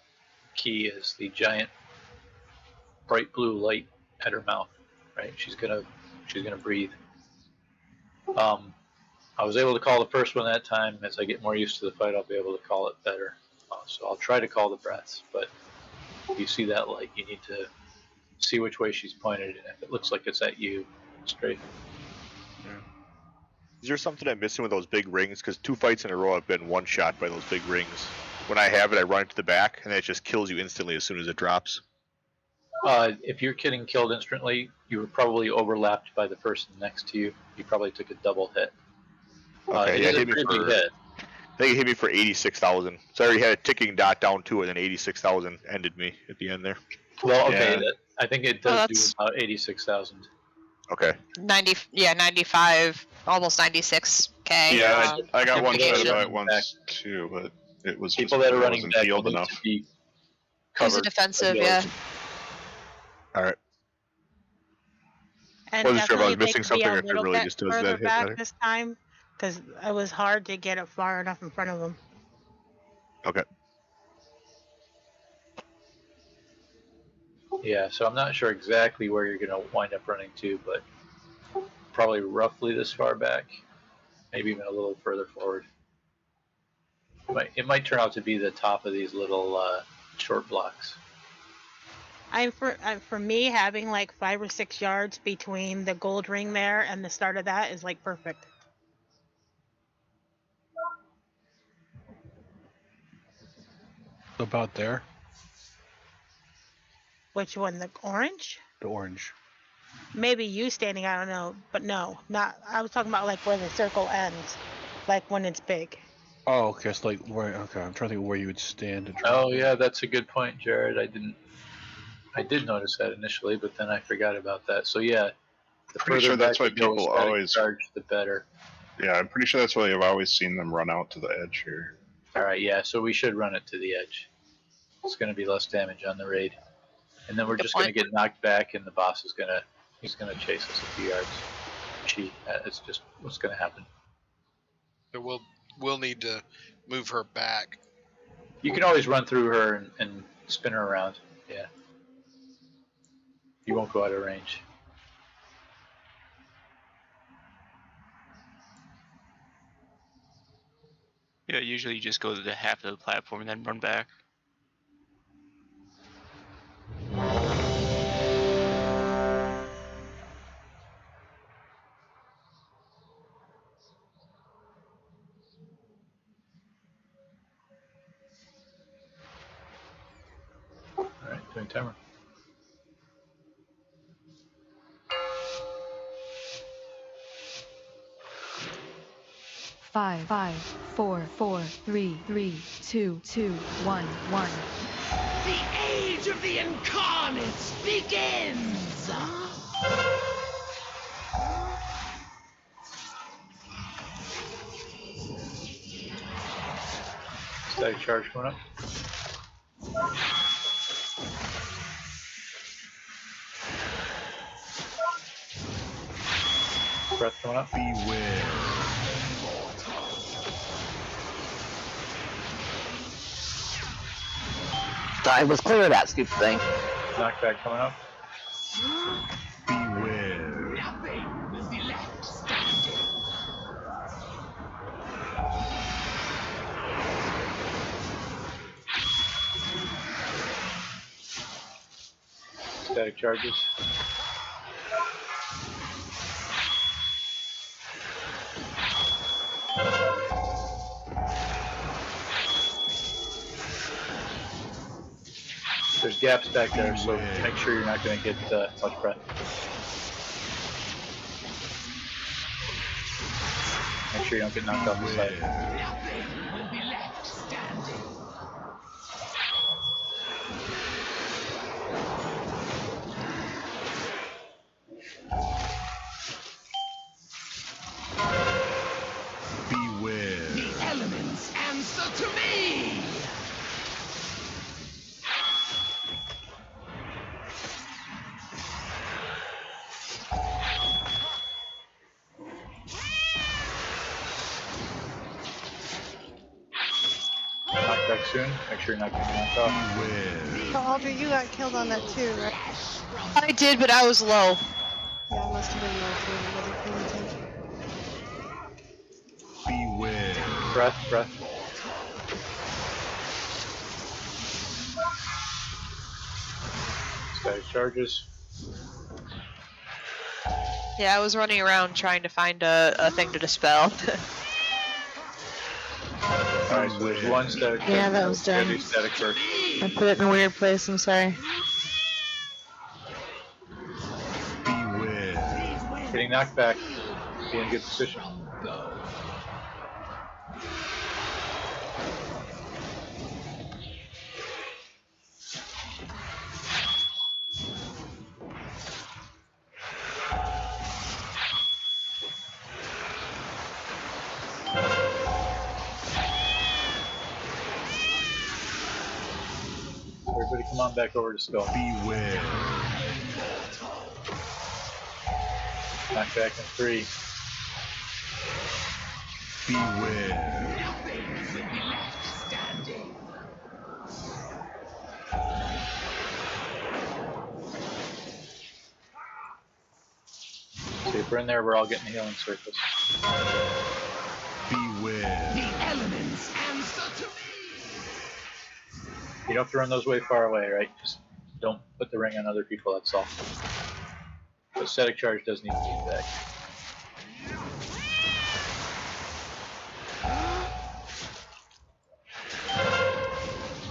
key is the giant bright blue light at her mouth, right? She's gonna breathe. I was able to call the first one that time. As I get more used to the fight, I'll be able to call it better. So I'll try to call the breaths, but if you see that light, you need to see which way she's pointed, and if it looks like it's at you, straight. Is there something I'm missing with those big rings? Because 2 fights in a row I've been one shot by those big rings. When I have it, I run it to the back, and it just kills you instantly as soon as it drops. If you're getting killed instantly, you were probably overlapped by the person next to you. You probably took a double hit. Okay, it yeah, is it a hit me pretty big for. hit. I think it hit me for 86,000. So I already had a ticking dot down to it, and 86,000 ended me at the end there. Well, okay, Yeah. I think it does do about 86,000. Okay. 95, almost 96k. Yeah, I got one shot application. about it once too, but it was People just, that are it running wasn't back healed need enough. to be Use a covered. defensive, by yeah. those. All right. And Wasn't sure if I was definitely missing make something me or a if it little really bit just does further that hit back better. this time, because it was hard to get it far enough in front of him. Okay. Yeah, so I'm not sure exactly where you're going to wind up running to, but probably roughly this far back, maybe even a little further forward. It might turn out to be the top of these little short blocks. For me, having like 5 or 6 yards between the gold ring there and the start of that is like perfect. about there, Which one? The orange? the orange. Maybe you standing, I don't know, but no, not. I was talking about like where the circle ends, like when it's big. Oh, okay, it's like where, okay, I'm trying to think of where you would stand to drop. Oh yeah, that's a good point, Jared. I did notice that initially, but then I forgot about that. So yeah, the Pretty further sure that's back why you go with people static always. charge, the better. Yeah, I'm pretty sure that's why I've always seen them run out to the edge here. All right, yeah, so we should run it to the edge. It's going to be less damage on the raid, and then we're just going to get knocked back, and the boss is he's gonna chase us a few yards. It's just what's going to happen. So we'll need to move her back. You can always run through her and spin her around. Yeah, you won't go out of range. Yeah, usually you just go to the half of the platform and then run back. All right, doing timer. Five, 4, 3, 2, 1, 1. The age of the incarnates begins! Static charge going up. Breath going up. Beware. I was clear of that stupid thing. Knockback coming up. Beware. Nothing will be left standing. Static charges. There's gaps back there, so make sure you're not going to get much breath. Make sure you don't get knocked off the side. Nothing will be left standing. back soon. Make sure you're not getting knocked off. So Audrey, you got killed on that too, right? I did, but I was low. Yeah, it must have been low too. I wasn't paying attention. Beware. Breath. Static charges. Yeah, I was running around trying to find a thing to dispel. Alright, so there's one static charge. Yeah, that was done. Static charge. I put it in a weird place, I'm sorry. Beware. Getting knocked back. Be in good position. Everybody come on back over to Skull. Beware. Knock back in 3. Beware. See, if we're in there, we're all getting healing circles. Beware. The elements answer to me. You don't have to run those way far away, right? Just don't put the ring on other people, that's all. But static charge does need to be back.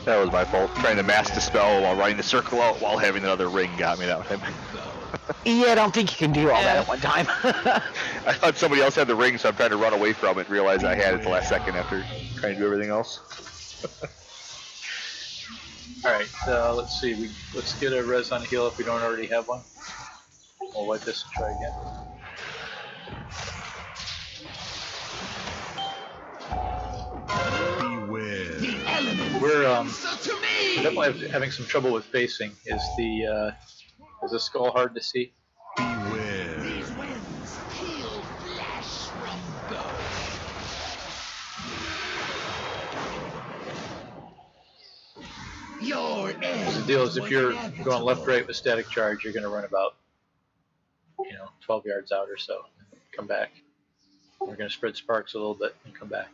That was my fault. Trying to mass dispel while running the circle out while having another ring got me that time. Yeah, I don't think you can do all that at one time. I thought somebody else had the ring, so I'm trying to run away from it and realize I had it the last second after trying to do everything else. Alright, let's see. Let's get a res on heal if we don't already have one. We'll wipe this and try again. Beware. The elements We're answer to me. definitely having some trouble with facing. Is the skull hard to see? Beware. These winds heal flesh from bone. Your end. The deal is if you're going left-right with static charge, you're going to run about 12 yards out or so, and come back. We're going to spread sparks a little bit and come back.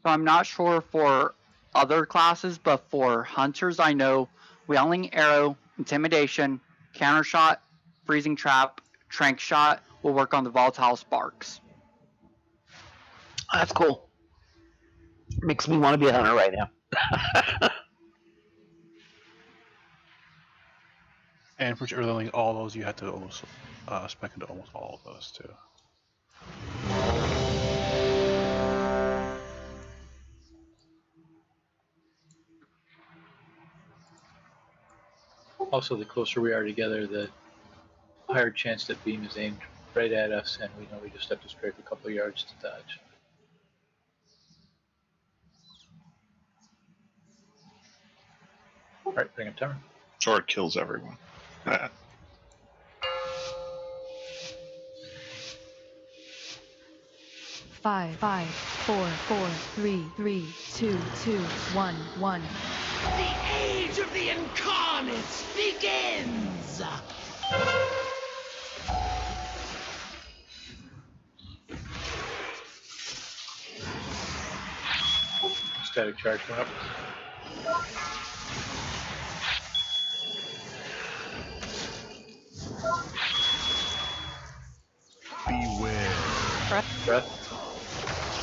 So I'm not sure for other classes, but for hunters, I know Wailing Arrow, Intimidation, Counter Shot, Freezing Trap, Trank Shot will work on the Volatile Sparks. That's cool. Makes me want to be a hunter right now. And for early all those, you have to almost spec into almost all of those too. Also, the closer we are together, the higher chance that beam is aimed right at us, and we know we just have to scrape a couple of yards to dodge. Alright, bring up timer. Or it kills everyone. 5, 4, 4, 3, 3, 2, 2, 1, 1. The age of the incarnates begins! Static charge going up. Beware. Breath.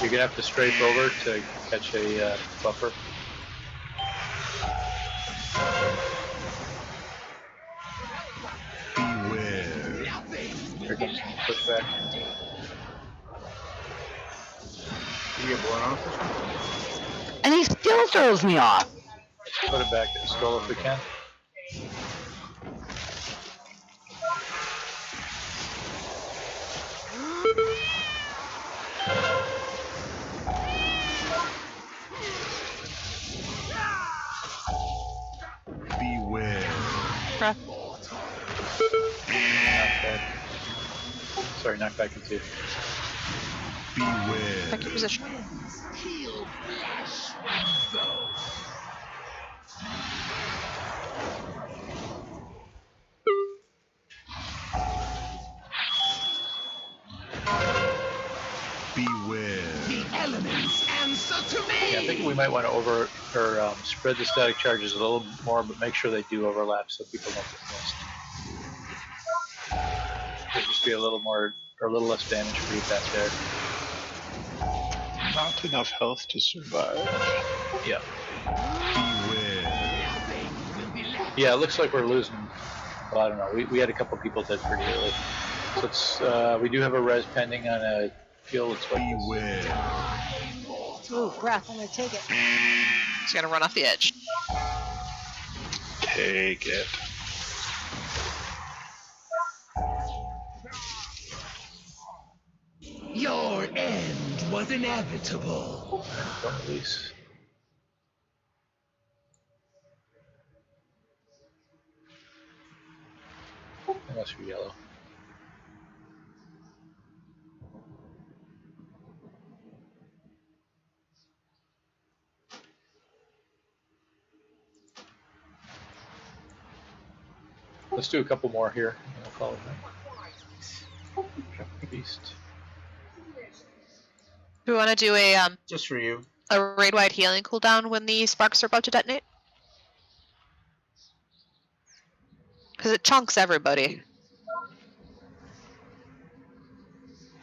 You're gonna have to strafe over to catch a buffer. They're getting some pushback. You get blown off this one? And he still throws me off. Put it back to skull if we can. Beware. Crap. Sorry, knock back into. Beware. Back to position. Beware. The elements answer to me. Yeah, I think we might want to spread the static charges a little more, but make sure they do overlap so people don't get missed. There'll just be a little more or a little less damage for you back there. Not enough health to survive. Yeah. Beware. Yeah, it looks like we're losing. Well, I don't know. We had a couple people dead pretty early. Let's. We do have a res pending on a field that's like this. Beware. Ooh, breath. I'm gonna take it. He's gonna run off the edge. Take it. Your end was inevitable. Don't release. Unless you're yellow. Let's do a couple more here, and we'll call it night. Beast. Do we want to do a Just for you. a raid-wide healing cooldown when the sparks are about to detonate? Because it chunks everybody.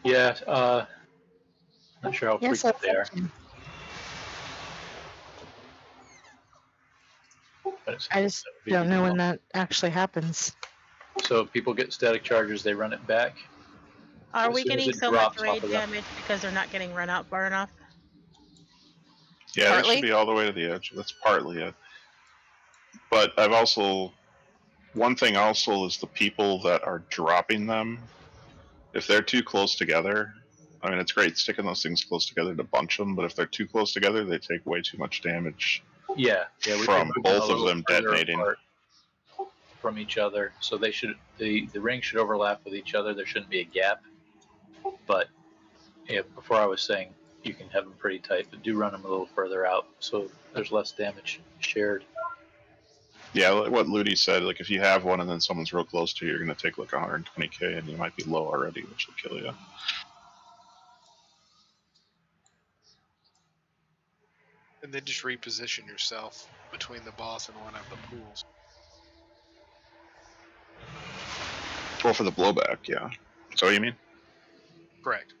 Yeah, not sure how Yes, frequent they are. But it's- I just don't know when that actually happens. So if people get static charges, they run it back. Are As we soon as getting it so much drops off raid of them. damage because they're not getting run out far enough? Yeah, they Partly? should be all the way to the edge. That's partly it. But I've also... One thing also is the people that are dropping them. If they're too close together... I mean, it's great sticking those things close together to bunch them, but if they're too close together, they take way too much damage Yeah, we from can move them a both of little them further detonating. apart from each other. So they should the rings should overlap with each other. There shouldn't be a gap. But yeah, before I was saying you can have them pretty tight, but do run them a little further out so there's less damage shared. Yeah, like what Ludi said, like if you have one and then someone's real close to you, you're going to take like 120k and you might be low already, which will kill you. And then just reposition yourself between the boss and one of the pools. Well, for the blowback, yeah. So what you mean? Correct.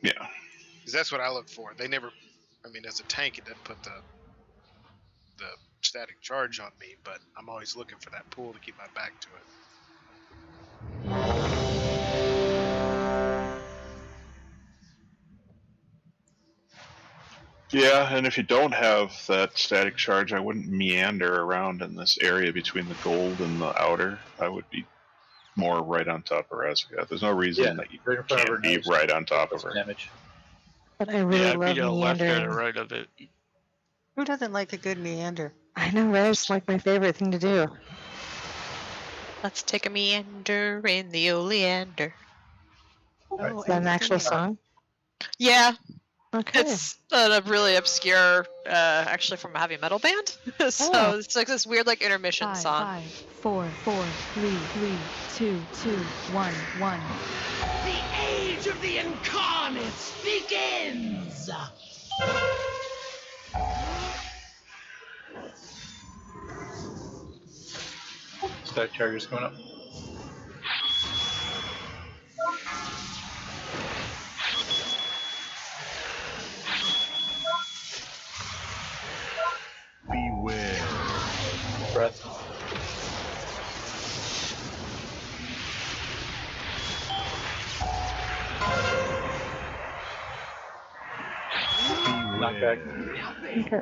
Yeah. Because that's what I look for. They never, I mean, as a tank, it doesn't put the static charge on me, but I'm always looking for that pool to keep my back to it. Yeah, and if you don't have that static charge, I wouldn't meander around in this area between the gold and the outer. I would be more right on top of Razgat. There's no reason that you right in front of her can't be nose. right on top of her. Damage. But I really Yeah, love be to the left or the meandering. right of it. Who doesn't like a good meander? I know, right? It's like my favorite thing to do. Let's take a meander in the oleander. Oh, Is that an actual song? Yeah. Okay. It's a really obscure, actually from a heavy metal band. So Oh. it's like this weird like intermission 5, song. 5, 4, 4, 3, 3, 2, 2, 1, 1. The age of the incarnates begins! Static charges coming up. Beware. Breath. knockback. Okay.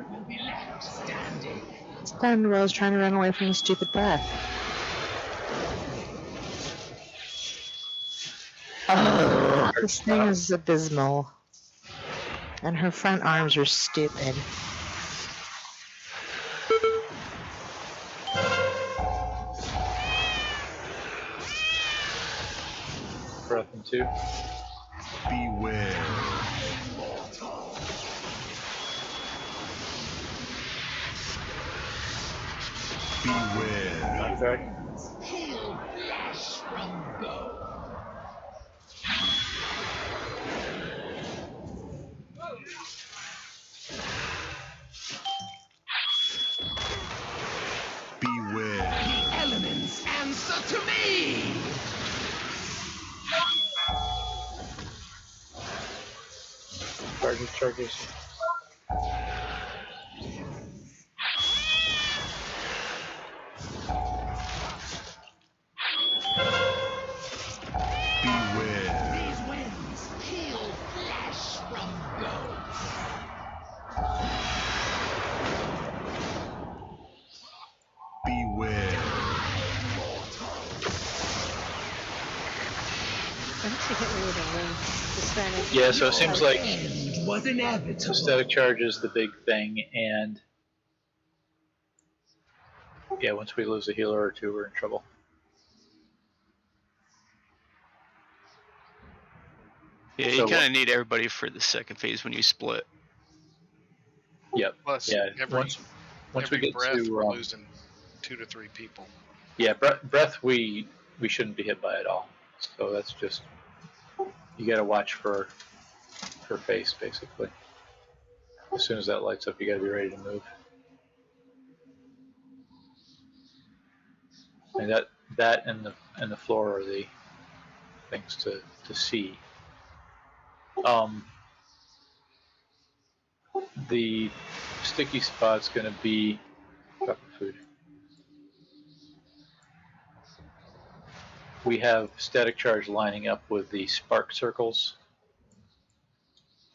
It's time I was trying to run away from the stupid breath. Oh, this thing is abysmal. And her front arms are stupid. Breath in 2. Beware. Beware. Knockback. Beware. The elements answer to me! Charges. Beware. These winds heal flesh from bone. Beware. Why don't you hit me with a ring? The Spanish. Yeah, so it seems like Was inevitable. static charge is the big thing, and yeah, once we lose a healer or two, we're in trouble. Yeah, you So kind of need everybody for the second phase when you split. Yep. Plus, Yeah. every Once we get breath, to we're losing 2 to 3 people. yeah, breath we shouldn't be hit by at all. So that's just you got to watch for her face basically. As soon as that lights up, you got to be ready to move. And that and the floor are the things to see. The sticky spot's going to be drop of food. We have static charge lining up with the spark circles.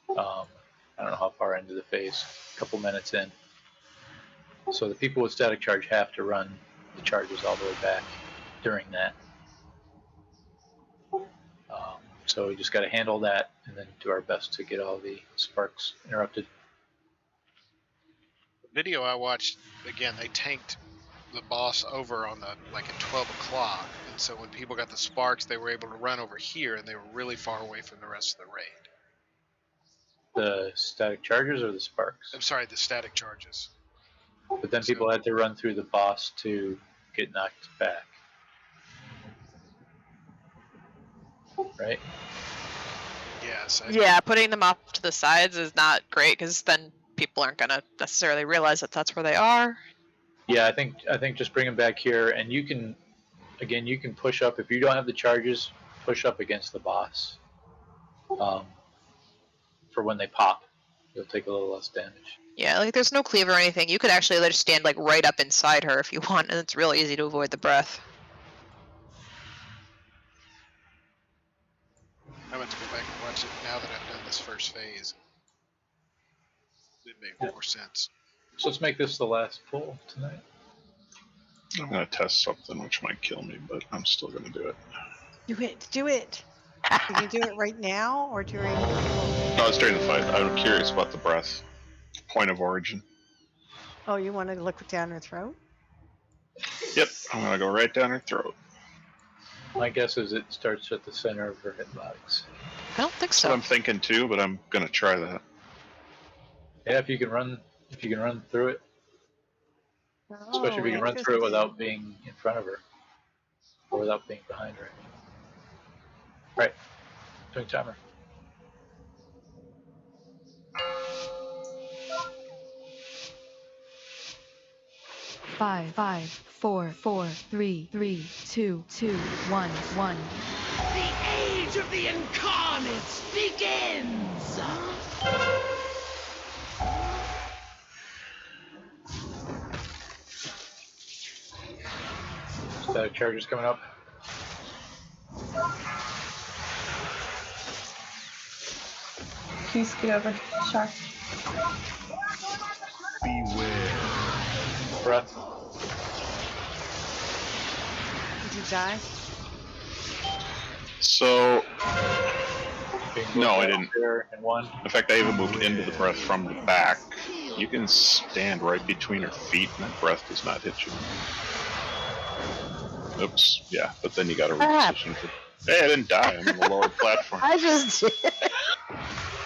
I don't know how far into the phase, a couple minutes in. So the people with static charge have to run the charges all the way back during that. So we just got to handle that and then do our best to get all the sparks interrupted. The video I watched, again, they tanked the boss over on the at 12 o'clock, and so when people got the sparks, they were able to run over here, and they were really far away from the rest of the raid. The static charges or the sparks? I'm sorry, the static charges. But then people had to run through the boss to get knocked back. Right? Yes. Yeah, putting them off to the sides is not great because then people aren't going to necessarily realize that that's where they are. Yeah, I think just bring them back here, and you can push up if you don't have the charges. Push up against the boss. For when they pop, you'll take a little less damage. Yeah, like there's no cleaver or anything. You could actually just stand right up inside her if you want, and it's real easy to avoid the breath. I went to go back and watch it now that I've done this first phase. It made more sense. So let's make this the last pull tonight. I'm going to test something which might kill me, but I'm still going to do it. Do it. You can do it right now or during. No, it's during the fight. I'm curious about the breath. Point of origin. Oh, you want to look down her throat? Yep, I'm going to go right down her throat. My guess is it starts at the center of her hitbox. I don't think That's what I'm thinking too, but I'm going to try that. Yeah, if you can run through it. Especially if you can run through it without being in front of her. Or without being behind her. Right. Doing timer. Five, 4, 3, 2, 1, 1. The age of the incarnates begins! Static charges coming up. Can you scoot over, Shark? Beware. Breath. Did you die? So, no, I didn't. There and one. In fact, I even moved into the breath from the back. You can stand right between her feet, and that breath does not hit you. Oops, yeah, but then you got to reposition. Hey, I didn't die. I'm on the lower platform. I just did.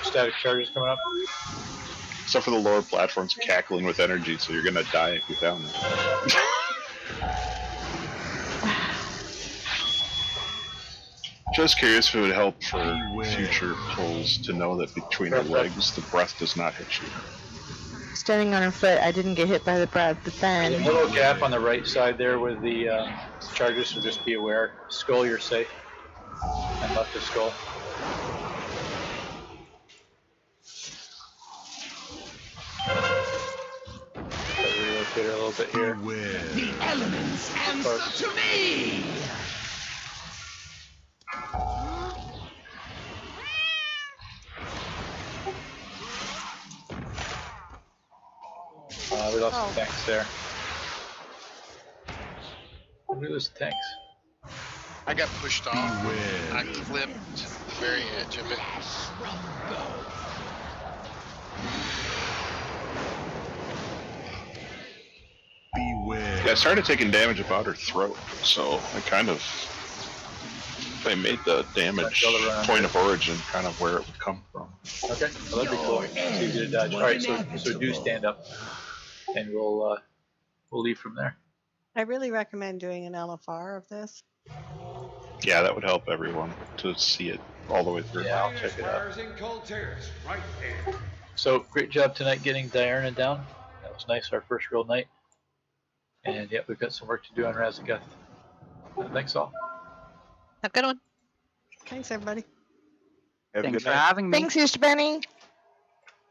Static charges coming up. Except for the lower platform's cackling with energy, so you're gonna die if you're down there. Just curious if it would help for future pulls to know that between her legs, the breath does not hit you. Standing on her foot, I didn't get hit by the breath, but There's a then. little gap on the right side there with the charges, so just be aware. Skull, you're safe. And left the skull. Relocate her a little bit here. The elements answer to me! We lost some tanks there. We lose the tanks. I got pushed off. I clipped the very edge of it. Beware. Yeah, I started taking damage about her throat, so I made the damage point of origin kind of where it would come from. Okay, well, that'd be cool. It's easy to dodge. Alright, so do stand up. And we'll leave from there. I really recommend doing an LFR of this. Yeah, that would help everyone to see it all the way through. Yeah, I'll check it out. So, great job tonight getting Diurna down. That was nice, our first real night. And yeah, we've got some work to do on Razageth. Thanks all. Have a good one. Thanks, everybody. Thanks for having me. Thanks, Mr. Benny.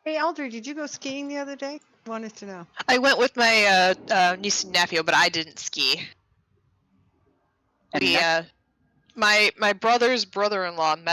Hey, Aldry, did you go skiing the other day? Wanted to know. I went with my niece and nephew, but I didn't ski. We my brother's brother-in-law met